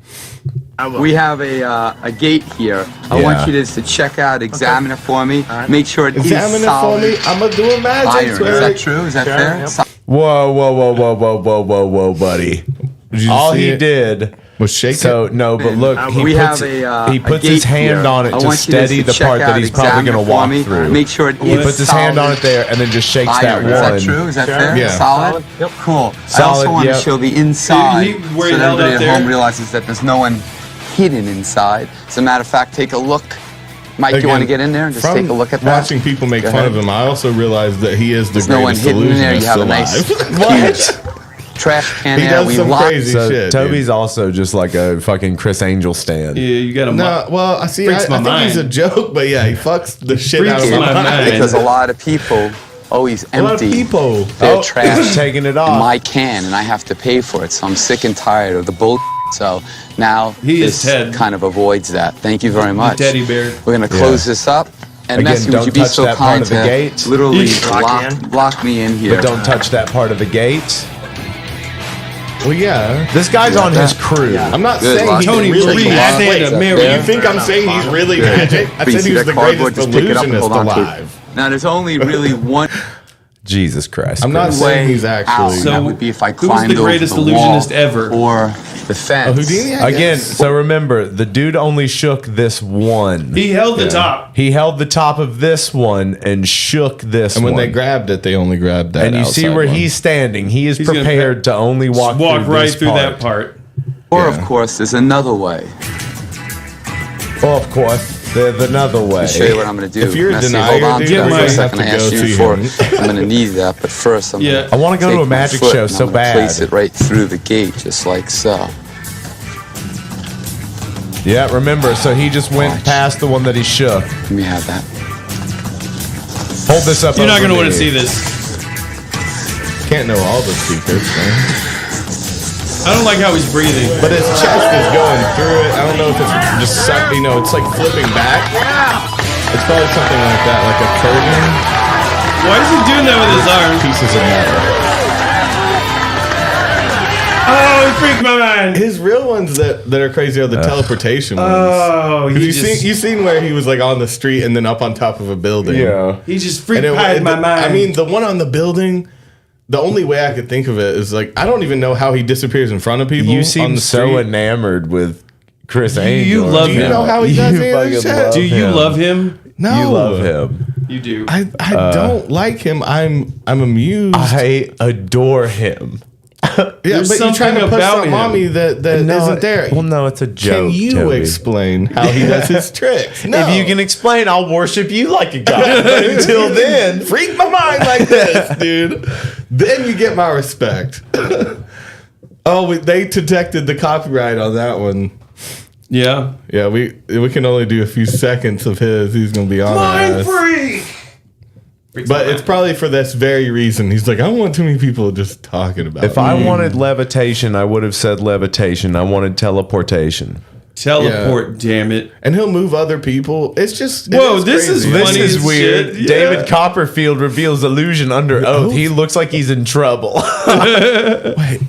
I will. We have a gate here. I Yeah. want you to check out, examine it for me, make sure it Examine is it for solid. me. I'm gonna do a magic Iron. Is trick. that true? Is that fair? Yep. Whoa, buddy. Did you All see he it? did. Was shake So it. no, but look, he We puts, have a he puts a his gate hand here. on it I to want you steady to the check part that out, he's probably examine gonna it for walk me, through. Make sure it He is puts his hand on solid. it there and then just shakes Iron. that Is one. that true? Is that Sure. fair? Yeah. Solid? Yep. Cool. I Solid, also want yep. to show the inside He- where so he that held everybody up at there? home realizes that there's no one hidden inside. As a matter of fact, take a look. Mike, you want to get in there and just from take a look at that? Watching people make Go fun ahead. of him, I also realized that he is the There's no one greatest hidden in there. You illusionist have a nice, alive. huge trash can He there. does We some lock. crazy So shit. Toby's dude. also just like a fucking Chris Angel stand. Yeah, you got to. No, well, I see. I Freaks my think he's a mind. joke, but yeah, he fucks the shit out of Freaks my my mind. mind. Because a lot of people always A lot of empty people. their Oh, trash taking it in off. my can, and I have to pay for it. So I'm sick and tired of the bull. So now He is this Ted. kind of avoids that. Thank you very much. Teddy bear. We're gonna close this up. And Again, Messi, would don't you be touch so that part kind of the to gate. literally Lock in. lock me in here? But don't touch that part of the gate. Well, yeah. This guy's on his crew. I'm not Good saying luck. he's Tony really Reed, magic. stand up, Wait, Mary. you think I'm saying he's really magic? I Please said see he was that the cardboard. greatest Just pick it up and illusionist hold on to it. alive. Now, there's only really one Jesus Christ. I'm not Chris. saying he's out. actually. So- that would be if I who was climbed the greatest over the illusionist wall ever? or the fence. Houdini, I Again, guess. so remember, the dude only shook this one. He held the top. He held the top of this one and shook this And when one. they grabbed it, they only grabbed that. and you see outside where one. he's standing. He is He's gonna prepared to only walk Walk through right this through part. that part. Or, Yeah. of course, there's another way. Well, of course. There's another way. I'll show you what I'm going to do. If you're a Nessie, denier, hold on dude, to that you're for a gonna second. I have to asked go you see before. him. I'm going to need that, but first I'm going I want to go to a magic show so bad. Place it right through the gate, just like so. Yeah, remember, so he just went past the one that he shook. Let me have that. Hold this up. You're not over going to want me. to see this. Can't know all the secrets, man. I don't like how he's breathing. But his chest is going through it. I don't know if it's just it's like flipping back. It's probably something like that, like a curtain. Why is he doing that with his arms? Pieces of metal. Oh, it freaked my mind. His real ones that are crazy are the teleportation ones. Oh, you seen where he was like on the street and then up on top of a building. Yeah. He just freaked And my mind. I mean, the one on the building. The only way I could think of it is like I don't even know how he disappears in front of people. You seem on the so street. enamored with Chris Angel. You love him. Do you know how he does it? Do you love him? No, You love him. You do. I don't like him. I'm amused. I adore him. Yeah, There's but you're trying to something push about something on him. me that No, isn't there. Well, no, it's a joke. Can you Toby. explain how he does his tricks? No. If you can explain, I'll worship you like a god. But until then, freak my mind like this, dude. Then you get my respect. They detected the copyright on that one. Yeah. Yeah, we can only do a few seconds of his. He's gonna be on our ass. freak. But it's probably for this very reason. He's like, I don't want too many people just talking about if me. I wanted levitation, I would have said levitation. I wanted teleportation. Teleport, damn it. And he'll move other people. It's just Whoa, this is crazy. funny This is as weird. shit. Yeah. David Copperfield reveals illusion under oath. He looks like he's in trouble. Wait,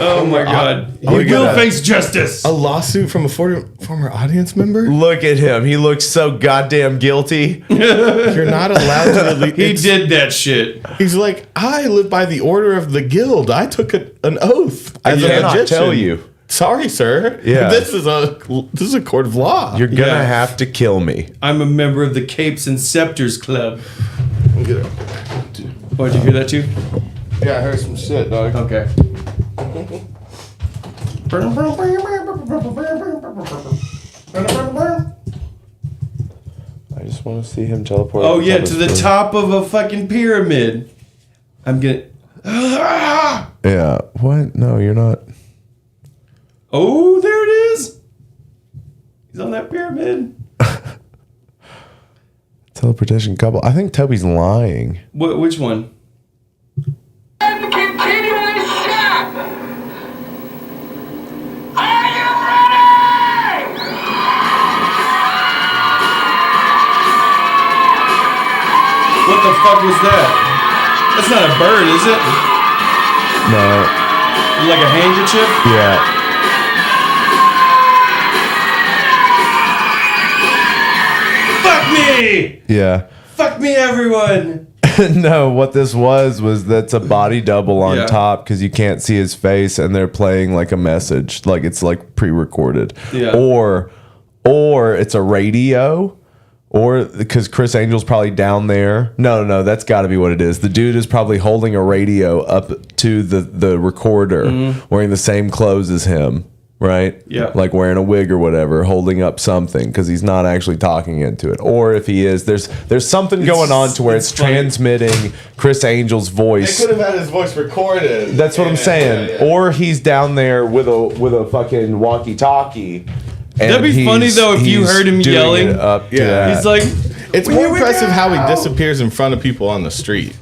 Oh my god. He we will got face justice. a lawsuit from a former audience member? Look at him. He looks so goddamn guilty. You're not allowed to. He did that shit. He's like, I live by the order of the guild. I took an oath. I as a cannot magician. tell you. Sorry, sir. Yeah. This is a court of law. You're gonna Yeah. have to kill me. I'm a member of the Capes and Scepters Club. Get it. Oh, did you hear that too? Yeah, I heard some shit, dog. Okay. I just want to see him teleport. Oh yeah, to the top of a fucking pyramid. I'm gonna. Yeah. What? No, you're not. Oh, there it is. He's on that pyramid. Teleportation couple. I think Toby's lying. Which one? What the fuck was that? That's not a bird, is it? No. Like a handkerchief? Yeah. Fuck me! Yeah. Fuck me, everyone! No, what this was that's a body double on Yeah. top because you can't see his face and they're playing like a message, like it's like pre-recorded. Yeah. Or it's a radio. Or because Chris Angel's probably down there. No, that's got to be what it is. The dude is probably holding a radio up to the recorder, wearing the same clothes as him, right? Yeah. Like wearing a wig or whatever, holding up something because he's not actually talking into it. Or if he is, there's something going on to where it's funny. transmitting Chris Angel's They voice. could have had his voice recorded. That's what I'm saying. Or he's down there with a fucking walkie-talkie. That'd be funny, though, if you he's heard him doing yelling. it up to Yeah. that. He's like, It's more impressive how he disappears in front of people on the street.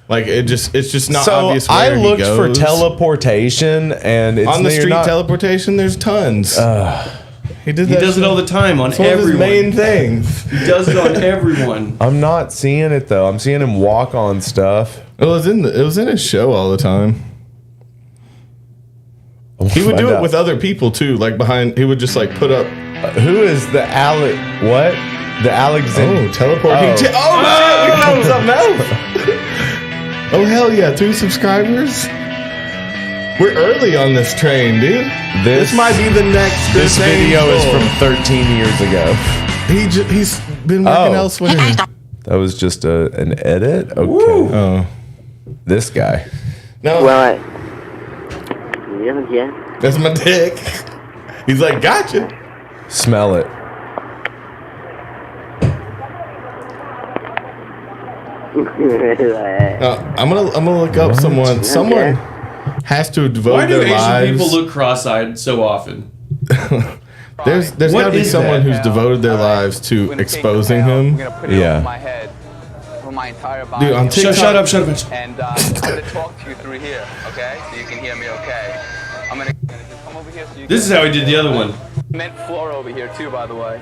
Like it's just not so obvious where I he looked for goes. teleportation, and it's on the you're street not- teleportation. There's tons. He he does it all the time on It's one of his everyone. main things. He does it on everyone. I'm not seeing it though. I'm seeing him walk on stuff. It was in his show all the time. He would do Find it out. with other people too. Like behind, he would just like put up. Who is the what? The Alexander. Oh, teleporting. Oh. Shit, we found something else. Oh hell yeah! 2 subscribers. We're early on this train, dude. This might be the next. This video is from 13 years ago. He's been working elsewhere. That was just an edit. Okay. Oh, This guy. no, that's my dick. He's like, gotcha. Smell it. I'm gonna look up someone. Someone has to devote Why do their Asian lives. people look cross-eyed so often? There's What got to be is someone that? who's devoted their lives to exposing him. Yeah. my head, for my entire body. Dude, on TikTok, Shut up. And I'm gonna talk to you through here, okay? So you can hear me, okay? I'm gonna just come over here so you This is how he did the other one. Cement floor over here too, by the way.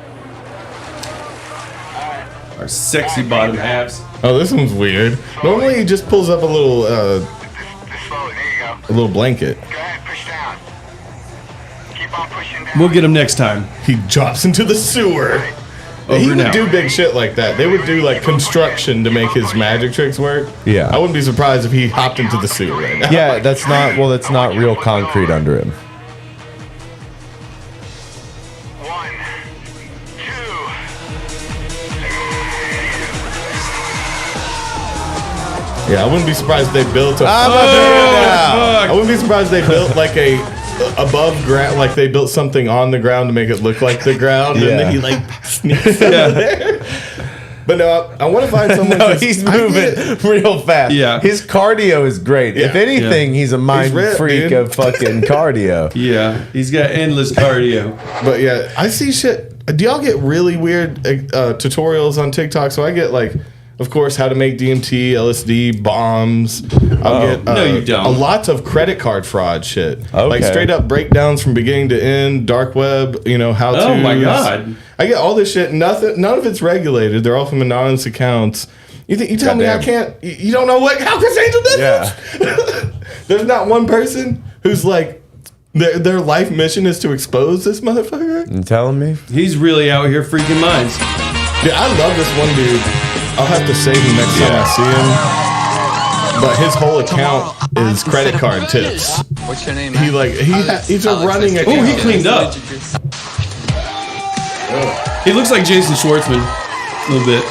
Our sexy bottom halves. Oh, this one's weird. Normally he just pulls up a little blanket. We'll get him next time. He drops into the sewer. Over He would now. do big shit like that. They would do like construction to make his magic tricks work. Yeah. I wouldn't be surprised if he hopped into the sewer right now. Yeah, that's not real concrete under him. Yeah, I wouldn't be surprised if they built Fuck. I wouldn't be surprised if they built like a above ground, like they built something on the ground to make it look like the ground, and then he like sneaks in there. But no, I want to find someone. No, he's moving real fast. Yeah. His cardio is great. If Yeah. anything, he's a mind ripped, freak dude. of fucking cardio. Yeah, he's got endless cardio. But yeah, I see shit. Do y'all get really weird tutorials on TikTok? So I get like, of course, how to make DMT, LSD, bombs. I'll get No, you don't. a lot of credit card fraud shit. Okay. Like straight up breakdowns from beginning to end, dark web, how to. Oh my God. I get all this shit. None of it's regulated. They're all from anonymous accounts. You tell me I Goddamn. can't? You don't know how Chris Angel did Yeah. this? There's not one person who's like their life mission is to expose this motherfucker. You telling me? He's really out here freaking minds. Dude, I love this one dude. I'll have to save him next time I see him. But his whole account is credit card tips. What's your name, He man? he's a running Oh, account. he cleaned up. He looks like Jason Schwartzman a little bit.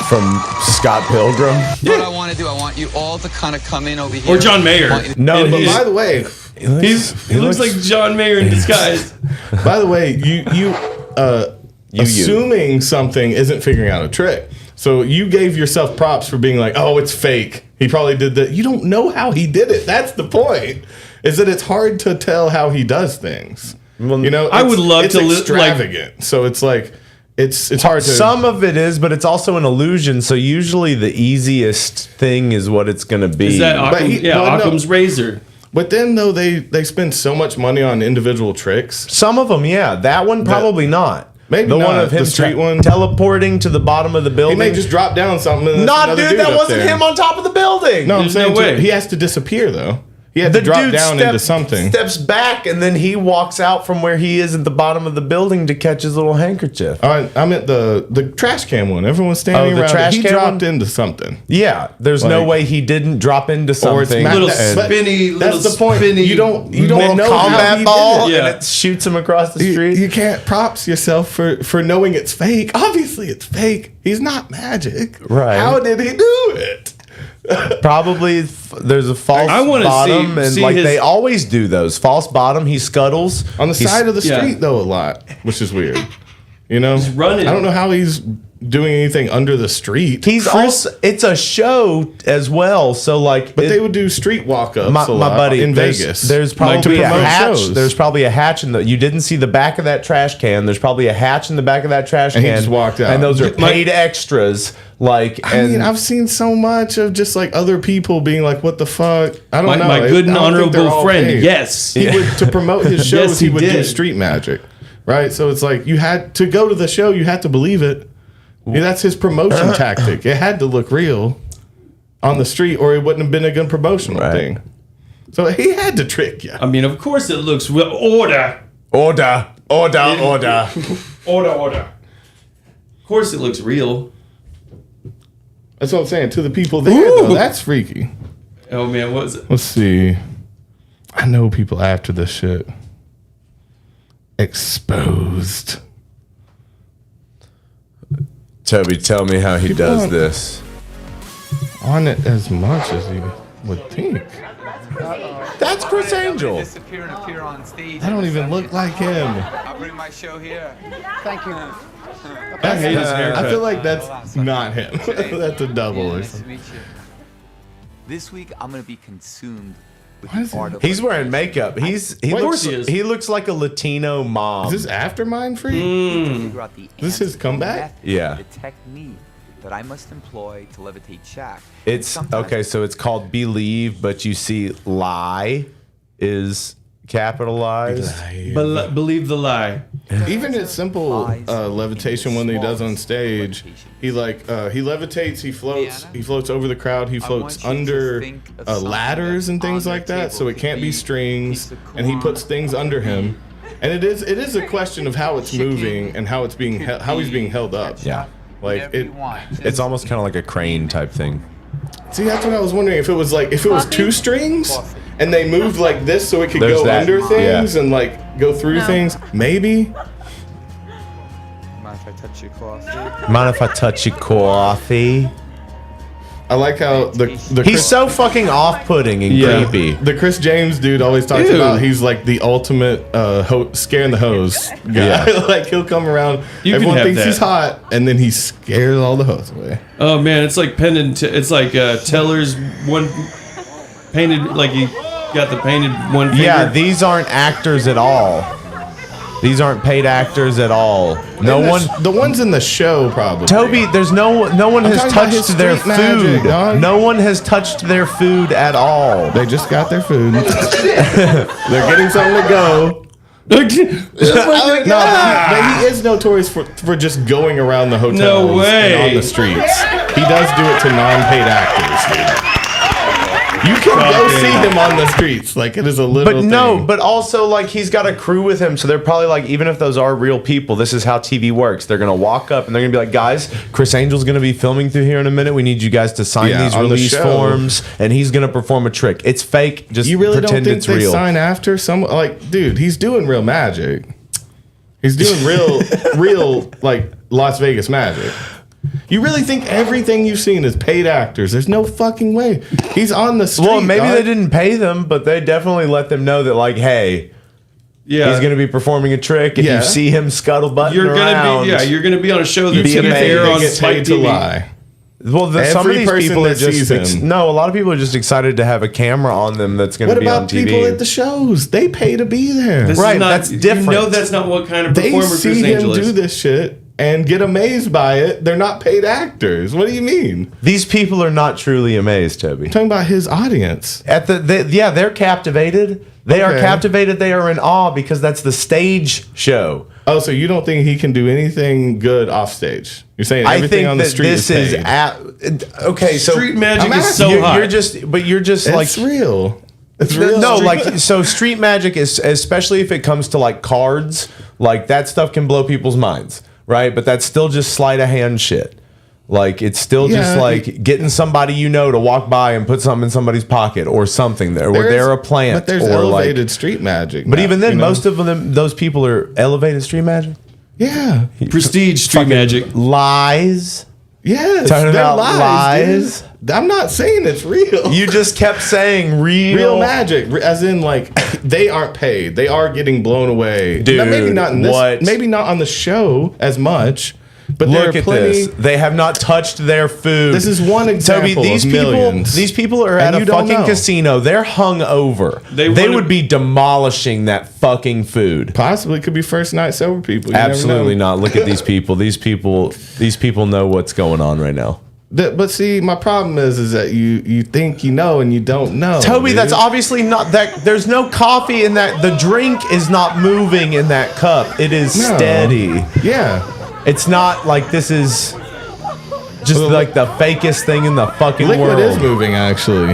From Scott Pilgrim? What I want to do, I want you all to kind of come in over here. Or John Mayer. No, But He's- by the way, He looks like John Mayer in disguise. by the way, you assuming something isn't figuring out a trick. So you gave yourself props for being like, oh, it's fake. He probably did that. You don't know how he did it. That's the point. Is that it's hard to tell how he does things. I would love it's to extravagant. So it's like it's hard to. Some of it is, but it's also an illusion. So usually the easiest thing is what it's going to be. Is that But Occam's razor? But then though they spend so much money on individual tricks. Some of them, yeah. That one probably not. Maybe the not. one of him The street one. teleporting to the bottom of the He building. may just drop down something. And Not, another dude. That up wasn't there. him on top of the building. No, I'm There's saying no way. he has to disappear though. He had to drop down into something. Steps back and then he walks out from where he is at the bottom of the building to catch his little handkerchief. I meant the trash can one. Everyone's standing the around. trash He can dropped one? into something. Yeah, there's no Like- way he didn't drop into Or it's something. ma- Little that- but spinny, That's little the point. spinny You don't Mortal know how he Kombat did ball it. Yeah. and it shoots him across the street. You can't props yourself for knowing it's fake. Obviously, it's fake. He's not magic. Right. How did he do it? Probably there's a false I wanna bottom, see and his- like they always do those false bottom. He scuttles On the He's- side of the yeah. street, though, a lot, which is weird. He's running. I don't know how he's doing anything under the street. He's also it's a show as well. So like, But they would do street walk-ups my a lot buddy in there's, Vegas. There's Like, to probably a promote hatch. shows. There's probably a hatch in the. You didn't see the back of that trash can. There's probably a hatch in the back of that trash And can. he just walked out. And those are paid extras. Like, I mean, I've seen so much of just like other people being like, "What the fuck?" I don't know. My good and I don't think they're honorable all friend. paid. Yes. He would to promote his shows. Yes, he he would do did. street magic, right? So it's like you had to go to the show. You had to believe it. Yeah, that's his promotion tactic. It had to look real on the street, or it wouldn't have been a good promotional thing. So he had to trick you. I mean, of course it looks real. Order. order. Order. Of course it looks real. That's what I'm saying. To the people there, though, that's freaky. Oh man, what is it? Let's see. I know people after this shit. Exposed. Toby, tell me how he does aren't- this. On it as much as you would think. That's Chris Angel. Disappear and appear on stage. I don't even look like him. I'll bring my show here. Thank you. I hate his haircut. I feel like that's not him. That's a double or something. This week, I'm going to be consumed with the art of... He's wearing makeup. He looks like a Latino mom. Is this after Mind Freak? Figure out the This is his comeback? method, Yeah. The technique that I must employ to levitate Shaq. It's okay, so it's called Believe, but you see lie is capitalized. Believe the lie. Even his simple levitation one that he does on stage, he levitates, he floats over the crowd, he floats under ladders and things like that, so it can't be strings, and he puts things under him. And it is a question of how it's moving and how it's being how he's being held up. Yeah. Like It's almost kind of like a crane type thing. See, that's what I was wondering, if it was two strings and they moved like this so it could There's go that, under things yeah. and like go through things, maybe. Mind if I touch your coffee? Mind if I touch your coffee? I like how he's so fucking off-putting and creepy. The Chris James dude always talks about he's like the ultimate scaring the hose guy. Yeah. Like he'll come around, You everyone can have thinks that. he's hot, and then he scares all the hoes away. Oh man, it's like it's like Teller's one painted, like he got the painted one finger. Yeah, these aren't actors at all. These aren't paid actors at all. The ones in the show probably. Toby, there's no one has talking about his touched their street magic, food. dog. No one has touched their food at all. They just got their food. They're getting something to go. Oh No, but he is notorious for just going around the hotels No way. and on the streets. He does do it to non-paid actors, dude. You can go see him on the streets. Like, it is a little But no, but also like he's got a crew with him, so they're probably like, even if those are real people, this is how TV works. They're gonna walk up and they're gonna be like, guys, Chris Angel's gonna be filming through here in a minute. We need you guys to sign these on the release show. forms, and he's gonna perform a trick. It's fake. Just You really don't pretend think it's they real. sign after some? Like, dude, he's doing real magic. He's doing real like Las Vegas magic. You really think everything you've seen is paid actors? There's no fucking way. He's on the street. Well, maybe they didn't pay them, but they definitely let them know that, like, hey, he's going to be performing a trick. If you see him scuttlebutting you're around, you're gonna be on a show that's be gonna amazed. air on They get Spike paid to TV. lie. Well, some of Every these person people are that sees just him. no. A lot of people are just excited to have a camera on them that's going to What be on about TV. people at the shows? They pay to be there. This is Right, not- that's different. You know that's not what kind of They performer see Chris him Angel do is. this shit and get amazed by it. They're not paid actors. What do you mean? These people are not truly amazed, Toby. I'm talking about his audience. They're captivated. They are captivated. They are in awe because that's the stage show. Oh, so you don't think he can do anything good off stage? You're saying I everything think on the that street this is is paid. okay. So Street magic I'm is so asking, hot. you're just like It's real. It's real. no, like so. Street magic is, especially if it comes to like cards, like that stuff can blow people's minds, right? But that's still just sleight of hand shit. Like it's still just Yeah, like getting somebody you know to walk by and put something in somebody's pocket or something there, or they're a plant. But there's or elevated like, street magic. But now, even then, you know? most of them, those people are elevated street magic. Yeah. Prestige street magic. Lies. Yes. Talking they're about lies. Dude. I'm not saying it's real. You just kept saying real magic, as in like they aren't paid. They are getting blown away. Dude, now, maybe not in this. what? Maybe not on the show as much. But Look there are at plenty. this. They have not touched their food. This is one example Toby, these of people, millions. these people are And at a you don't fucking know. casino. They're hung over. They wanna- would be demolishing that fucking food. Possibly could be first night sober people. You never Absolutely know. not. Look at these people. These people know what's going on right now. But see, my problem is that you think you know and you don't know. Toby, dude. that's obviously not that. There's no coffee in that. The drink is not moving in that cup. It is No. steady. Yeah. It's not like this is just like the fakest thing in the fucking Liquid world. is moving, actually.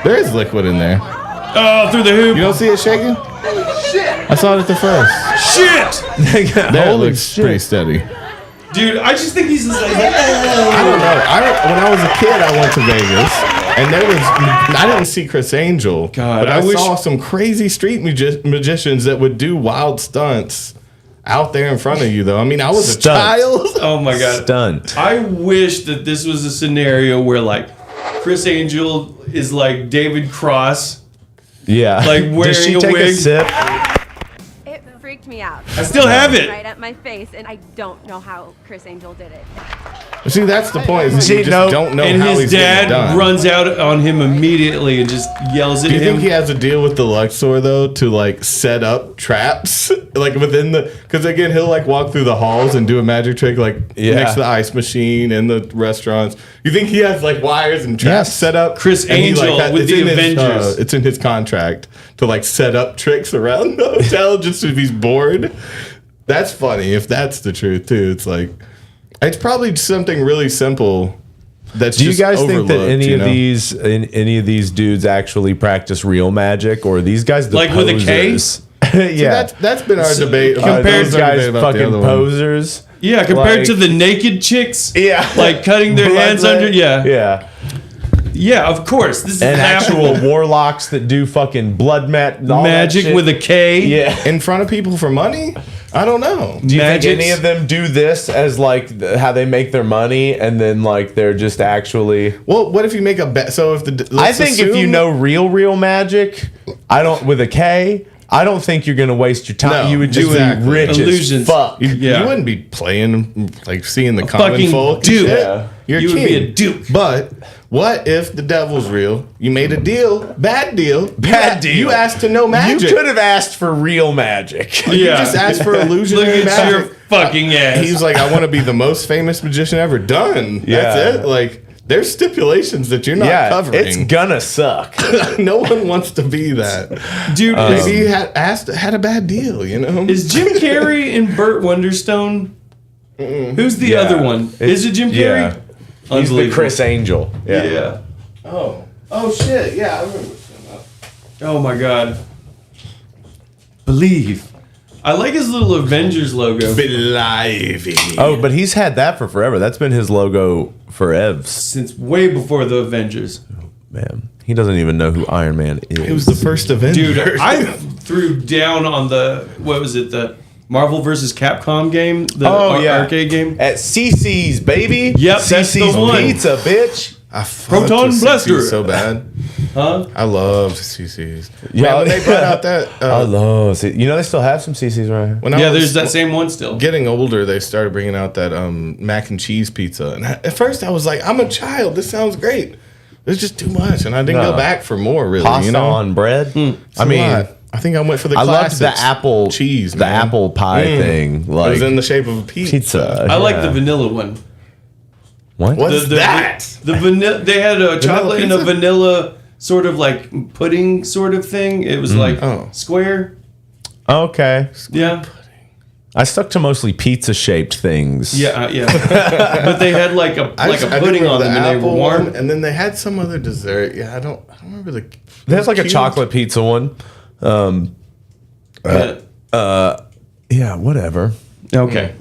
There is liquid in there. Oh, through the hoop. You don't see it shaking? I saw it at the first. Shit! There it looks pretty steady. Dude, I just think he's like, I don't know. When I was a kid, I went to Vegas, and I didn't see Chris Angel, God, but I saw some crazy street magicians that would do wild stunts out there in front of you, though. I mean, I was a child. Oh my god. Stunt. I wish that this was a scenario where like Chris Angel is like David Cross. Yeah. Like wearing Does she a take wig. a sip? It freaked me out. I still have it. Right at my face, and I don't know how Chris Angel did it. See, that's the point. Is that you just don't know and how his he's getting it dad done. runs out on him immediately and just yells at Do you him. think he has a deal with the Luxor though to like set up traps like within the? Because again, he'll like walk through the halls and do a magic trick like next to the ice machine in the restaurants. You think he has like wires and traps set up? Chris And he, Angel with it's the in his, Avengers. it's in his contract to like set up tricks around the hotel just if he's bored. That's funny if that's the truth too. It's like it's probably something really simple. That's Do you just guys think that overlooked, any of these dudes actually practice real magic, or are these guys the Like posers? with a case? Yeah, that's been our debate. Compared to guys about the fucking other one. posers. Yeah, compared Like- to the naked chicks. Yeah, like cutting their hands Blood under. red. Yeah, yeah. of course. This is And happening. actual warlocks that do fucking blood Magic with a K. Yeah, in front of people for money. I don't know. Do you Magics? think any of them do this as like how they make their money, and then like they're just actually? Well, what if you make a bet? So if the I think if you know real magic, with a K, I don't think you're gonna waste your time. No, You would just exactly. be rich Illusions. as fuck. you wouldn't be playing like seeing the common fucking folk. and duke. shit. Yeah. You're You a would king. be a duke. But what if the devil's real? You made a deal, bad deal, deal. You asked to know magic. You could have asked for real magic. You just asked for Look illusionary at magic. your fucking ass. He's like, I want to be the most famous magician ever done. Yeah. That's it. Like, there's stipulations that you're not covering. it's gonna suck. No one wants to be that. Dude, Maybe he had a bad deal, you know? is Jim Carrey in Burt Wonderstone? Who's the Yeah. other one? Is it Jim Carrey? Yeah. He's the Unbelievable. Chris Angel. Yeah. Oh shit, yeah, I remember. Oh my god. Believe. I like his little Avengers logo. Believe. Oh, but he's had that for forever. That's been his logo forever. Since way before the Avengers. Man, he doesn't even know who Iron Man is. It was the first Avenger. Dude, I threw down on the, what was it, the Marvel vs. Capcom game? The arcade game? At CC's, baby. Yep, that's the CC's one. Pizza, bitch. I fucked Proton with Blaster. CC's so bad. Huh? I loved CC's. Yeah. Man, when they brought out that, I love it. You know, they still have some CC's right here. when I Yeah, was there's that same one still. getting older, they started bringing out that mac and cheese pizza. And at first, I was like, I'm a child. This sounds great. It's just too much, and I didn't No. go back for more. Really, Pasta you know. on bread. It's I a mean, lot. I think I went for the. I loved classics. the apple cheese, the man. apple pie thing. It Like was in the shape of a pizza. I like yeah. the vanilla one. What? What's that? The vanilla. They had a chocolate and a pizza? vanilla sort of like pudding sort of thing. It was like square. Okay. Yeah. I stuck to mostly pizza shaped things. Yeah, yeah. But they had like a I did pudding on remember them, the and they were apple warm. one, and then they had some other dessert. Yeah, I don't remember the. There's like a cute. chocolate pizza one. Yeah, whatever. Okay.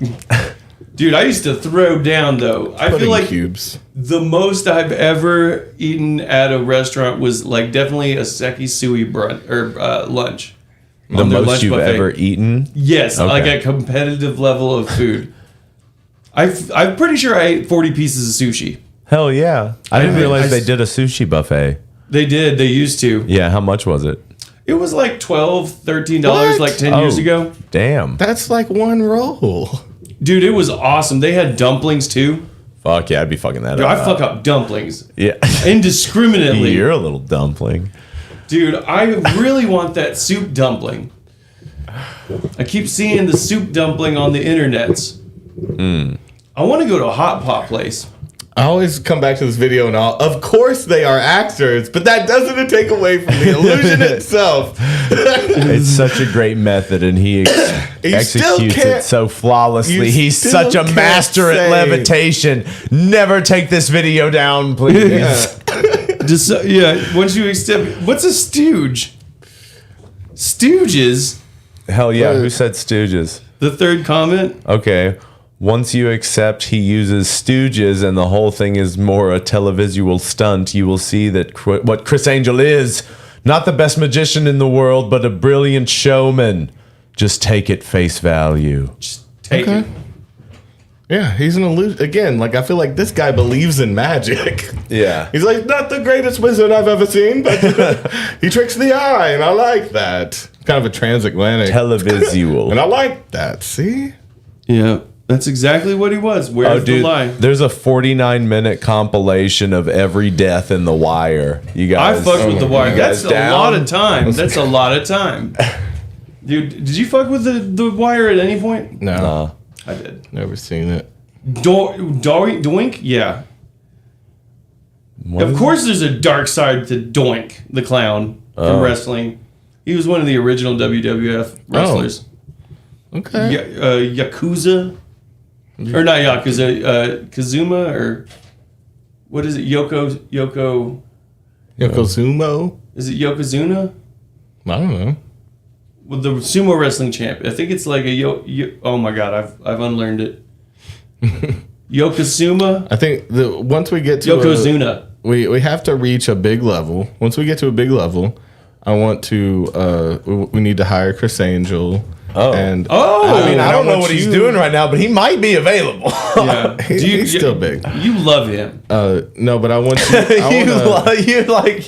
Dude, I used to throw down though. I Pudding feel like cubes. the most I've ever eaten at a restaurant was like definitely a seki sui lunch. The On their most lunch you've buffet. ever eaten? Yes, Okay. like a competitive level of food. I'm pretty sure I ate 40 pieces of sushi. Hell yeah. I didn't mean, realize I they did a sushi buffet. They did. They used to. Yeah, how much was it? It was like $12, $13 What? like 10 years ago. Damn. That's like one roll. Dude, it was awesome. They had dumplings too. Fuck yeah, I'd be fucking that Dude, up. I fuck up dumplings Yeah. indiscriminately. You're a little dumpling. Dude, I really want that soup dumpling. I keep seeing the soup dumpling on the internets. I want to go to a hot pot place. I always come back to this video and of course they are actors, but that doesn't take away from the illusion itself. It's such a great method, and he still executes can't- it so flawlessly. you He's still such a can't master at say- levitation. Never take this video down, please. Just once you accept. What's a stooge? Stooges. Hell yeah, who said stooges? The third comment. Okay. Once you accept he uses stooges and the whole thing is more a televisual stunt, you will see that what Chris Angel is. Not the best magician in the world, but a brilliant showman. Just take it face value. Just take it. Yeah, he's an illusion. Again, like I feel like this guy believes in magic. Yeah. He's like, not the greatest wizard I've ever seen, but he tricks the eye, and I like that. kind of a transatlantic televisual, and I like that. See, yeah, that's exactly what he was. Where's the lie? There's a 49-minute compilation of every death in The Wire. You guys, I fucked with The Wire. That's a down? lot of time. That's a lot of time. Dude, did you fuck with the Wire at any point? No, I did. Never seen it. Doink? Yeah. Of course, there's a dark side to Doink, the clown from wrestling. He was one of the original WWF wrestlers. Okay. Yakuza, or not Yakuza? Kazuma, or what is it? Yokozuna? Is it Yokozuna? I don't know. With the sumo wrestling champ, I think it's like a oh my god, I've unlearned it. Yokozuna. I think once we get to Yokozuna, we have to reach a big level. Once we get to a big level, I want to. We need to hire Chris Angel. I mean, I don't know what he's doing right now, but he might be available. Yeah, he's still big. You love him. No, but I want you.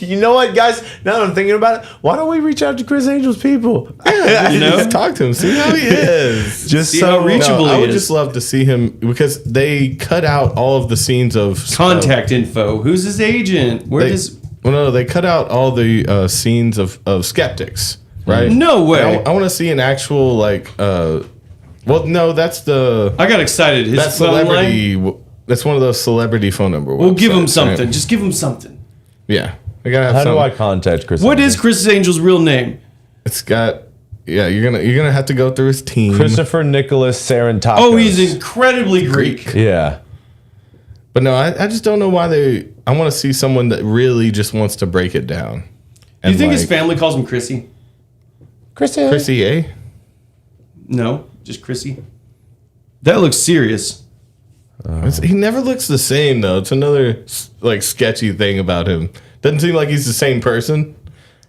You know what, guys? Now that I'm thinking about it, why don't we reach out to Chris Angel's people? Just talk to him, see how he is. Just see so how reachable I he would is. just love to see him because they cut out all of the scenes of Contact info. Who's his agent? They cut out all the scenes of skeptics. Right? No way. I want to see an actual well, no, that's the. I got excited. His that's phone celebrity. line? That's one of those celebrity phone number. We'll give him websites, something. right? Just give him something. Yeah, I gotta have How do something. I contact Chris? What is Chris Angel's real name? It's got. Yeah, you're gonna have to go through his team. Christopher Nicholas Sarantopoulos. Oh, he's incredibly Greek. Yeah. But no, I just don't know why they. I want to see someone that really just wants to break it down. Do you think his family calls him Chrissy? Chrissy A? No, just Chrissy. That looks serious. He never looks the same though. It's another sketchy thing about him. Doesn't seem like he's the same person.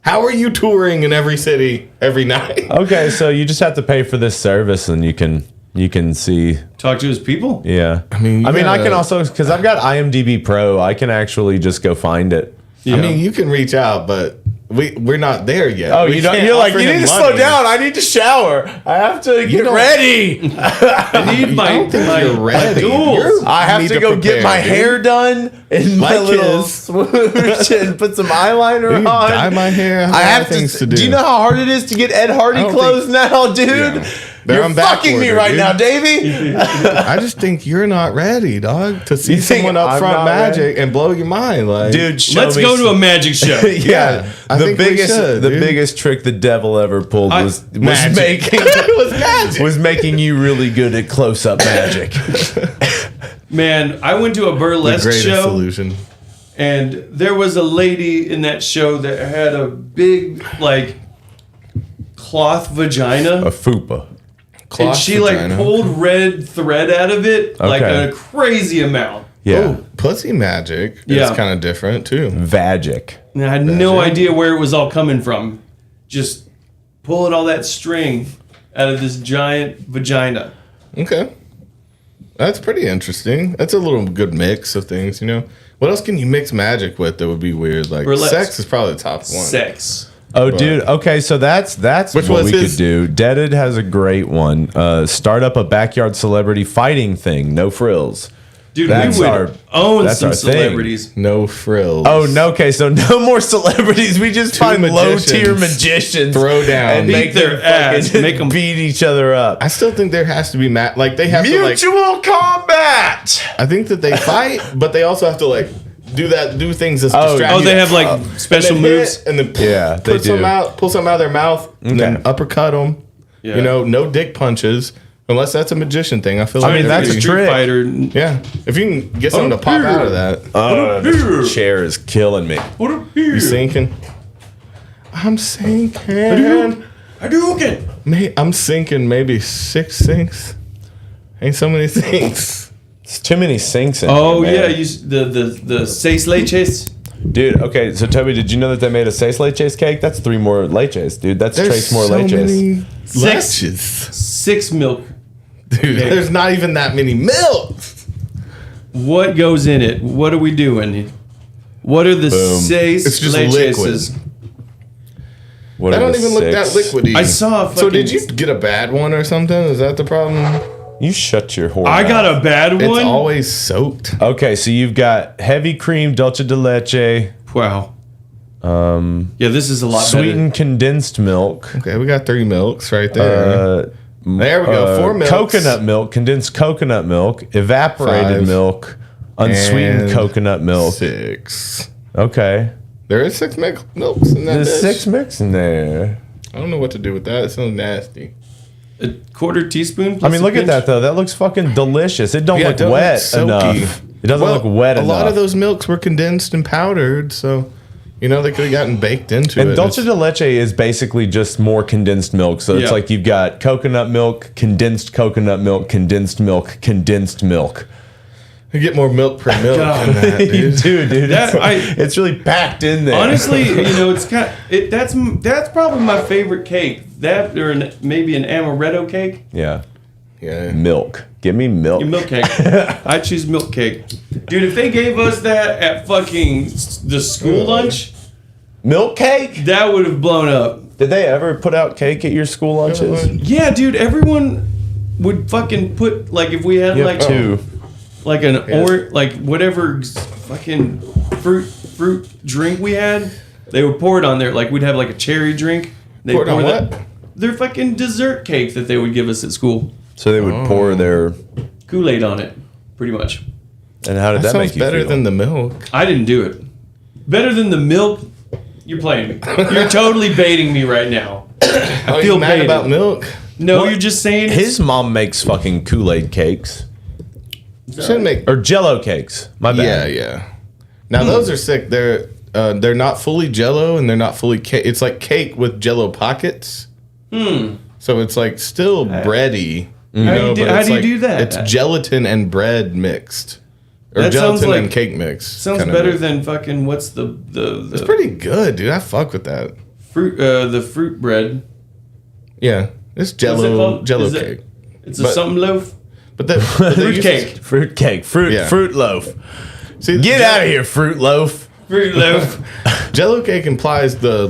How are you touring in every city every night? Okay, so you just have to pay for this service, and you can see. Talk to his people. Yeah, I mean, I can also, because I've got IMDb Pro, I can actually just go find it. I mean, you can reach out, but we're not there yet. Oh, you're like, you need to slow down. I need to shower. I have to get ready. I need my you're ready. tools. I have to go get my hair done and my little swoosh and put some eyeliner on. Dye my hair. I have things to do. Do you know how hard it is to get Ed Hardy clothes now, dude? Yeah. You're fucking me right now, Davey. I just think you're not ready, dog, to see someone up front magic and blow your mind, like, dude. Let's go to a magic show. Yeah, the biggest trick the devil ever pulled was making you really good at close up magic. Man, I went to a burlesque show. Solution. And there was a lady in that show that had a big cloth vagina. A fupa. And she pulled red thread out of it like a crazy amount. Yeah. Oh, pussy magic is kind of different too. Vagic. And I had no idea where it was all coming from. Just pulling all that string out of this giant vagina. Okay. That's pretty interesting. That's a little good mix of things, you know. What else can you mix magic with that would be weird? Like Burlesque. Sex is probably the top one. Sex. Oh, dude. Okay, so that's what we could do. Deaded has a great one. Start up a backyard celebrity fighting thing. No frills. Dude, we would own some celebrities. No frills. Oh, no. Okay, so no more celebrities. We just find low-tier magicians. Throw down. And beat their ass. Make them beat each other up. I still think there has to be they have mutual combat. I think that they fight, but they also have to do things as distractions. Oh, they have special moves, and then they do. Pull some out of their mouth, and then uppercut them. Yeah. You know, no dick punches. Unless that's a magician thing, I feel I mean, that's a trick. Fighter. Yeah, if you can get something to pop out of that. The chair is killing me. You sinking? I'm sinking. I'm sinking maybe 6 sinks. Ain't so many sinks. It's too many sinks in here, the seis leches. Dude, okay, so Toby, did you know that they made a seis leches cake? That's 3 more leches, dude. That's trace more leches. Six milk. Dude, there's not even that many milk. What goes in it? What are we doing? What are the seis It's just leches? liquid. What That are don't the even look that 6? liquidy. I saw. So did you get a bad one or something? Is that the problem? You shut your whore I mouth. got a bad one. It's always soaked. Okay, so you've got heavy cream dulce de leche. Wow. Yeah, this is a lot Sweetened condensed milk. Okay, we got 3 milks right there. There we go. 4 milks. Coconut milk, condensed coconut milk, evaporated 5. milk, unsweetened And coconut milk. 6. Okay. There is 6 milks in that There's dish. 6 mix in there. I don't know what to do with that. It sounds nasty. A quarter teaspoon. I Plus mean, a look at pinch. that though. That looks fucking delicious. It don't look don't wet look enough. It doesn't look wet a enough. lot of those milks were condensed and powdered, so they could have gotten baked into And it. dulce de leche is basically just more condensed milk. So it's Yeah. like you've got coconut milk, condensed milk, condensed milk, condensed milk. You get more milk per milk than that, You dude. do, dude. That- It's really packed in there. Honestly, it's kind. That's probably my favorite cake. That or maybe an amaretto cake. Yeah. Yeah. Milk. Give me milk. Your milk cake. I choose milk cake, dude. If they gave us that at fucking the school lunch, Milk cake? that would have blown up. Did they ever put out cake at your school lunches? Yeah, dude. Everyone would fucking put like if we had You like have 2. like an or like whatever fucking fruit drink we had, they would pour it on there. Like we'd have like a cherry drink. They Pour it on that- what? Their fucking dessert cake that they would give us at school. So they would pour their. Kool-Aid on it, pretty much. And how did that, sounds make you better feel? than the milk. I didn't do it. Better than the milk? You're playing me. You're totally baiting me right now. I feel you mad baited. about milk? No, you're just saying His mom makes fucking Kool-Aid cakes. Should make. Or Jello cakes. My bad. Yeah. Now those are sick. They're not fully Jello and they're not fully cake. It's like cake with Jello pockets. So it's like still bready. How do you do that? It's gelatin and bread mixed, or That sounds gelatin like- and cake mix. sounds kind of better mix. than fucking what's the It's pretty good, dude. I fuck with that. fruit the fruit bread. Yeah, it's What's it Jello called? Jello Is it- cake. It's a But- something loaf. But that Fruit cake. Fruit cake. Yeah. Fruit loaf. See, Get out of here, fruit loaf. Fruit loaf. Jello cake implies the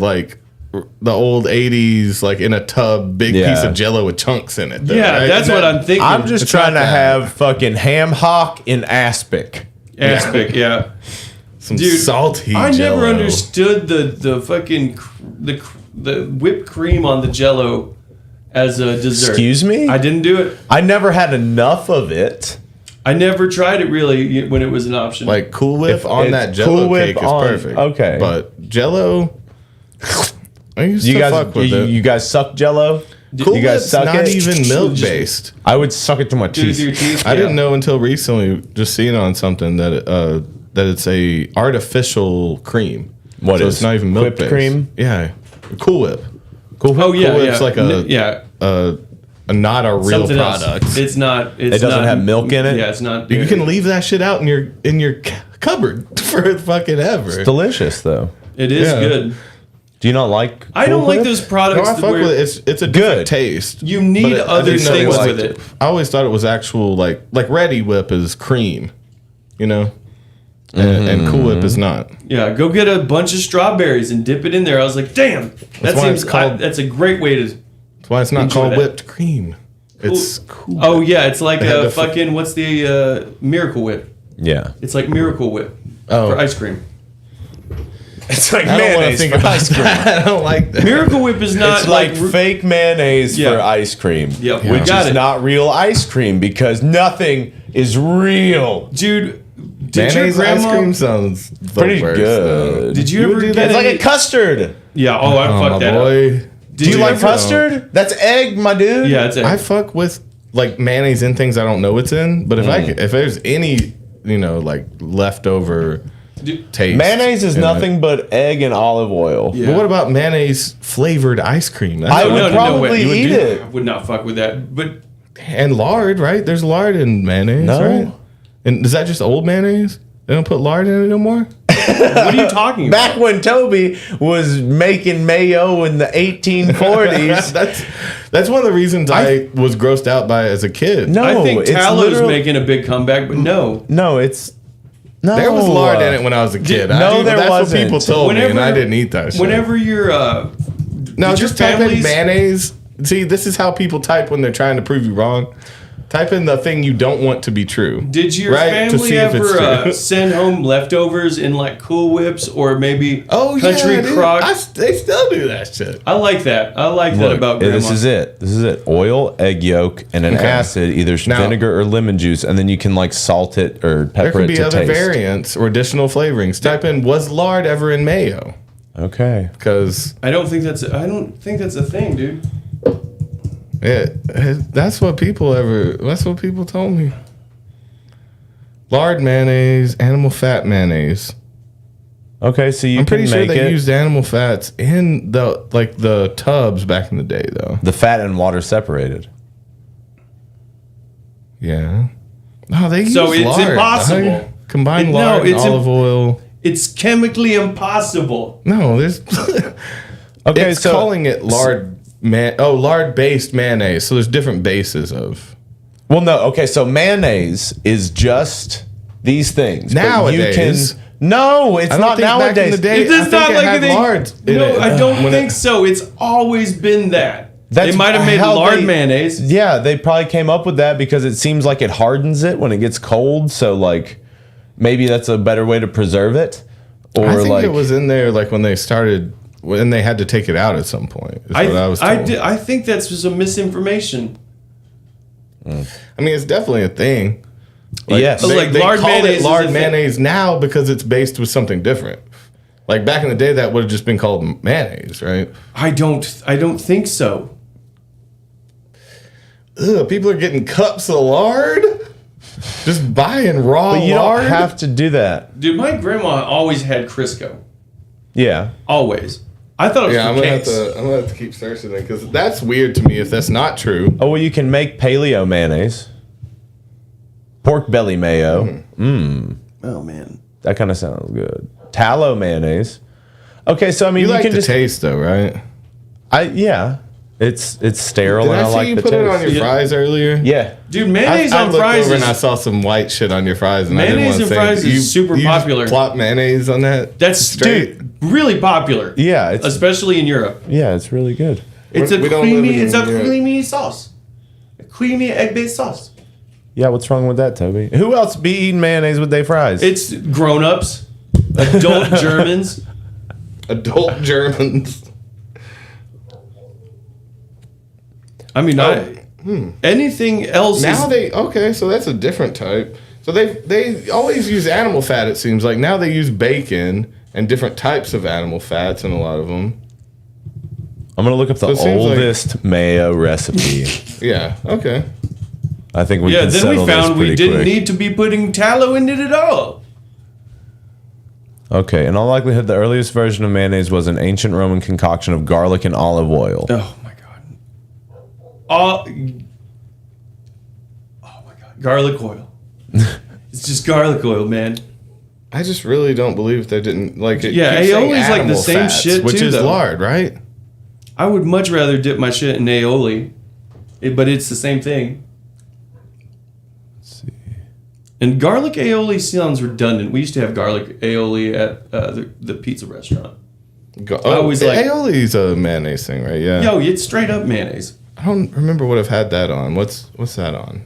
old '80s like in a tub big Yeah. piece of Jello with chunks in it. though, Yeah, right? that's Is what that- I'm thinking. I'm just It's trying to not that. have fucking ham hock in aspic. aspic. Yeah. Some Dude, salty. I Jell-O. never understood the fucking the whipped cream on the Jello as a dessert. Excuse me? I didn't do it. I never had enough of it. I never tried it really when it was an option. Like Cool Whip If on it's that Jello Cool Whip cake is on- perfect. okay. but Jello, I used You to guys, fuck with it. you guys suck Jello? Cool you guys Whip's suck not it? even milk based. I would suck it to my Dude, teeth. your teeth, I yeah. didn't know until recently, just seeing on something that it's a artificial cream. What so is it's not even milk whipped based. cream? Yeah, Cool Whip. Oh yeah, Cool Whip's yeah. like a not a real Something product. else. It's not. It's It doesn't not- have milk in it? Yeah, it's not. You can leave that shit out in your cupboard for fucking ever. It's delicious, though. It is Yeah. good. Do you not like I don't Cool like Whip? those No, products I that fuck where with it. It's a different taste. you need But I other didn't know it things was with like- it. I always thought it was actual like Ready Whip is cream, you know, and Cool Whip is not. Yeah, go get a bunch of strawberries and dip it in there. I was like, damn, that why seems it's called- that's a great way to. That's why it's not Enjoy called that. whipped cream. It's cool. Oh yeah, it's like They had a the fucking what's the Miracle Whip? Yeah. It's like Miracle Whip Oh. for ice cream. It's like I don't want to mayonnaise think for about ice cream. that. I don't like that. Miracle Whip is not It's like like fake mayonnaise Yeah. for ice cream. Yep, we Which got is it. not real ice cream because nothing is real. dude. Did your Mayonnaise ice grandma? cream sounds the Pretty worst, good. though. Did you ever would do get that? It's like any- a custard. Yeah. Oh, I Oh, fucked my that up. boy. Did Do you like ever- custard? That's egg, my dude. Yeah, it's I fuck with like mayonnaise in things I don't know what's in, but if there's any like leftover taste, Mayonnaise is in nothing but egg and olive oil. Yeah. But what about mayonnaise flavored ice cream? That's I what would I'm- probably wait, you would eat do- it. I would not fuck with that. But and lard, right? There's lard in mayonnaise, No. right? And is that just old mayonnaise? They don't put lard in it no more. what are you talking about? Back when Toby was making mayo in the 1840s. That's one of the reasons I was grossed out by it as a kid. No, I think it's Talow's literal- making a big comeback, but no. No, it's no. There was lard in it when I was a kid. No, there that's wasn't. what people told me, and Whenever- I didn't eat that shit. Whenever you're No, Did just your type in families- mayonnaise. See, this is how people type when they're trying to prove you wrong. Type in the thing you don't want to be true. Did your family ever send home leftovers in like Cool Whips or maybe Country Crock? They still do that shit. I like that. I like that about grandma. This is it. Oil, egg yolk, and an acid, either vinegar or lemon juice, and then you can like salt it or pepper it to taste. There could be other variants or additional flavorings. Type in, was lard ever in mayo? Okay. Because I don't think that's a thing, dude. That's what people told me. Lard mayonnaise, animal fat mayonnaise. Okay, so I'm pretty sure they used animal fats in the tubs back in the day, though. The fat and water separated. Yeah. No, they use So it's lard. impossible. Combine lard and olive oil. It's chemically impossible. No, there's. Okay, it's so calling it lard. Lard-based mayonnaise. So there's different bases of. Well, no. Okay, so mayonnaise is just these things. Nowadays. No, it's not nowadays. Back in the day, It's not like lard. No, I don't think so. It's always been that. They might have made lard mayonnaise. Yeah, they probably came up with that because it seems like it hardens it when it gets cold. So, like, maybe that's a better way to preserve it. Or I think it was in there like when they started. When they had to take it out at some point. Is what I was told. I think that's just a misinformation. I mean, it's definitely a thing. Yes. They lard call mayonnaise it lard is a mayonnaise now because it's based with something different. Like back in the day, that would have just been called mayonnaise, right? I don't think so. Ugh, people are getting cups of lard. Just buying raw But you lard. don't have to do that. Dude, my grandma always had Crisco. Yeah. Always. I thought it was I'm gonna have to keep searching it because that's weird to me if that's not true. Oh, well, you can make paleo mayonnaise. Pork belly mayo. Oh, man. That kind of sounds good. Tallow mayonnaise. Okay, so I mean, You like can the just taste though, right? It's sterile Did and I I see like you the put taste. it on your fries earlier? Yeah. Dude, mayonnaise I on looked fries over and I is... saw some white shit on your fries, and Mayonnaise I didn't want to and say fries it. is super popular. You plop mayonnaise on that? That's straight. really popular. Yeah, especially in Europe. Yeah, it's really good. It's a We don't live creamy. in It's a Europe. creamy sauce. A creamy egg-based sauce. Yeah, what's wrong with that, Toby? Who else be eating mayonnaise with their fries? It's grown-ups, adult Germans. Adult Germans. I mean, anything else Now is... so that's a different type. So they always use animal fat, it seems like. Now they use bacon and different types of animal fats in a lot of them. I'm going to look up the oldest mayo recipe. Yeah, okay. I think we can then settle we found this we pretty didn't quick. need to be putting tallow in it at all. Okay, in all likelihood, the earliest version of mayonnaise was an ancient Roman concoction of garlic and olive oil. Oh my god. Oh my god. Garlic oil. It's just garlic oil, man. I just really don't believe they didn't like it. Yeah, keeps saying aioli's like the animal same fats, shit which too, is though. lard, right? I would much rather dip my shit in aioli, but it's the same thing. Let's see. And garlic aioli sounds redundant. We used to have garlic aioli at the pizza restaurant. Aioli's a mayonnaise thing, right? Yeah. Yo, it's straight up mayonnaise. I don't remember what I've had that on. What's that on?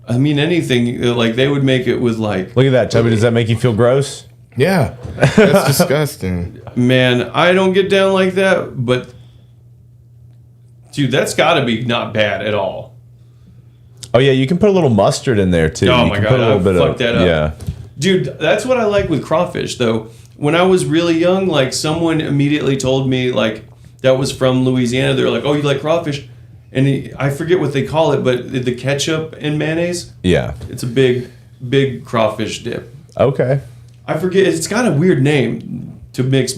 I mean, anything, like, they would make it with, like... Look at that, Toby. Does that make you feel gross? Yeah. That's disgusting. Man, I don't get down like that, but... Dude, that's got to be not bad at all. Oh, yeah, you can put a little mustard in there, too. Oh, You my can God, put a little I bit fucked that up. Yeah. Dude, that's what I like with crawfish, though. When I was really young, like, someone immediately told me, like, that was from Louisiana. They were like, oh, you like crawfish? And I forget what they call it, but the ketchup and mayonnaise. Yeah. It's a big, big crawfish dip. Okay. I forget. It's got a weird name to mix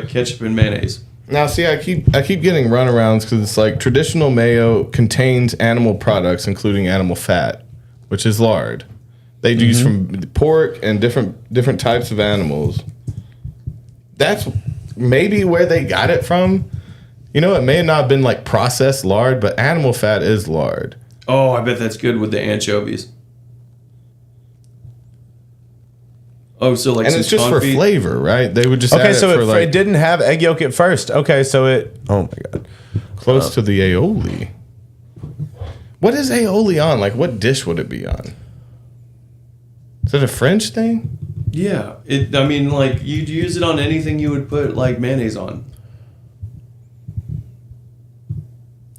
ketchup and mayonnaise. Now, see, I keep getting runarounds because it's like traditional mayo contains animal products, including animal fat, which is lard. They use from pork and different types of animals. That's maybe where they got it from. You know, it may not have been like processed lard, but animal fat is lard. Oh, I bet that's good with the anchovies. Oh, so like and some it's just for confit? flavor, right? They would just Okay, add so it for like it didn't have egg yolk at first. Okay, so it. Oh my god. close to the aioli. What is aioli on? Like, what dish would it be on? Is it a French thing? Yeah, I mean, like you'd use it on anything you would put like mayonnaise on.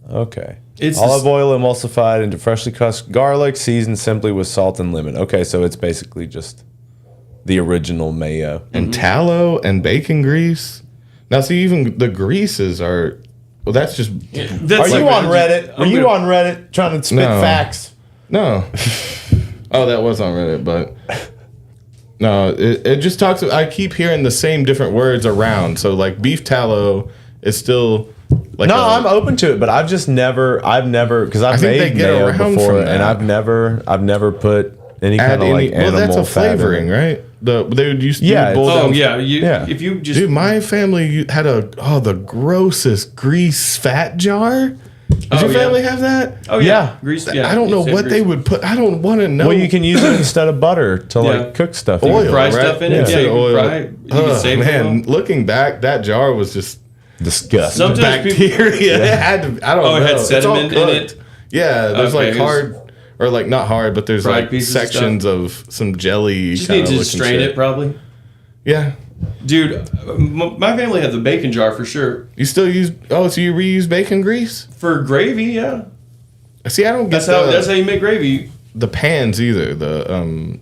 Okay. It's olive oil emulsified into freshly crushed garlic, seasoned simply with salt and lemon. Okay, so it's basically just the original mayo. And tallow and bacon grease. Now, see, even the greases are. Well, that's just. Are you on Reddit? Are you on Reddit trying to spit facts? No. Oh, that was on Reddit, but. No, it just talks. I keep hearing the same different words around. So, like, beef tallow is still. Like I'm open to it, but I've never, because I've made mayo before, and I've never put any kind of like animal well, that's a fat flavoring, right? They would use if you just dude, my family had the grossest grease fat jar. Did your family have that? Oh yeah, grease. Yeah, I don't know what they would put. I don't want to know. Well, you can use it instead of butter to like cook stuff. Oil, you fry right? stuff in it. Yeah, you can fry it. You can save man, looking back, that jar was just disgusting. Sometimes bacteria. It had to. I don't know. It had sediment in it. Yeah, there's like hard, or like not hard, but there's like sections of some jelly. Just need to strain it, probably. Yeah, dude, my family had the bacon jar for sure. You still use? Oh, so you reuse bacon grease for gravy? Yeah. See, I don't get that's how you make gravy. The pans either. The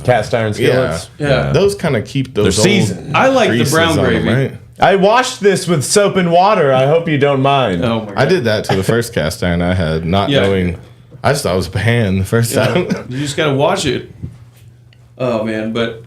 cast iron skillets. Yeah. Those kind of keep those. They're seasoned. I like the brown gravy. Right? I washed this with soap and water. I hope you don't mind. Oh my God. I did that to the first cast iron I had, not knowing. I just thought it was a pan the first time. You just gotta wash it. Oh man, but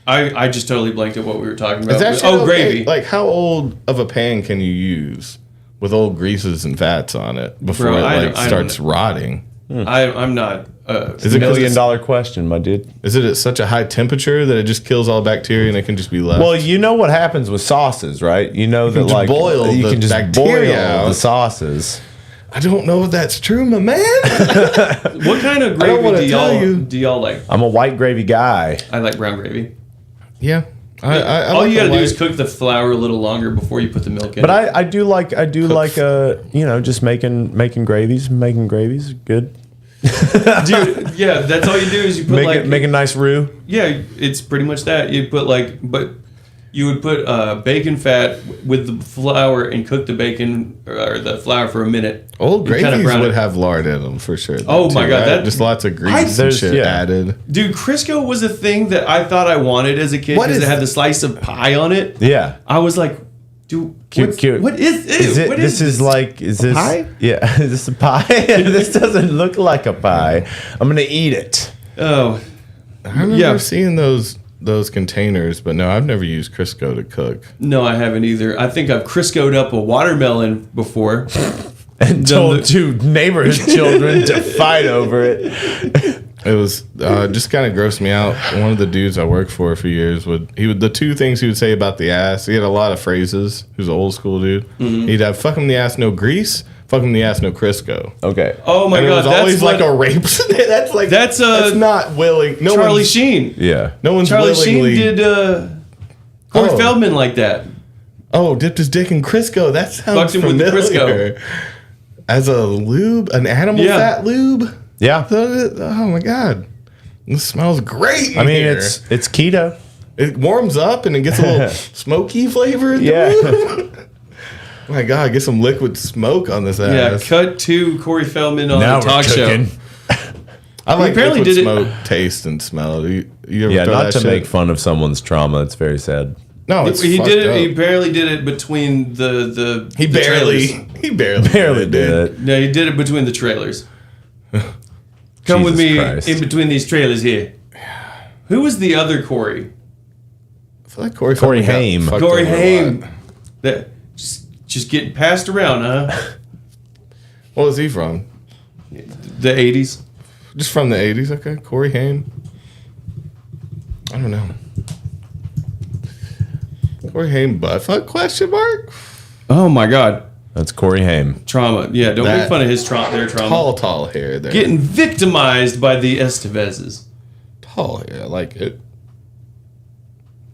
I just totally blanked at what we were talking about. Gravy. Like, how old of a pan can you use with old greases and fats on it before it starts rotting? I'm not. It's a $1 million question, my dude. Is it at such a high temperature that it just kills all bacteria and it can just be left? Well, you know what happens with sauces, right? You know that like you can just boil the sauces. I don't know if that's true, my man. What kind of gravy do y'all like? I'm a white gravy guy. I like brown gravy. Yeah. All you gotta do is cook the flour a little longer before you put the milk in. But I do like just making gravies. Making gravies good. Dude, yeah, that's all you do is you put make a nice roux. Yeah, it's pretty much that. You put but you would put bacon fat with the flour and cook the bacon or the flour for a minute. Old gravies would have lard in them for sure. Oh my God, right? Just lots of grease and shit added. Dude, Crisco was a thing that I thought I wanted as a kid because it had the slice of pie on it. Yeah, I was like, dude, cute. What is this? Is this pie? Yeah, is this a pie? This doesn't look like a pie. I'm gonna eat it. Oh, I remember seeing those containers, but no, I've never used Crisco to cook. No, I haven't either. I think I've Crisco'd up a watermelon before. And told two neighborhood children to fight over it. It was just kind of grossed me out. One of the dudes I worked for a few years the two things he would say about the ass. He had a lot of phrases. He was an old school dude. Mm-hmm. He'd have "fuck him the ass, no grease." "Fuck him the ass, no Crisco." Okay. Oh my God, it was always like a rape. that's not willing. No Charlie Sheen. Yeah. No one's Charlie willingly. Sheen did Corey Feldman like that. Oh, dipped his dick in Crisco. That sounds familiar. With Crisco. As a lube, an animal fat lube. Yeah. Oh my God, this smells great. I mean, it's keto. It warms up and it gets a little smoky flavor in the lube. Oh my God, get some liquid smoke on this ass. Yeah, cut to Corey Feldman on the talk show. I like liquid smoke taste and smell. You ever throw not that to shit? make fun of someone's trauma. It's very sad. No, it's he did it. up. He barely did it between the. He barely did it. No, he did it between the trailers. Come with me in between these trailers here. Who was the other Corey? I feel like Corey Haim. Corey Haim. That just getting passed around, huh? What was he from? The 80s. Just from the 80s, okay. Corey Haim. I don't know. Corey Haim buttfuck question mark? Oh my God. That's Corey Haim. Trauma. Yeah, don't make fun of their trauma. Tall hair there. Getting victimized by the Estevezes. Oh yeah, I like it.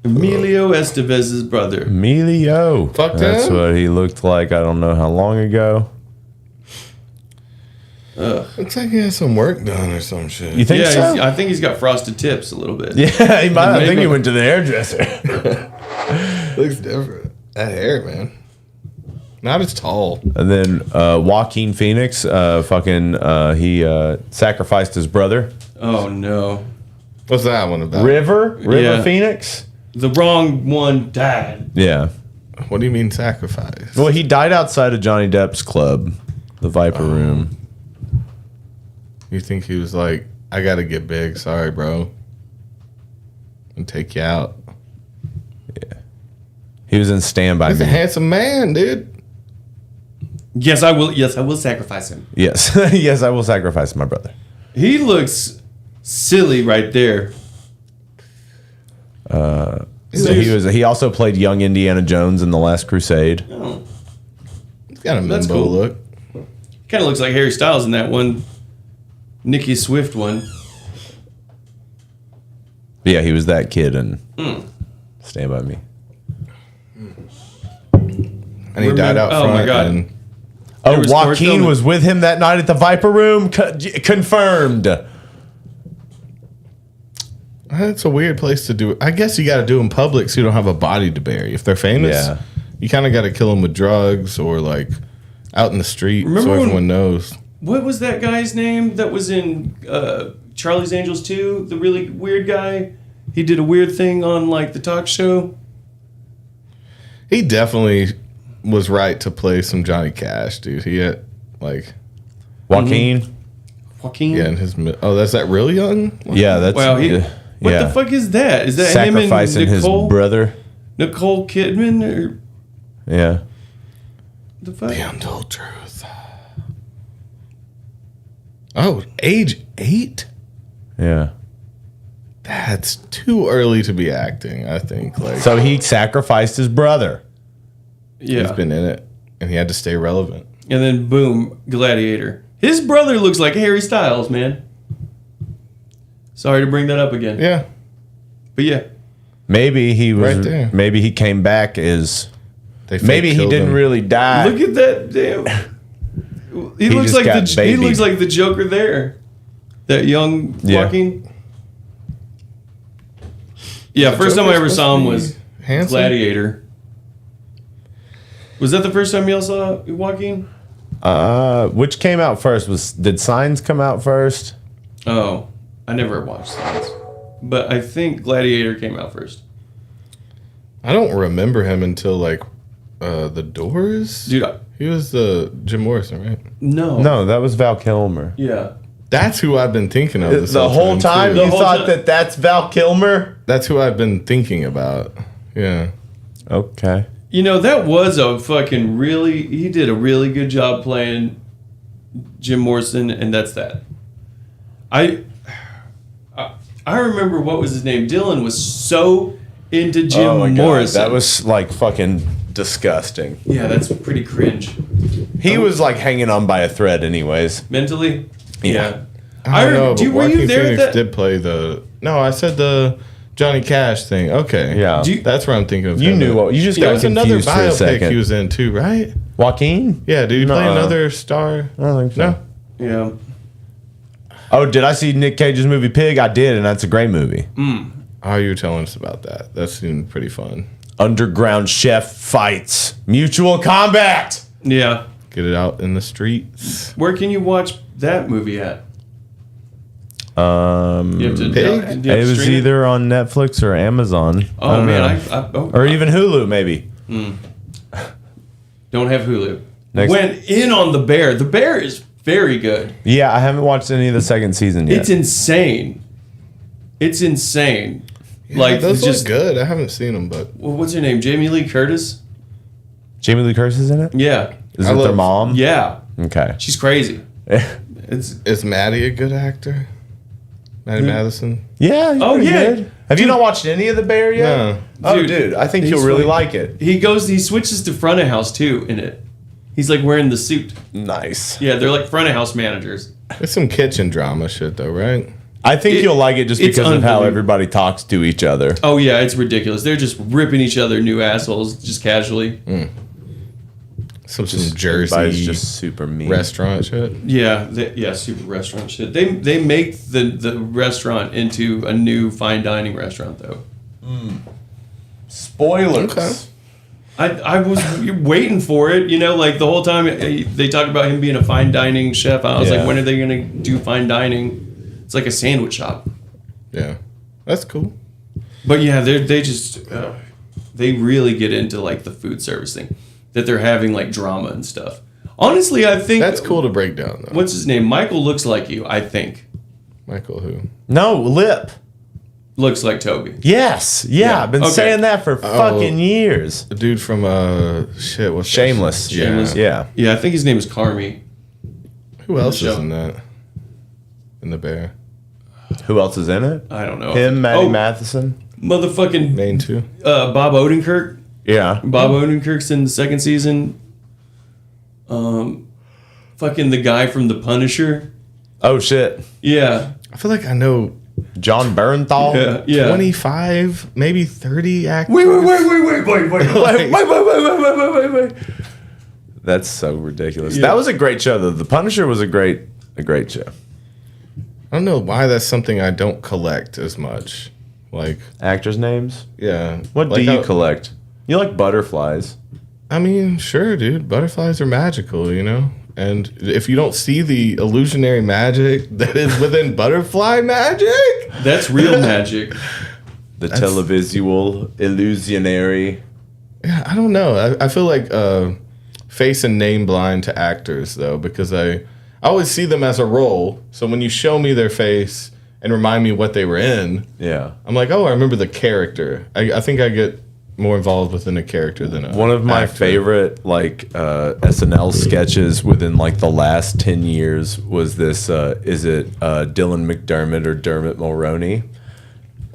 Emilio Estevez's brother. Emilio. Fuck That's him. what he looked like. I don't know how long ago. Looks like he has some work done or some shit. You think so? I think he's got frosted tips a little bit. Yeah, he might. I think he went to the hairdresser. Looks different. That hair, man. Not as tall. And then Joaquin Phoenix, he sacrificed his brother. Oh no. What's that one about? River Yeah. Phoenix. The wrong one died. Yeah. What do you mean sacrifice? Well, he died outside of Johnny Depp's club, the Viper Room. You think he was like, I gotta get big, sorry, bro, and take you out? Yeah. He was in Stand By He's a Me. handsome man, dude. Yes, I will. Yes, I will sacrifice him. Yes. Yes, I will sacrifice my brother. He looks silly right there. So he also played young Indiana Jones in The Last Crusade. Oh, He's got a That's Mimbo cool. look. kind of looks like Harry Styles in that one, Nicki Swift one. Yeah, he was that kid in Stand By Me. And he died out front. Oh my god. And Oh, was Joaquin filming. was with him that night at the Viper Room? Confirmed. that's a weird place to do it. I guess you got to do in public so you don't have a body to bury. If they're famous, Yeah. you kind of got to kill them with drugs or like out in the street Remember so when- everyone knows. What was that guy's name that was in Charlie's Angels 2? The really weird guy? He did a weird thing on like the talk show. He definitely was right to play some Johnny Cash, dude. He had like Joaquin? Joaquin? yeah, in his that's that real young. Yeah, that's. Wow, he, yeah. what the fuck is that? Is that him and Sacrificing his Nicole? brother. Nicole Kidman? Or Yeah. the fuck? The untold truth. Oh, age 8? Yeah. That's too early to be acting, I think. Like, So he sacrificed his brother. Yeah. he's been in it, and he had to stay relevant. And then boom, Gladiator. His brother looks like Harry Styles, man. Sorry to bring that up again. Yeah, But yeah. Maybe he was. Right there. Maybe he came back as. they fake Maybe he killed didn't him. really die. Look at that damn. He looks just like got he babied. looks like the Joker there. That young Yeah. Joaquin. Yeah, first time I ever saw him was handsome. Gladiator. Was that the first time y'all saw Joaquin? Which came out first? Did Signs come out first? Oh, I never watched Signs. But I think Gladiator came out first. I don't remember him until like The Doors. Dude, He was the Jim Morrison, right? no. No, that was Val Kilmer. Yeah. That's who I've been thinking of this The whole time too. you thought that that's Val Kilmer? That's who I've been thinking about. Yeah. Okay. You know, that was a fucking he did a really good job playing Jim Morrison, and that's that. I remember what was his name? Dylan was so into Jim Oh my God, Morrison. that was like fucking disgusting. Yeah, that's pretty cringe. He was like hanging on by a thread, anyways. Mentally? Yeah. I don't know, were but you Joaquin there at Phoenix that? did play the... No, I said the Johnny Cash thing. Okay. Yeah. That's what I'm thinking of. You him. knew what you just There got was another confused for a biopic second. he was in too, right? Joaquin? Yeah, did he play Nuh-uh. another star? I don't think so. No? Yeah. Oh, did I see Nick Cage's movie Pig? I did, and that's a great movie. Oh, you were telling us about that. That seemed pretty fun. Underground chef fights. Mutual combat. Yeah. Get it out in the streets. Where can you watch that movie at? You have to, Pig? do you have to It was stream either on Netflix or Amazon. I Oh don't man, know. Or even Hulu, maybe. don't have Hulu. Next- Went in on The Bear. The Bear is very good. Yeah, I haven't watched any of the second season yet. It's insane. It's insane. Yeah, like those just look good. I haven't seen them, but well, what's her name? Jamie Lee Curtis. Jamie Lee Curtis is in it? Yeah. Is I it their love- mom? Yeah. Okay. She's crazy. It's is Maddie a good actor? Maddie Madison? Yeah. he's Oh, pretty yeah. good. Have you not watched any of The Bear yet? No. Oh, Dude, dude, I think he's you'll really funny. like it. he switches to front of house too in it. He's like wearing the suit. Nice. Yeah, they're like front of house managers. There's some kitchen drama shit though, right? I think you'll like it just it's because of how unbelievable. everybody talks to each other. Oh yeah, it's ridiculous. They're just ripping each other new assholes just casually. Some Everybody's Jersey just super mean. restaurant shit. Yeah, super restaurant shit. They make the restaurant into a new fine dining restaurant though. Spoilers. Okay. I was waiting for it, like the whole time they talk about him being a fine dining chef. I was like, when are they gonna do fine dining? It's like a sandwich shop. Yeah, that's cool. But yeah, they just they really get into like the food service thing, that they're having like drama and stuff. Honestly, I think That's cool to break down, though. What's his name? Michael looks like you. I think Michael who? No, Lip. Looks like Toby. Yes. Yeah, I've been Okay. saying that for fucking years. The dude from what's Shameless. that? Yeah. Shameless. Yeah. Yeah, I think his name is Carmi. Who else The is show. in that? In the Bear. Who else is in it? I don't know. Him, Maddie Matheson. Motherfucking Main two. Bob Odenkirk. Yeah. Bob Odenkirk's in the second season. Fucking the guy from The Punisher. Oh shit. Yeah. I feel like I know John Bernthal. Yeah. 25, maybe 30 actors. Wait. That's so ridiculous. That was a great show though. The Punisher was a great show. I don't know why that's something I don't collect as much. Like Actors' names? yeah. What Like do you how- collect? You like butterflies. I mean, sure, dude. Butterflies are magical, And if you don't see the illusionary magic that is within butterfly magic, That's real magic. The televisual illusionary. yeah, I don't know. I feel like face and name blind to actors though, because I always see them as a role. So when you show me their face and remind me what they were in, Yeah. I'm like, oh, I remember the character. I think I get more involved within a character than a One of my actor. favorite SNL sketches within like the last 10 years was this is it Dylan McDermott or Dermot Mulroney?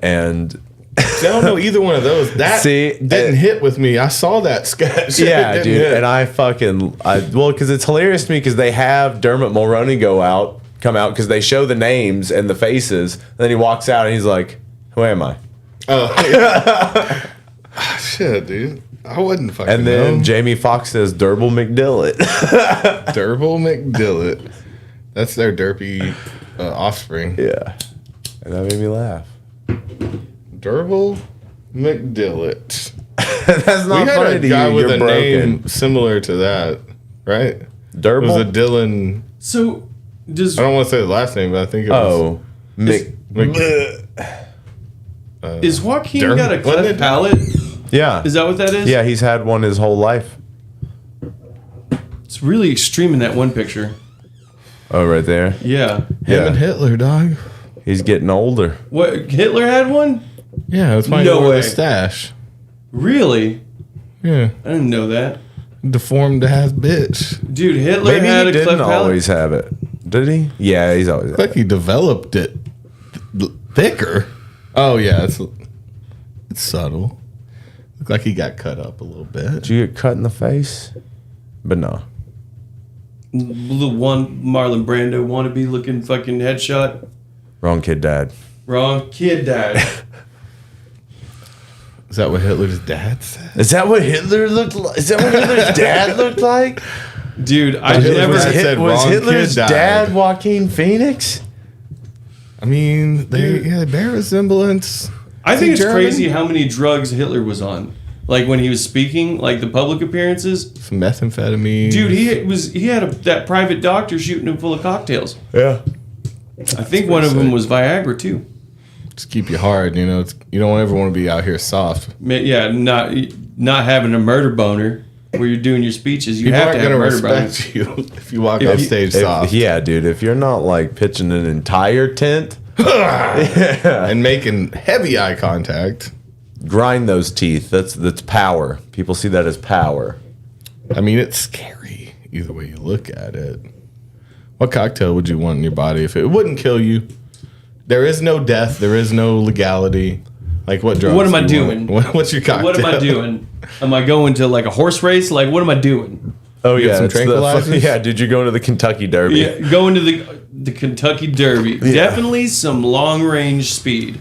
And See, I don't know either one of those. That didn't hit with me. I saw that sketch. yeah, It didn't dude, hit. and because it's hilarious to me because they have Dermot Mulroney come out because they show the names and the faces, and then he walks out and he's like, "Who am I?" Oh, yeah. Shit, dude. I wouldn't fucking And then know. Jamie Foxx says Durble McDillett. Durble McDillett. That's their derpy offspring. Yeah. And that made me laugh. Durble McDillett. That's not We had funny a to guy you. with You're a broken. name similar to that, right? Durble? It was a Dylan. So, does I don't want to say the last name, but I think it was. Is Joaquin Dermot, got a wasn't cleft it? palate? Yeah. Is that what that is? Yeah, he's had one his whole life. It's really extreme in that one picture. Oh, right there. Yeah. Him and Hitler, dog. He's getting older. What? Hitler had one? Yeah, it's my No way. stash. Really? Yeah. I didn't know that. Deformed ass bitch. Dude, Hitler Maybe had he a didn't cleft palate. always have it. Did he? Yeah, he's always had Like he developed it thicker. Oh yeah, it's subtle. Look like he got cut up a little bit. Did you get cut in the face? But no. The one Marlon Brando wannabe looking fucking headshot. Wrong kid died. Wrong kid died. Is that what Hitler's dad said? Is that what Hitler looked like? Is that what Hitler's dad looked like? Dude, I Hitler's never dad said Was wrong Hitler's kid died. dad Joaquin Phoenix? I mean, they bear resemblance. I think it's German? crazy how many drugs Hitler was on. Like when he was speaking, like the public appearances. Some methamphetamine. Dude, he had that private doctor shooting him full of cocktails. Yeah. I think one of them was Viagra too. Just keep you hard, you know. You don't ever want to be out here soft. Yeah, not having a murder boner where you're doing your speeches. You People have aren't to have gonna murder boner. respect you if you walk off stage soft Yeah, dude. If you're not like pitching an entire tent and making heavy eye contact. grind those teeth. That's power. People see that as power. I mean, it's scary either way you look at it. What cocktail would you want in your body if it wouldn't kill you? There is no death. There is no legality. Like what drugs? What am I do you doing? want? What's your cocktail? What am I doing? Am I going to like a horse race? Like what am I doing? Oh You get yeah, some it's the tranquilizers? yeah. Did you go to the Kentucky Derby? Yeah, going to the The Kentucky Derby. Definitely some long range speed.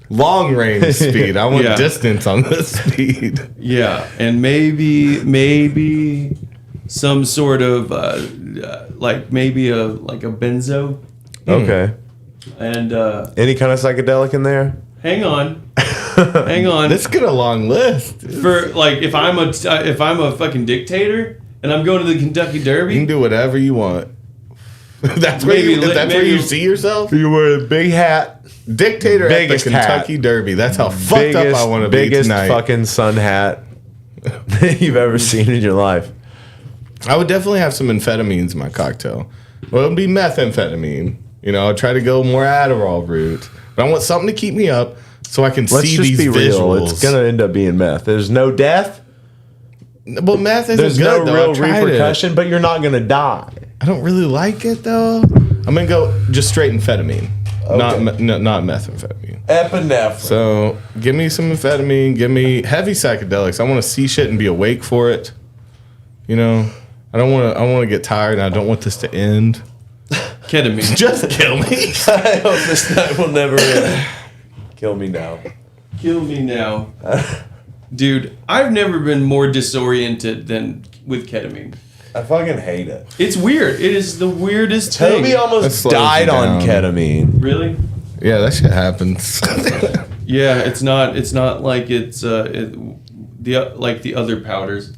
Long range speed. I want distance on the speed. Yeah, and maybe some sort of like maybe a benzo. Okay. And any kind of psychedelic in there? Hang on. Let's get a long list. For like if I'm a fucking dictator and I'm going to the Kentucky Derby, you can do whatever you want. That's where you see yourself. You wear a big hat. Dictator at the Kentucky Derby. That's how fucked up I want to be tonight. Biggest fucking sun hat you've ever seen in your life. I would definitely have some amphetamines in my cocktail. Well, it would be methamphetamine. You know, I'd try to go more Adderall route. But I want something to keep me up so I can see these visuals. Real. It's going to end up being meth. There's no death. Well, meth isn't There's good, no real repercussion, but you're not going to die. I don't really like it, though. I'm going to go just straight amphetamine. Okay. Not methamphetamine. Epinephrine. So, give me some amphetamine. Give me heavy psychedelics. I want to see shit and be awake for it. You know? I want to get tired, and I don't want this to end. Ketamine. Just kill me. I hope this night will never end. Kill me now. Kill me now. Dude, I've never been more disoriented than with ketamine. I fucking hate it. It's weird. It is the weirdest thing. Toby almost died on ketamine. Really? Yeah, that shit happens. Yeah, it's not like it's like the other powders.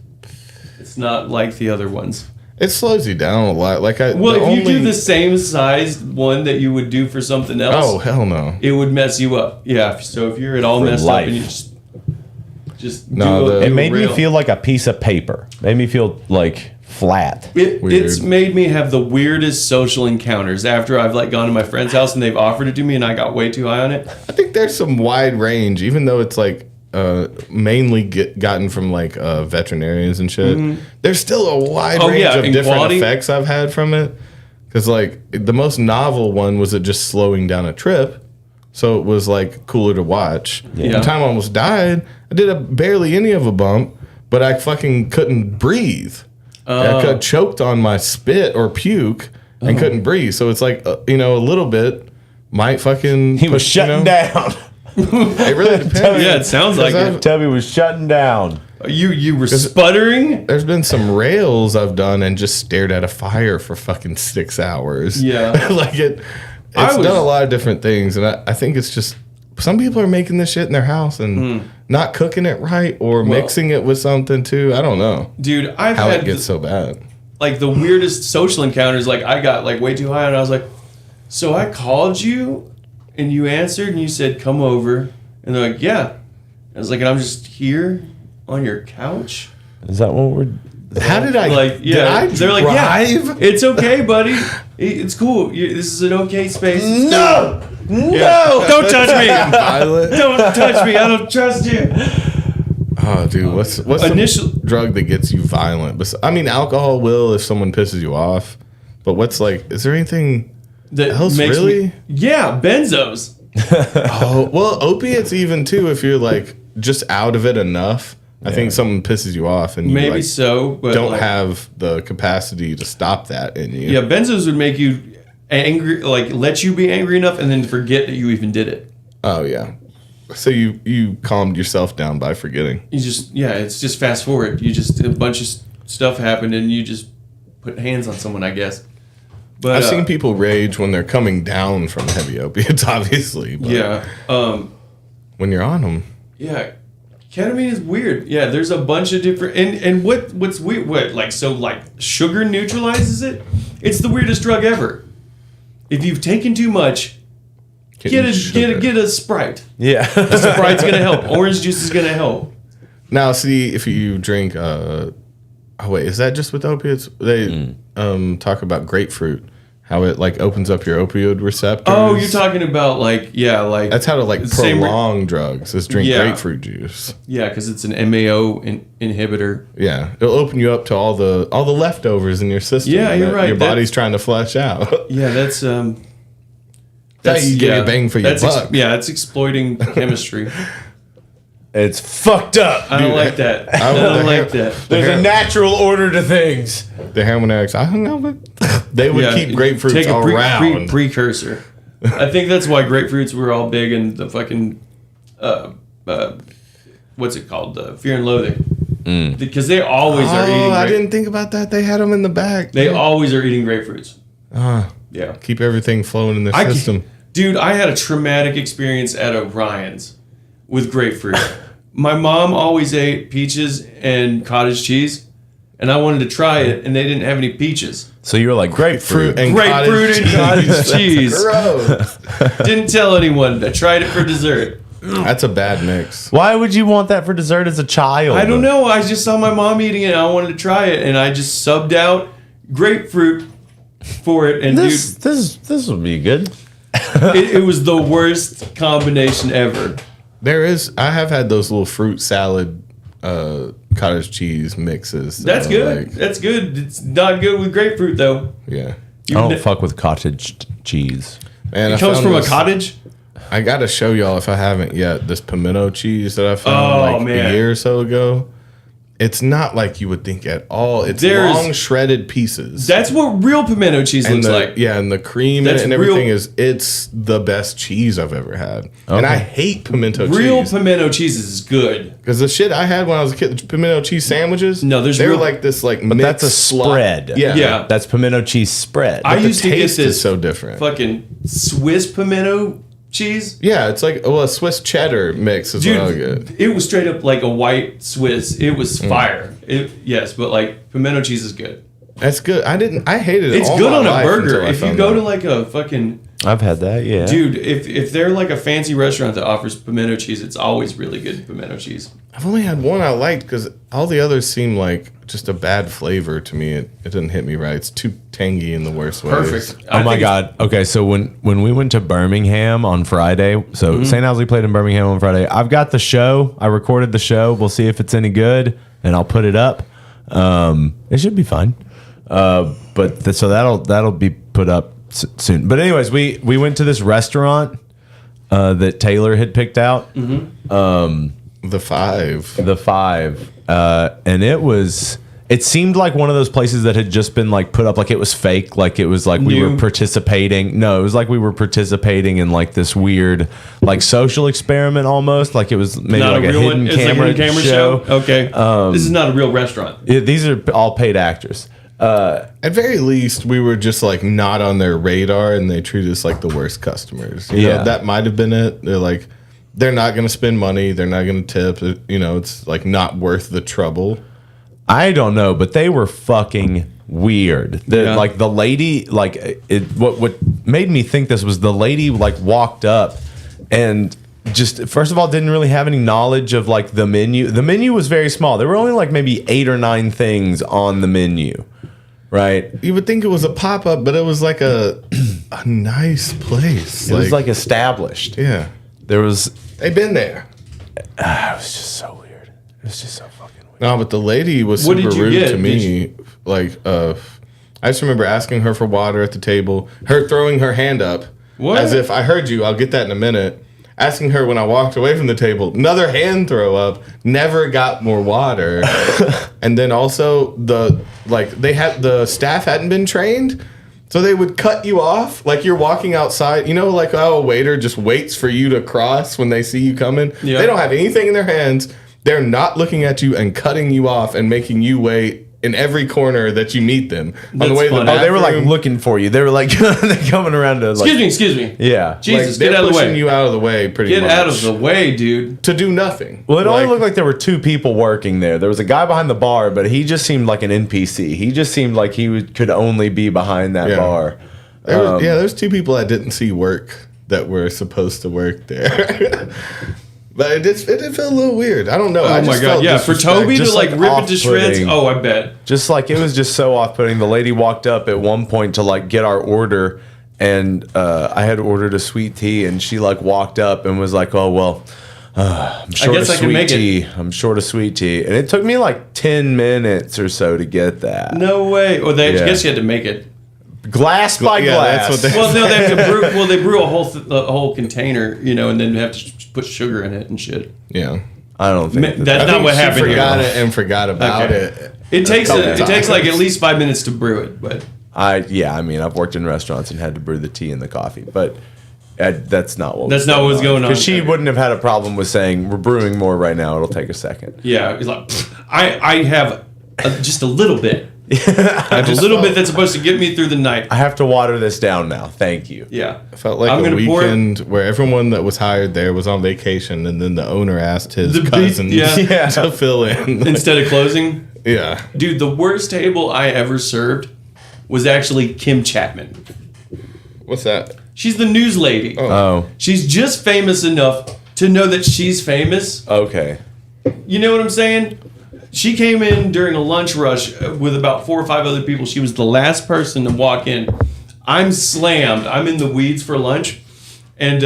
It's not like the other ones. It slows you down a lot. If you do the same size one that you would do for something else, oh hell no, it would mess you up. Yeah, so if you're at all messed up and you just it made me feel like a piece of paper. Made me feel like flat. It's made me have the weirdest social encounters after I've like gone to my friend's house and they've offered it to me and I got way too high on it. I think there's some wide range, even though it's like mainly gotten from like veterinarians and shit. Mm-hmm. There's still a wide range of different effects I've had from it. Because like the most novel one was it just slowing down a trip, so it was like cooler to watch. Yeah. The time I almost died, I did barely any of a bump, but I fucking couldn't breathe. I choked on my spit or puke and couldn't breathe. So it's like a little bit might fucking. He was shutting down. It really depends. Yeah, it sounds like it. Toby was shutting down. You were sputtering? There's been some rails I've done and just stared at a fire for fucking 6 hours. Yeah. It's done a lot of different things. And I think it's just, some people are making this shit in their house and not cooking it right or mixing it with something too. I don't know. Dude, I've how had it gets so bad. Like the weirdest social encounters. Like I got like way too high and I was like, so I called you and you answered and you said, come over. And they're like, yeah. I was like, and I'm just here on your couch. Is that what we're... How did I... Like, yeah. They're like, yeah, it's okay, buddy. It's cool. This is an okay space. No! No! Don't touch me! Don't touch me. I don't trust you. Oh, dude. What's initial drug that gets you violent? I mean, alcohol will if someone pisses you off. But what's like... Is there anything... That else makes really? Yeah, benzos. Oh, well, opiates even too. If you're like just out of it enough, I think something pisses you off, and you maybe so, but don't have the capacity to stop that in you. Yeah, benzos would make you angry, like let you be angry enough, and then forget that you even did it. Oh yeah, so you calmed yourself down by forgetting. You just it's just fast forward. You just a bunch of stuff happened, and you just put hands on someone, I guess. But I've seen people rage when they're coming down from heavy opiates, obviously. But when you're on them. Yeah. Ketamine is weird. Yeah, there's a bunch of different... And what's weird... Like, sugar neutralizes it? It's the weirdest drug ever. If you've taken too much, get a Sprite. Yeah. Sprite's going to help. Orange juice is going to help. Now, see, if you drink... is that just with opiates? They talk about grapefruit, how it like opens up your opioid receptors. Oh, you're talking about like that's how to like prolong drugs. Is drink grapefruit juice. Yeah, because it's an MAO inhibitor. Yeah, it'll open you up to all the leftovers in your system. Yeah, you're right. Your body's trying to flush out. Yeah, that's how you get a bang for your buck. It's exploiting chemistry. It's fucked up. I don't like that. I don't like that. There's a natural order to things. The Hamilton addicts, I don't know, but they would keep grapefruits take a around. precursor. I think that's why grapefruits were all big in the fucking what's it called? Fear and Loathing. Because they always are eating. I didn't think about that. They had them in the back. They always are eating grapefruits. Yeah. Keep everything flowing in their system. Dude, I had a traumatic experience at O'Brien's with grapefruit. My mom always ate peaches and cottage cheese, and I wanted to try it, and they didn't have any peaches. So you were like grapefruit and cottage cheese. Gross. Didn't tell anyone. I tried it for dessert. That's a bad mix. Why would you want that for dessert as a child? I don't know. I just saw my mom eating it, and I wanted to try it, and I just subbed out grapefruit for it. And this would be good. It was the worst combination ever. I have had those little fruit salad cottage cheese mixes. That's good. That's good. It's not good with grapefruit though. Yeah. I don't fuck with cottage cheese. Man, it comes from a cottage? I got to show y'all, if I haven't yet, this pimento cheese that I found a year or so ago. It's not like you would think at all. It's long shredded pieces. That's what real pimento cheese looks like. Yeah, and the cream and everything it's the best cheese I've ever had. Okay. And I hate pimento cheese. Real pimento cheese is good. Because the shit I had when I was a kid, the pimento cheese sandwiches, they were like this but that's a spread. Yeah. That's pimento cheese spread. I used to get this is so different. Fucking Swiss pimento cheese. Yeah, it's like a Swiss cheddar mix is what I get. It was straight up like a white Swiss. It was fire. Yes, but like pimento cheese is good. That's good. I hated it. It's all good my on a life burger. until I If you found go out. to like a fucking I've had that, yeah. Dude, if they're like a fancy restaurant that offers pimento cheese, it's always really good pimento cheese. I've only had one I liked because all the others seem like just a bad flavor to me. It didn't hit me right. It's too tangy in the worst way. Perfect. Oh my God. Okay, so when we went to Birmingham on Friday, so St. Owsley played in Birmingham on Friday. I've got the show. I recorded the show. We'll see if it's any good, and I'll put it up. It should be fine. So that'll be put up soon. But anyways, we went to this restaurant that Taylor had picked out. The Five. And it seemed like one of those places that had just been like put up, like it was fake, like it was like we were participating. No, it was like we were participating in like this weird like social experiment almost, like it was maybe not like a hidden camera show. Okay, this is not a real restaurant. These are all paid actors. At very least, we were just like not on their radar, and they treated us like the worst customers. You know, that might have been it. They're like, they're not going to spend money. They're not going to tip. You know, it's like not worth the trouble. I don't know, but they were fucking weird. Like the lady, like what made me think this was the lady like walked up and just first of all didn't really have any knowledge of like the menu. The menu was very small. There were only like maybe 8 or 9 things on the menu. Right. You would think it was a pop-up, but it was like a nice place. It was like established. Yeah. They've been there. It was just so weird. It was just so fucking weird. No, but the lady was super rude to me. Like, I just remember asking her for water at the table, her throwing her hand up as if I heard you, I'll get that in a minute. Asking her when I walked away from the table, another hand throw up, never got more water. And then also the staff hadn't been trained. So they would cut you off like you're walking outside. You know, like how a waiter just waits for you to cross when they see you coming. Yeah. They don't have anything in their hands. They're not looking at you and cutting you off and making you wait in every corner that you meet them. On the way to the bathroom. Oh, they were like looking for you. They were like they're coming around to like. Excuse me. Yeah. Jesus, like, get out of the way. Pushing you out of the way pretty much. Get out of the way, dude. To do nothing. Well, it only looked like there were 2 people working there. There was a guy behind the bar, but he just seemed like an NPC. He just seemed like he could only be behind that bar. There's 2 people I didn't see work that were supposed to work there. But it did feel a little weird. I don't know. Oh my God. Yeah, for Toby to like rip it to shreds. Oh, I bet. Just like it was just so off-putting. The lady walked up at one point to like get our order, and I had ordered a sweet tea, and she like walked up and was like, "Oh well, I'm short of sweet tea. I'm short of sweet tea," and it took me like 10 minutes or so to get that. No way. Well, I guess you had to make it. Glass by glass. That's what well, no, they have to brew. Well, they brew a whole container, you know, and then have to put sugar in it and shit. Yeah. I don't think that's not what happened. She forgot here. it and forgot about it. It takes like at least 5 minutes to brew it, but I mean, I've worked in restaurants and had to brew the tea and the coffee, but that's not what. That's not what was going on. Because she wouldn't have had a problem with saying we're brewing more right now. It'll take a second. Yeah, he's like, I have just a little bit. I have a little bit that's supposed to get me through the night. I have to water this down now. Thank you. Yeah, it felt like a weekend where everyone that was hired there was on vacation, and then the owner asked his cousins to fill in instead of closing. Yeah, dude, the worst table I ever served was actually Kim Chapman. What's that? She's the news lady. Oh. She's just famous enough to know that she's famous. Okay. You know what I'm saying? She came in during a lunch rush with about 4 or 5 other people. She was the last person to walk in. I'm slammed. I'm in the weeds for lunch. And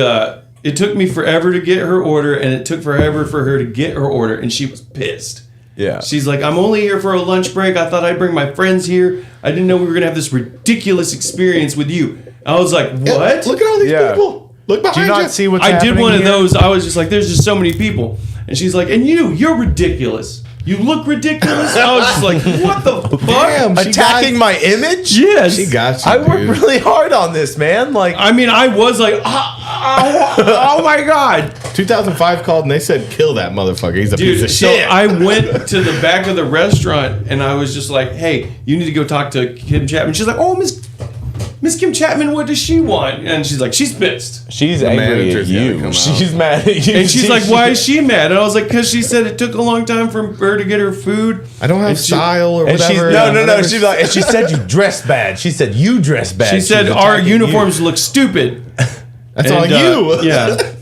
it took me forever to get her order, and it took forever for her to get her order, and she was pissed. Yeah. She's like, I'm only here for a lunch break. I thought I'd bring my friends here. I didn't know we were going to have this ridiculous experience with you. I was like, what? Look at all these people. Look behind you. Do you not see what's I happening did one of here? those. I was just like, there's just so many people. And she's like, and you're ridiculous. You look ridiculous. I was just like, what the fuck? Damn, Attacking my image? Yes. She got you, I worked really hard on this, man. Like, I mean, I was like, oh my God. 2005 called and they said, kill that motherfucker. He's a piece Dude, of so shit. I went to the back of the restaurant and I was just like, hey, you need to go talk to Kim Chapman. She's like, oh, Miss Kim Chapman, what does she want? And she's like, she's pissed. She's angry at you. She's mad at you. And she's like, why is she mad? And I was like, because she said it took a long time for her to get her food. I don't have style or whatever. No. She's like, and she said you dress bad. She said you dress bad. She said our uniforms look stupid. That's on you. Yeah.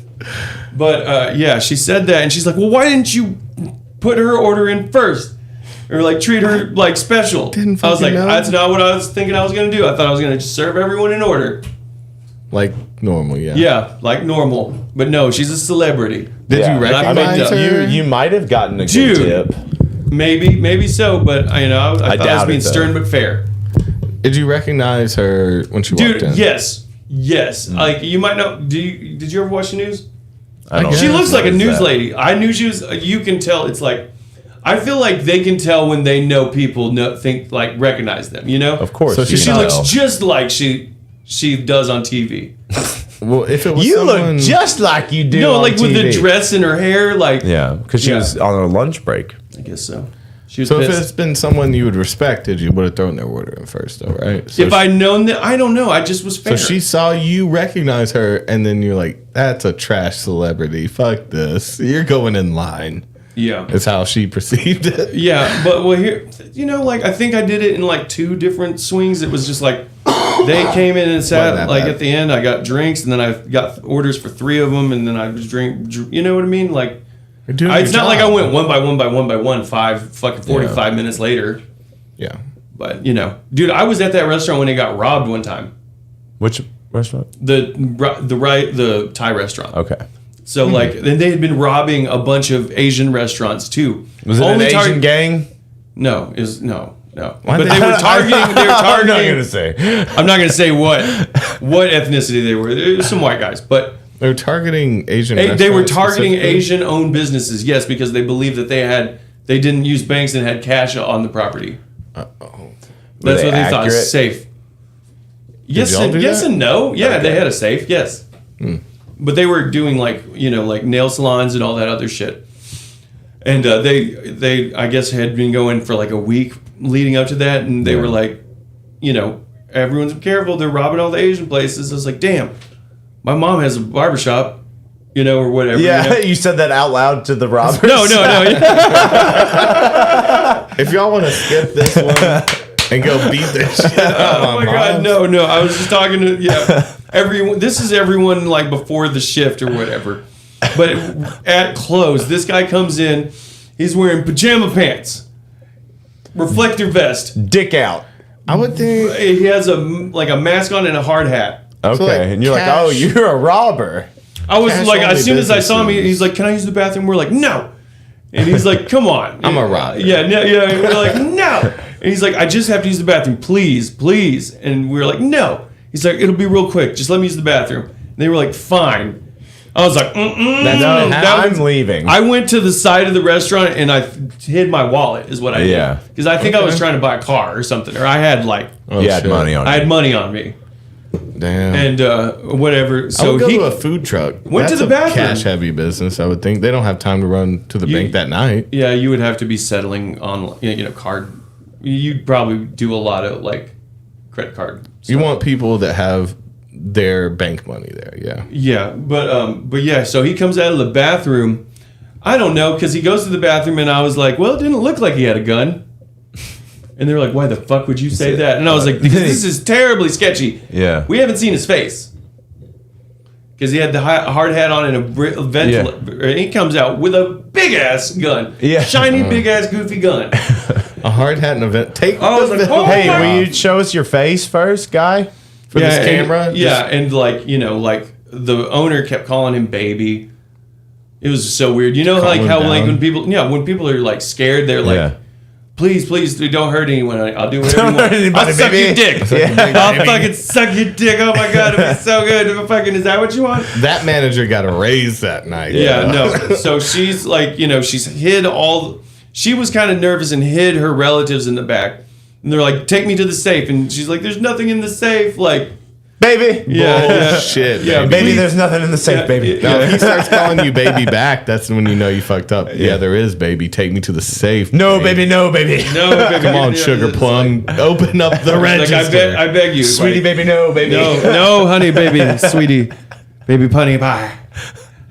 But yeah, she said that, and she's like, well, why didn't you put her order in first? Or like treat her like special. I was like, that's not what I was thinking I was gonna do. I thought I was gonna just serve everyone in order. Like normal, yeah. Yeah, like normal. But no, she's a celebrity. Did you recognize her? You might have gotten a good tip. Maybe so, but I thought I was being it, though. stern but fair. Did you recognize her when she walked in? Yes. Like you might know. Did you ever watch the news? I don't She looks like a news that. lady. I knew she was. You can tell. It's like, I feel like they can tell when they know people recognize them. You know, Of course. So you she can looks tell. just like she does on TV. Well, if it was You someone, look just like you do. No, on like with the TV. dress and her hair. Like, Yeah, because she was on a lunch break. I guess so. She was So if pissed. it's been someone you would respected, you would have thrown their order in first, though, right? So If I'd known that, I don't know. I just was fair. So she saw you recognize her, and then you're like, "That's a trash celebrity. Fuck this. You're going in line." Yeah. Is how she perceived it. Yeah, but here, I think I did it in like 2 different swings. It was just like they came in and Wasn't sat that like bad. at the end. I got drinks, and then I got orders for 3 of them, and then I was drink. You know what I mean? Like, You're doing it's your not like I job. went one by one, 45 minutes later. Yeah. But dude, I was at that restaurant when they got robbed one time. Which restaurant? The Thai restaurant. Okay. So then they had been robbing a bunch of Asian restaurants too. Was it an Asian gang? No, no. Why But did they were targeting. I'm not gonna say. I'm not going to say what ethnicity they were. There were some white guys, but They were targeting Asian. they were restaurants targeting specifically? Asian-owned businesses. Yes, because they believed that they didn't use banks and had cash on the property. That's Were what they they thought. accurate? Safe. Yes, y'all do yes that? and no. Yeah, they had a safe. Yes, but they were doing like nail salons and all that other shit. And they I guess had been going for like a week leading up to that, and they were like, everyone's careful. They're robbing all the Asian places. I was like, damn, my mom has a barbershop, or whatever. Yeah, you said that out loud to the robbers. No. If y'all want to skip this one and go beat the shit out of Oh my god, no. I was just talking to everyone. This is everyone like before the shift or whatever. But at close, this guy comes in. He's wearing pajama pants, reflector vest, Dick out. I would think he has a mask on and a hard hat. Okay, So, like, and you're like, cash- oh, you're a robber. I was Cash like, as only soon as I saw him, businesses. he's like, "Can I use the bathroom?" We're like, "No," and he's like, "Come on, I'm a robber. Yeah. We're like, "No," and he's like, "I just have to use the bathroom, please." And we're like, "No." He's like, "It'll be real quick. Just let me use the bathroom." And they were like, "Fine." I was like, mm-mm. I'm leaving. I went to the side of the restaurant and I hid my wallet. Is what I did. Because I think I was trying to buy a car or something, or I had like money on. I had money on me. Damn. And whatever. So I would go to a food truck. Went That's to the bathroom. Cash heavy business, I would think. They don't have time to run to the bank that night. Yeah, you would have to be settling on card. You'd probably do a lot of like credit card stuff. You want people that have their bank money there, yeah. Yeah, but yeah, so he comes out of the bathroom. I don't know, because he goes to the bathroom and I was like, well, it didn't look like he had a gun. And they were like, why the fuck would you say that? And I was like, because this is terribly sketchy. Yeah. We haven't seen his face. Because he had the hard hat on and a ventilator. And he comes out with a big-ass gun. Yeah. Shiny, big-ass, goofy gun. A hard hat and a vent. Take Hey, will you show us your face first, guy? For this camera? And like, the owner kept calling him baby. It was so weird. You know, like how like when people are like scared, they're like, please, don't hurt anyone. I'll do whatever you want. I'll suck your dick. I'll fucking suck your dick. Oh my god, it'll be so good. Fucking, is that what you want? That manager got a raise that night. Yeah, no. So she's like, she's hid all. She was kind of nervous and hid her relatives in the back. And they're like, take me to the safe. And she's like, there's nothing in the safe. Like, baby. Bullshit. Yeah, baby, there's nothing in the safe, baby. Now, if he starts calling you baby back, that's when you know you fucked up. Yeah, there is, baby. Take me to the safe. No, baby. No, baby. No, baby. Come on, sugar plum. Open up the register. Like, I beg you. Sweetie, baby, no, baby. No, honey, baby. Sweetie. Baby, punny pie.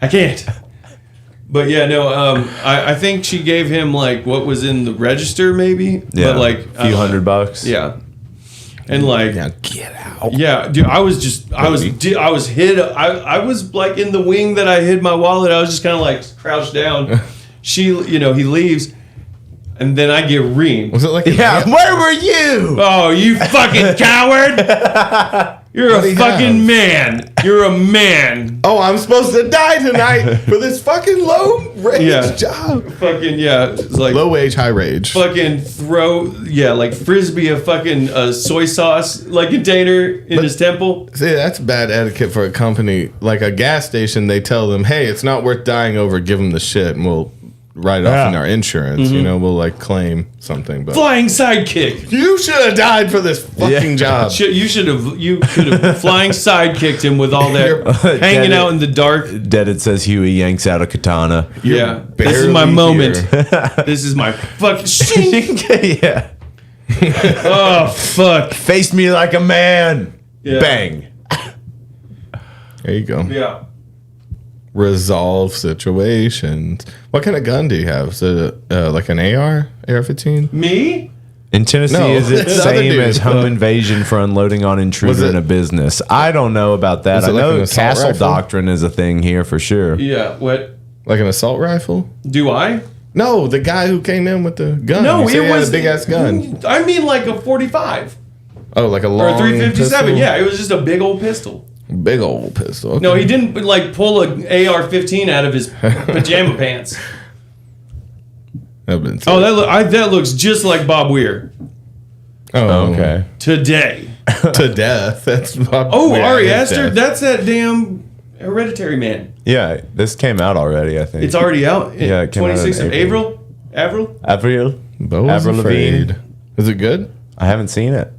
I can't. But yeah, no, I think she gave him like what was in the register, maybe. Yeah, but like a few $100. Yeah, and like get out. Yeah, dude, I was hid. I was like in the wing that I hid my wallet. I was just kind of like crouched down. He leaves, and then I get reamed. Was it like where were you? Oh, you fucking coward! You're a fucking man. You're a man. Oh, I'm supposed to die tonight for this fucking low wage job. Fucking it's like low wage, high rage. Fucking like frisbee a fucking soy sauce like container in his temple. See, that's bad etiquette for a company like a gas station. They tell them, hey, it's not worth dying over. Give them the shit, and we'll write it off in our insurance. Mm-hmm. We'll like claim something. But flying sidekick. You should have died for this fucking job. You could have flying sidekicked him with all that hanging out in the dark. Dead, it says Huey yanks out a katana. Yeah, this is my moment. This is my fucking shink. Yeah. Oh fuck! Face me like a man. Yeah. Bang. There you go. Yeah. Resolve situations. What kind of gun do you have? Is it like an AR-15? Me? In Tennessee, is it same as home invasion for unloading on intruder in a business? I don't know about that. I know castle doctrine is a thing here for sure. Yeah. What? Like an assault rifle? Do I? No, the guy who came in with the gun. No, it was a big ass gun. I mean, like a 45. Oh, like a long or 357. pistol? Yeah, it was just a big old pistol. Big old pistol. Okay. No, he didn't like pull an AR-15 out of his pajama pants. That looks just like Bob Weir. Oh, okay. Today. To death. That's Bob Weir. Ari Aster. That's that damn Hereditary man. Yeah, this came out already, I think. It's already out. Yeah, it came out in 26th of April. Avril. Bo was Avril afraid. Lavigne. Is it good? I haven't seen it,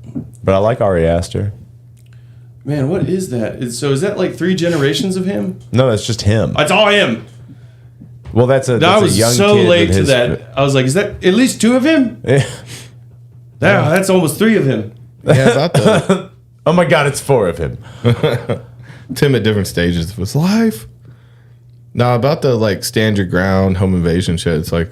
but I like Ari Aster. Man, what is that? So is that like 3 generations of him? No, that's just him. It's all him. Well, that's a I was young so kid late with to his that. I was like, is that at least 2 of him? Yeah. That's almost 3 of him. Yeah, about that. Oh my God, it's 4 of him. Tim at different stages of his life. Now about the like stand your ground home invasion shit. It's like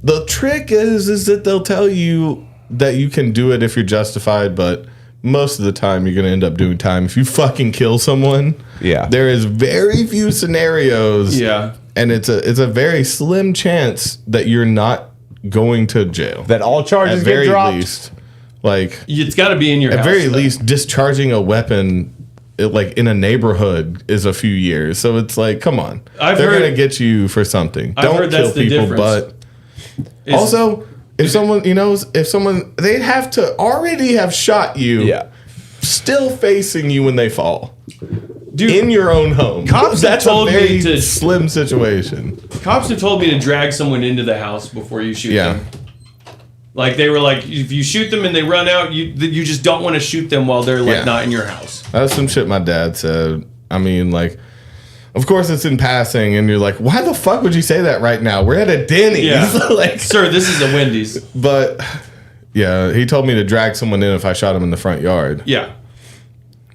the trick is that they'll tell you that you can do it if you're justified, but most of the time you're gonna end up doing time if you fucking kill someone. Yeah, there is very few scenarios. Yeah, and it's a very slim chance that you're not going to jail. That all charges get dropped. Least, like it's got to be in your at house, very least discharging a weapon. Like in a neighborhood is a few years, so it's like, come on, they're gonna get you for something. Don't kill people, but also if someone they'd have to already have shot you, still facing you when they fall. in your own home. Cops have That's told a very me to slim situation. Cops have told me to drag someone into the house before you shoot them. Like they were like, if you shoot them and they run out, you just don't want to shoot them while they're like not in your house. That's some shit my dad said. I mean, like, of course it's in passing, and you're like, why the fuck would you say that right now? We're at a Denny's. Yeah. Like, sir, this is a Wendy's. But yeah, he told me to drag someone in if I shot him in the front yard. Yeah.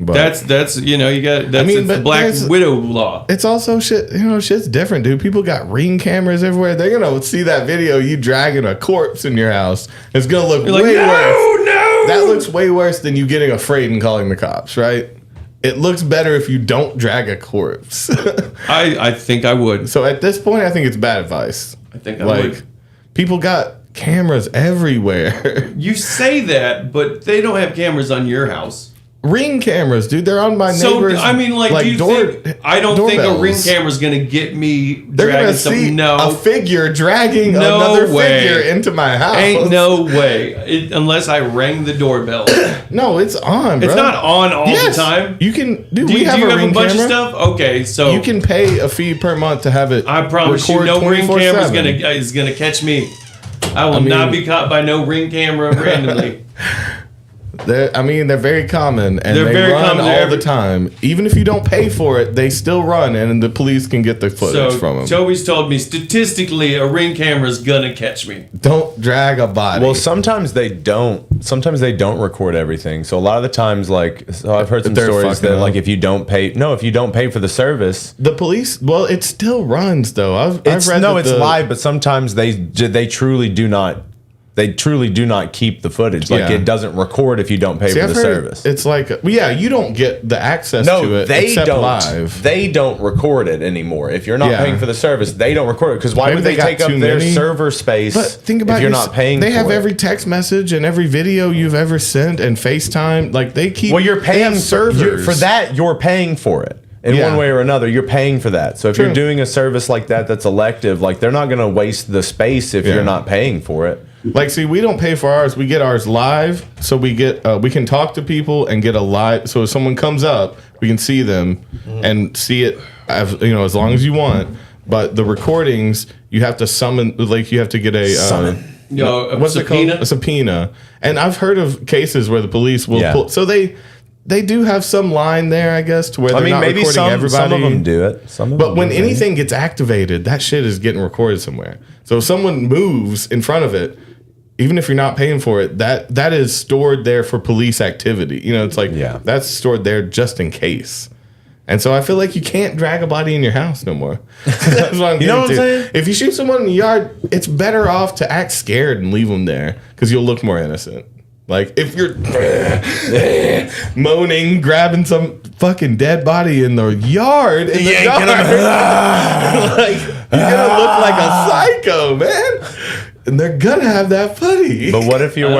But That's you know, you got that's the Black Widow law. It's also shit, you know, shit's different, dude. People got Ring cameras everywhere. They're gonna see that video you dragging a corpse in your house. It's gonna look way worse. No. That looks way worse than you getting afraid and calling the cops, right? It looks better if you don't drag a corpse. I think I would. So at this point, I think it's bad advice. I think I would. People got cameras everywhere. You say that, but they don't have cameras on your house. Ring cameras, dude. They're on my neighbors. So I mean, like do you think? I don't think a Ring camera is gonna get me They're dragging gonna see a figure dragging another figure into my house. Ain't no way, unless I rang the doorbell. No, it's on, bro. It's not on all the time. You can, dude. Do We you have have a Ring a bunch camera. of stuff? Okay, so You can pay a fee per month to have it. I promise you, record no Ring camera 24/7. is gonna catch me. I will not be caught by no Ring camera randomly. They're very common, and They're they very run common. all the time. Even if you don't pay for it, they still run, and the police can get the footage from them. Toby's told me statistically a Ring camera is gonna catch me. Don't drag a body. Well, sometimes they don't. Sometimes they don't record everything. So a lot of the times, like, so I've heard some They're stories fucking that, up. like, if you don't pay for the service, the police. Well, it still runs though. I've read no, that it's live, but sometimes they truly do not. They truly do not keep the footage. Like it doesn't record if you don't pay for the service. It's like, you don't get the access to it they except don't. live. They don't record it anymore. If you're not Yeah. paying for the service, they don't record it. Because why Maybe would they got take up too their many. server space But think about if you're not paying They for have it? every text message and every video you've ever sent and FaceTime. Like they keep. Well, you're they paying have servers for that. You're paying for it. In one way or another, you're paying for that. So if you're doing a service like that that's elective, like they're not going to waste the space if you're not paying for it. Like, see, we don't pay for ours. We get ours live, so we get we can talk to people and get a live. So if someone comes up, we can see them and see it. As long as you want. But the recordings, you have to summon. Like, you have to get a what's it called? A subpoena. And I've heard of cases where the police will pull. So they do have some line there, I guess, to where they're not maybe recording everybody. some of them do it. But when anything gets activated, that shit is getting recorded somewhere. So if someone moves in front of it, even if you're not paying for it, that is stored there for police activity. It's like that's stored there just in case. And so I feel like you can't drag a body in your house no more. That's what I'm You know what I'm getting to. saying? If you shoot someone in the yard, it's better off to act scared and leave them there because you'll look more innocent. Like, if you're moaning, grabbing some fucking dead body in the yard, like, you're gonna look like a psycho, man. And they're gonna have that footage. But what if you're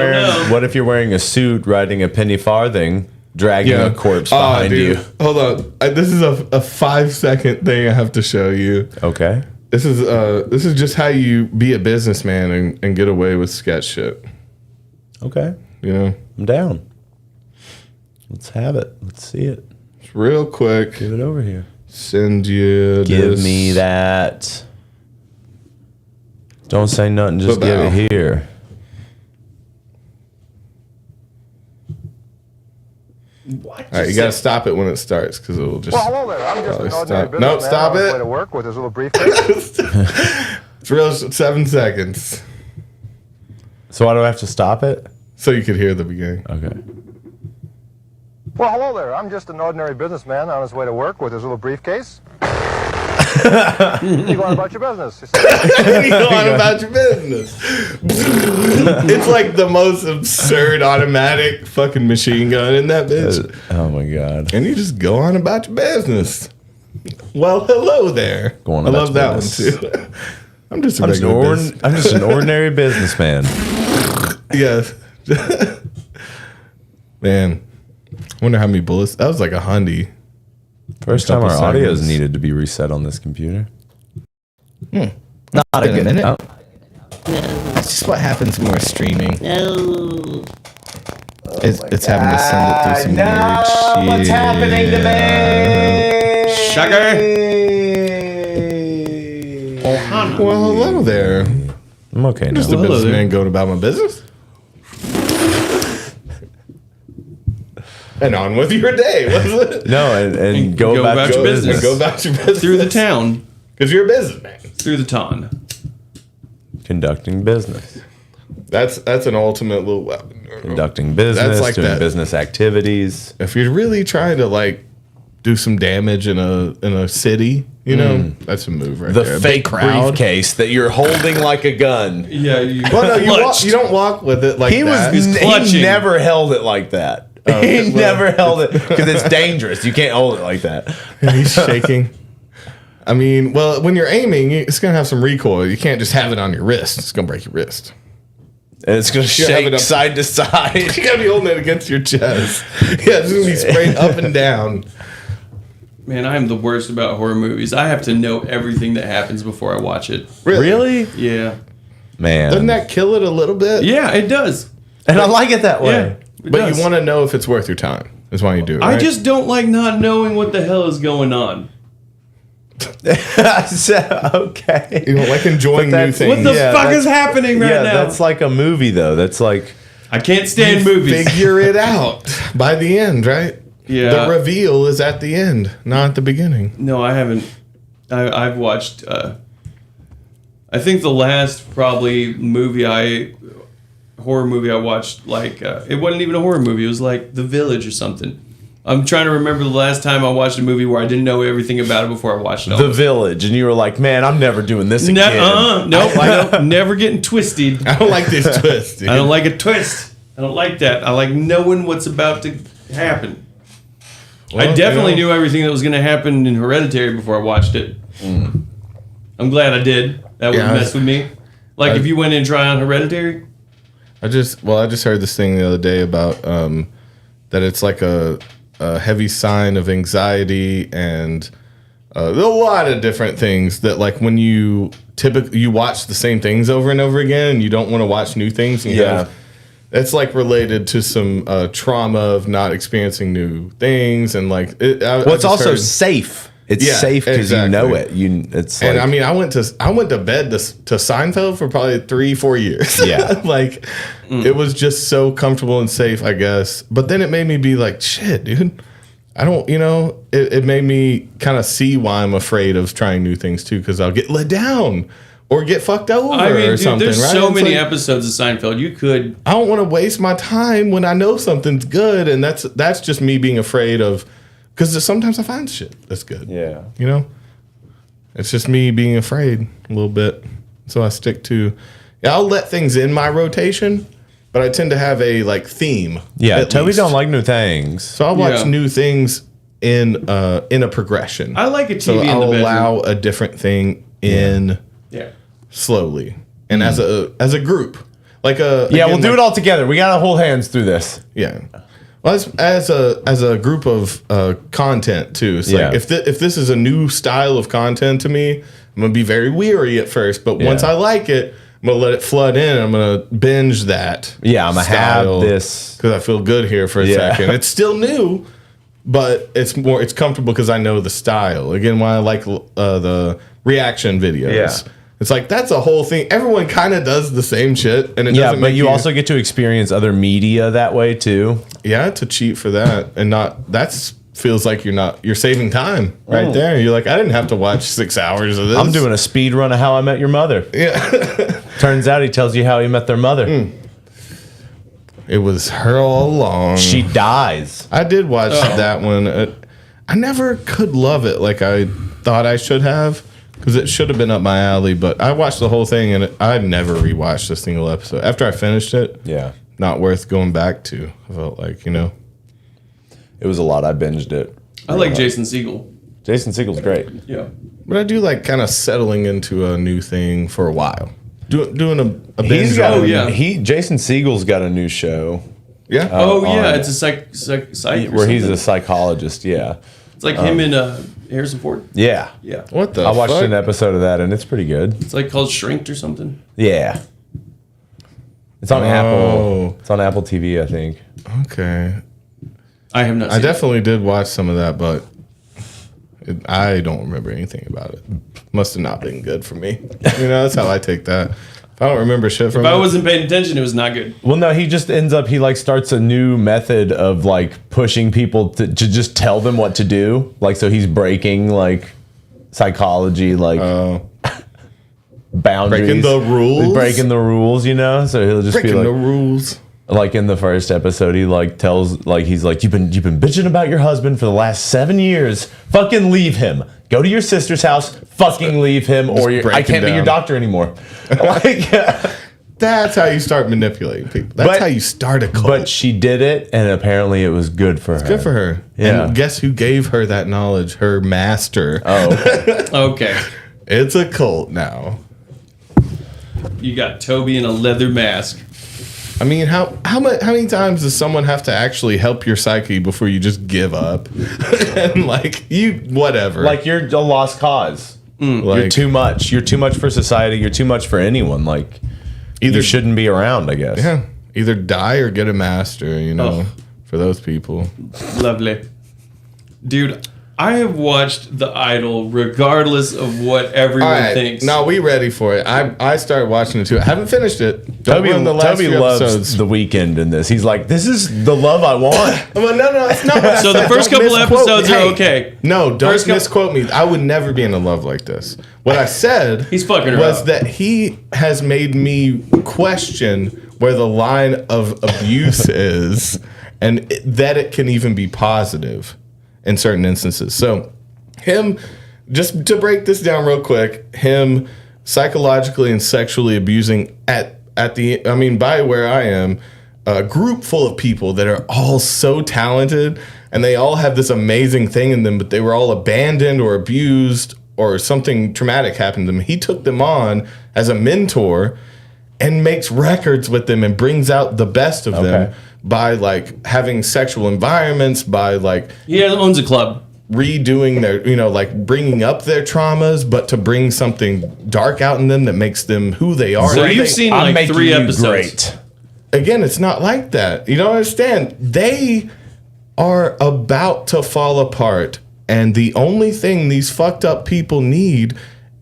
wearing a suit, riding a penny farthing, dragging a corpse behind you? Hold on, this is a 5-second thing I have to show you. Okay. This is just how you be a businessman and get away with sketch shit. Okay. I'm down. Let's have it. Let's see it. It's real quick. Give it over here. Send you. Give me that. Don't say nothing. Just give it here. What? All right, you gotta stop it when it starts because it will just. Well, hello there. I'm just an ordinary businessman. Nope, stop on his way it. to work with his little briefcase. It's real. 7 seconds. So why do I have to stop it? So you could hear the beginning. Okay. Well, hello there. I'm just an ordinary businessman on his way to work with his little briefcase. You go on about your business. You go on about your business. It's like the most absurd automatic fucking machine gun in that bitch. Oh my god. And you just go on about your business. Well, hello there. Go on I about love your that business. one too. I'm just an ordinary businessman. Yes. Man. I wonder how many bullets. That was like a Hyundai. First time our audio is needed to be reset on this computer. Not in a minute. That's just what happens when we're streaming. No. It's having to send it through some weird shit. What's happening to me? Shocker. Well, hello there. I'm okay now. Just a businessman going about my business. And on with your day, was it? No, and go about your business. Go about your business. Through the town. Because you're a businessman. Through the ton. Conducting business. That's an ultimate little weapon. Conducting business, That's like doing that. business activities. If you're really trying to like do some damage in a city, you know, that's a move right The there. fake briefcase that you're holding like a gun. Yeah, you. Well, no, you don't walk with it like that. He never held it like that. He never held it because it's dangerous. You can't hold it like that. He's shaking. I mean, well, when you're aiming, it's gonna have some recoil. You can't just have it on your wrist. It's gonna break your wrist. And it's gonna shake side to side. You gotta be holding it against your chest. Yeah, it's gonna be sprayed up and down. Man, I am the worst about horror movies. I have to know everything that happens before I watch it. Really? Yeah. Man. Doesn't that kill it a little bit? Yeah, it does. And I like it that way. Yeah, but does. you want to know if it's worth your time. That's why you do it. I right? just don't like not knowing what the hell is going on. Okay. You don't like enjoying new things. What the fuck is happening right now? That's like a movie, though. That's like I can't stand movies. Figure it out by the end, right? Yeah. The reveal is at the end, not at the beginning. No, I haven't. I've watched. I think the last probably horror movie I watched, like it wasn't even a horror movie. It was like The Village or something. I'm trying to remember the last time I watched a movie where I didn't know everything about it before I watched it. The Village, and you were like, "Man, I'm never doing this again." Nope, never getting twisted. I don't like this twist. Dude. I don't like a twist. I don't like that. I like knowing what's about to happen. Well, I definitely knew everything that was going to happen in Hereditary before I watched it. I'm glad I did. That would mess with me. Like if you went in and try on Hereditary. I just heard this thing the other day about that it's like a heavy sign of anxiety and a lot of different things that like when you typically you watch the same things over and over again and you don't want to watch new things. It's like related to some trauma of not experiencing new things and like it's also safe. It's safe because you know it. It's like, and I mean, I went to bed to Seinfeld for probably 3-4 years. Yeah, like it was just so comfortable and safe, I guess. But then it made me be like, shit, dude. I don't, it made me kind of see why I'm afraid of trying new things too, because I'll get let down or get fucked over I mean, or dude, something. there's right? so It's many like, episodes of Seinfeld. You could. I don't want to waste my time when I know something's good, and that's just me being afraid of. Because sometimes I find shit that's good. Yeah. It's just me being afraid a little bit. So I stick to, I'll let things in my rotation, but I tend to have a like theme. Yeah, Toby least. don't like new things. So I'll watch new things in a progression. I like a TV so in the I'll bedroom. allow a different thing in slowly and as a group. Like we'll do it all together. We gotta hold hands through this. Yeah. Well, as a group of content too. It's like if this is a new style of content to me, I'm gonna be very weary at first, but once I like it, I'm gonna let it flood in. And I'm gonna binge that. Yeah, I'm gonna have this because I feel good here for a second. It's still new, but it's comfortable because I know the style. Again, why I like the reaction videos. Yeah. It's like that's a whole thing. Everyone kind of does the same shit, and it doesn't. But make you also get to experience other media that way too. Yeah, to cheat for that, and feels like you're saving time right there. You're like, I didn't have to watch 6 hours of this. I'm doing a speed run of How I Met Your Mother. Yeah. Turns out he tells you how he met their mother. It was her all along. She dies. I did watch that one. I never could love it like I thought I should have. Because it should have been up my alley, but I watched the whole thing and I never rewatched a single episode. After I finished it, not worth going back to. I felt like, It was a lot. I binged it. I like Jason Segel. Jason Segel's great. Yeah. But I do like kind of settling into a new thing for a while. Doing a binge. Jason Segel's got a new show. Yeah. It's a psych where he's a psychologist. Yeah. It's like him and Harrison Ford. Yeah. Yeah. What the? I watched fuck? an episode of that and it's pretty good. It's like called Shrinked or something. Yeah. It's on Apple. It's on Apple TV, I think. Okay. I have not. I definitely did watch some of that, but I don't remember anything about it. Must have not been good for me. That's how I take that. If I don't remember shit from If I wasn't paying attention, it was not good. Well, no, he just ends up, he like starts a new method of like pushing people to just tell them what to do. Like, so he's breaking like psychology, like boundaries. Breaking the rules? He's breaking the rules, So he'll just breaking be like, the rules. Like in the first episode, he like tells, like, he's like, you've been bitching about your husband for the last 7 years. Fucking leave him. Go to your sister's house. Fucking leave him, or I can't be your doctor anymore. Like, that's how you start manipulating people. That's how you start a cult. But she did it, and apparently it was good for her. It's good for her. Yeah. And guess who gave her that knowledge? Her master. Oh, okay. It's a cult now. You got Toby in a leather mask. I mean, how many times does someone have to actually help your psyche before you just give up? And whatever. Like you're a lost cause. You're too much. You're too much for society. You're too much for anyone. Like you shouldn't be around, I guess. Yeah. Either die or get a master, for those people. Lovely. Dude, I have watched The Idol regardless of what everyone thinks. No, we ready for it. I started watching it too. I haven't finished it. Toby loves The Weeknd in this. He's like, this is the love I want. Well, no, it's not. What So the first couple episodes are okay. No, don't misquote me. I would never be in a love like this. What I said He's fucking her was up. that he has made me question where the line of abuse is, and that it can even be positive in certain instances. So him, just to break this down real quick, him psychologically and sexually abusing by where I am, a group full of people that are all so talented and they all have this amazing thing in them, but they were all abandoned or abused or something traumatic happened to them. He took them on as a mentor and makes records with them and brings out the best of them by like having sexual environments, by like he owns a club, redoing their like bringing up their traumas, but to bring something dark out in them that makes them who they are. So you've seen like 3 episodes. Great. Again, it's not like that. You don't understand. They are about to fall apart, and the only thing these fucked up people need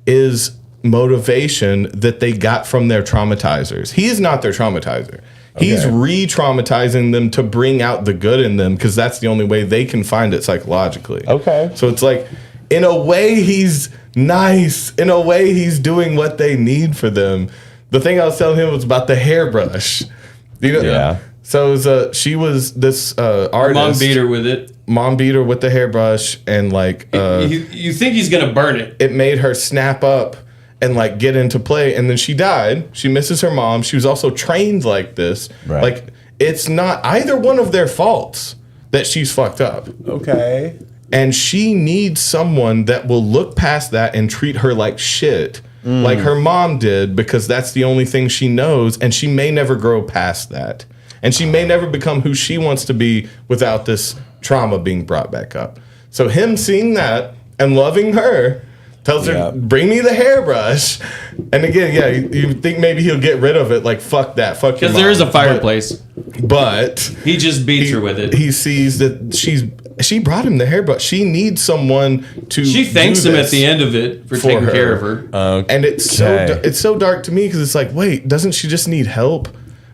is motivation that they got from their traumatizers. He is not their traumatizer. He's re-traumatizing them to bring out the good in them because that's the only way they can find it psychologically. Okay. So it's like, in a way, he's nice. In a way, he's doing what they need for them. The thing I was telling him was about the hairbrush. Yeah. So she was this artist. Mom beat her with it. Mom beat her with the hairbrush, and like you think he's gonna burn it. It made her snap up and like get into play, and then she died. She misses her mom. She was also trained like this. Right. Like, it's not either one of their faults that she's fucked up. Okay. And she needs someone that will look past that and treat her like shit, like her mom did, because that's the only thing she knows, and she may never grow past that. And she may never become who she wants to be without this trauma being brought back up. So him seeing that and loving her tells her, bring me the hairbrush. And again, you think maybe he'll get rid of it. Like, fuck that. Fuck your mom. Because there is a fireplace. But he just beats her with it. He sees that she brought him the hairbrush. She needs someone to. She thanks him at the end of it for taking care of her. And it's so dark to me because it's like, wait, doesn't she just need help?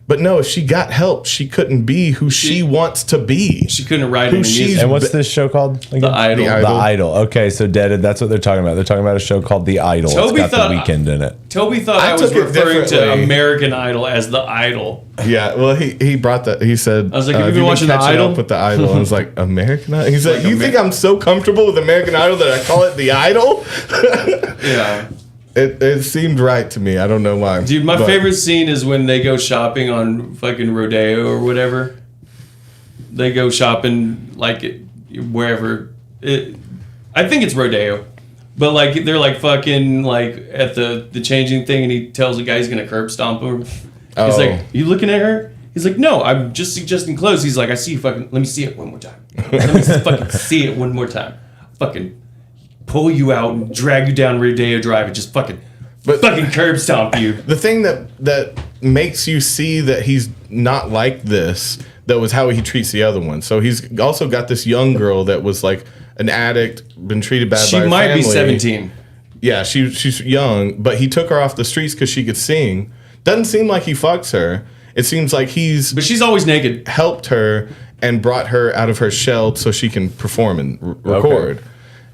But no, if she got help, she couldn't be who she wants to be. She couldn't write any music. And what's this show called again? The Idol. The Idol. Okay, so Deaded, that's what they're talking about. They're talking about a show called The Idol. Toby it's got The Weeknd in it. Toby thought I was referring to American Idol as The Idol. Yeah, well, he brought that. He said, I was like, have you been watching The Idol? Up with The Idol. I was like, American Idol? He's like, you think I'm so comfortable with American Idol that I call it The Idol? Yeah. It seemed right to me. I don't know why. Dude, my favorite scene is when they go shopping on fucking Rodeo or whatever. They go shopping like wherever. I think it's Rodeo. But like they're like fucking like at the changing thing, and he tells the guy he's gonna curb stomp him. He's like, you looking at her? He's like, no, I'm just suggesting clothes. He's like, I see you fucking, let me see it one more time. Let me fucking see it one more time. Fucking pull you out and drag you down Rodeo Drive and just fucking curb stomp you. The thing that makes you see that he's not like this, that was how he treats the other one. So he's also got this young girl that was like an addict, been treated bad She by her might be family. 17. Yeah, she's young, but he took her off the streets because she could sing. Doesn't seem like he fucks her. It seems like But she's always naked. helped her and brought her out of her shell so she can perform and record.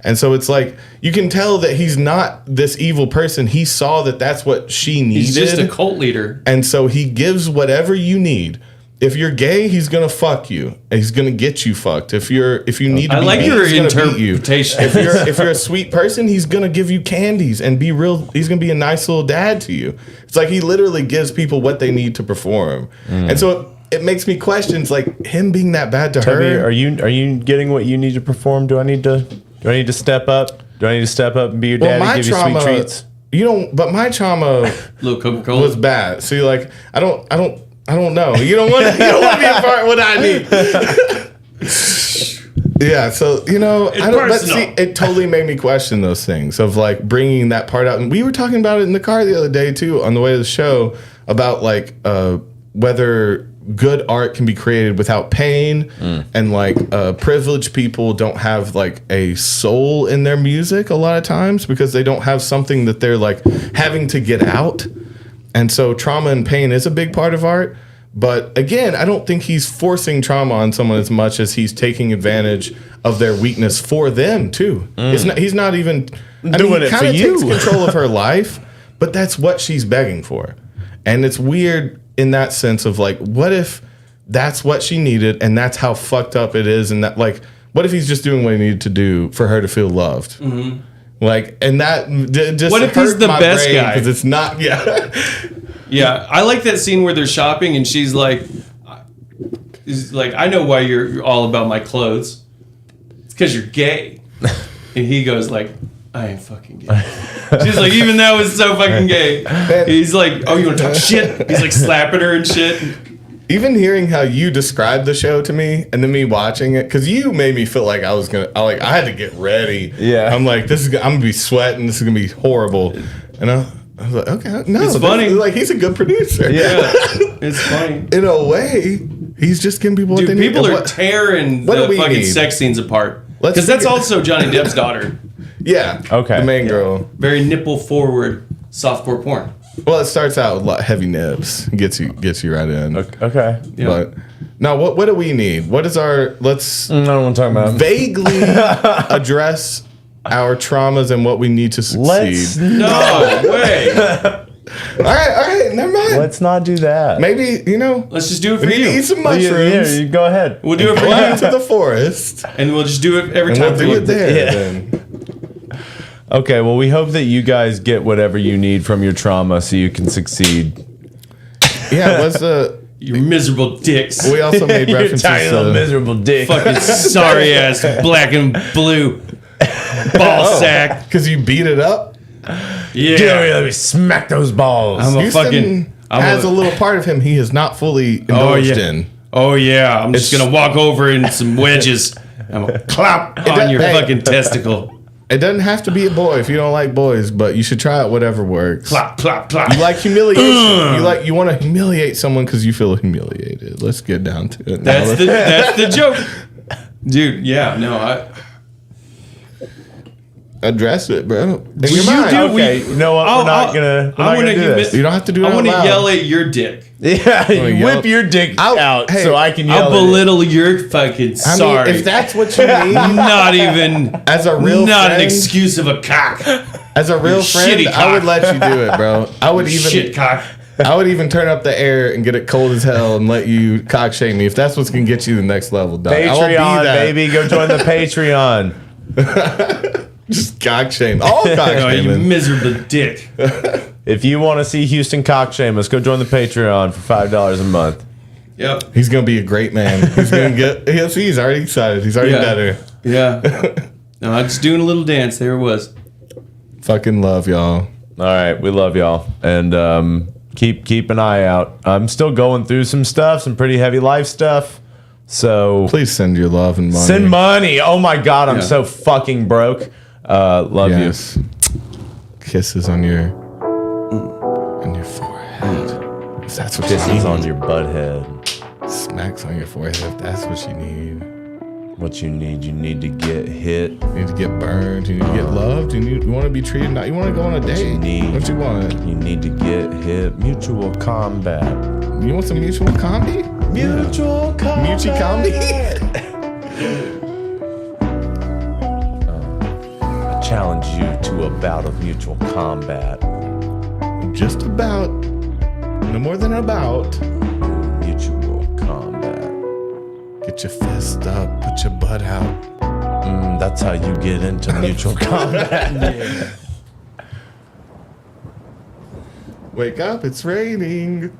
And so it's like, you can tell that he's not this evil person. He saw that that's what she needed. He's just a cult leader. And so he gives whatever you need. If you're gay, he's gonna fuck you. And he's gonna get you fucked. If you need to I be like beat, your he's gonna beat you. interpretation. If you're a sweet person, he's gonna give you candies and be real. He's gonna be a nice little dad to you. It's like he literally gives people what they need to perform. And so it makes me question, it's like him being that bad to Toby, her. are you getting what you need to perform? Do I need to step up? Do I need to step up and be your dad and give you sweet treats? But my trauma Little Coca-Cola was bad. See, like I don't know. You don't want to be a part of what I need. Yeah, so but see, it totally made me question those things of like bringing that part out. And we were talking about it in the car the other day too, on the way to the show, about like whether good art can be created without pain, and like privileged people don't have like a soul in their music a lot of times because they don't have something that they're like having to get out. And so trauma and pain is a big part of art. But again, I don't think he's forcing trauma on someone as much as he's taking advantage of their weakness for them too. He's not even doing it for you. Takes control of her life, but that's what she's begging for. And it's weird in that sense of like, what if that's what she needed and that's how fucked up it is? And that, like, what if he's just doing what he needed to do for her to feel loved? Like, and that just What if he's the best guy? Because it's not, Yeah, I like that scene where they're shopping and she's like, I know why you're all about my clothes. It's because you're gay. And he goes like, I ain't fucking gay. She's like, even that was so fucking gay. He's like, oh, you want to talk shit? He's like slapping her and shit. Even hearing how you described the show to me and then me watching it, because you made me feel like I had to get ready. Yeah. I'm like, I'm going to be sweating. This is going to be horrible. And I was like, okay, no. It's funny. Like, he's a good producer. Yeah, it's funny. In a way, he's just giving people what they need. People are tearing what the do we fucking need? sex scenes apart. Because that's also Johnny Depp's daughter. Yeah. Okay. The main girl. Very nipple forward softcore porn. Well, it starts out with a lot of heavy nips. Gets you right in. Okay. Yeah. But now, what do we need? What is our? Let's I don't want to talk about vaguely address our traumas and what we need to succeed. No way. All right, never mind. Let's not do that. Maybe Let's just do it for we need you. to eat some mushrooms. Yeah, you go ahead. We'll do it for Fly you. into the forest, And we'll just do it every and time we'll for do you. it there. Yeah. Then. Okay, well, we hope that you guys get whatever you need from your trauma so you can succeed. Yeah, what's the? You miserable dicks. We also made Your references tiny little to. miserable dick. Fucking sorry ass black and blue ball sack. Because you beat it up. Yeah. Get over here, let me smack those balls. I'm a Houston fucking. has a little part of him he is not fully indulged in. Oh yeah, I'm just gonna walk over in some wedges. I'm gonna clap on your fucking testicle. It doesn't have to be a boy if you don't like boys, but you should try out whatever works. Clap, clap, clap. You like humiliation. You want to humiliate someone because you feel humiliated. Let's get down to it. Now. That's the joke, dude. Yeah, no, Address it, bro. In your you mind. do? Okay, you know what? We're not gonna do this. You don't have to do it I out want to loud. yell at your dick. Yeah, yell- whip your dick out Hey, so I can yell I'll at it. belittle your fucking I mean, sorry. if that's what you need, Not even as a real not friend, an excuse of a cock. as a real friend, shitty I would cock. let you do it, bro. I would even Shit cock. I would even turn up the air and get it cold as hell and let you cock shame me if that's what's gonna get you the next level, dog. I won't be Patreon, that. baby. Go join the Patreon. Just cock shame. All cock Oh, you shaming. miserable dick. If you want to see Houston cock shame us, go join the Patreon for $5 a month. Yep. He's gonna be a great man. He's gonna get. He's already excited. He's already better. Yeah. No, I'm just doing a little dance. There it was. Fucking love y'all. All right, we love y'all, and keep an eye out. I'm still going through some stuff, some pretty heavy life stuff. So Please send your love and money. send money. Oh my God, I'm Yeah. so fucking broke. Love Yes. Kisses on your forehead. If that's what you. you Kisses need. on your butt head. Smacks on your forehead. If that's what you need. What you need to get hit. You need to get burned. You need to get loved. You want to be treated. You want to go on a date. What you want? You need to get hit. Mutual combat. You want some mutual combi? Mutual combat. Mutual combi? I challenge you to a bout of mutual combat. Just about. No more than about. Mutual combat. Get your fist up. Put your butt out. That's how you get into mutual combat. Wake up, it's raining.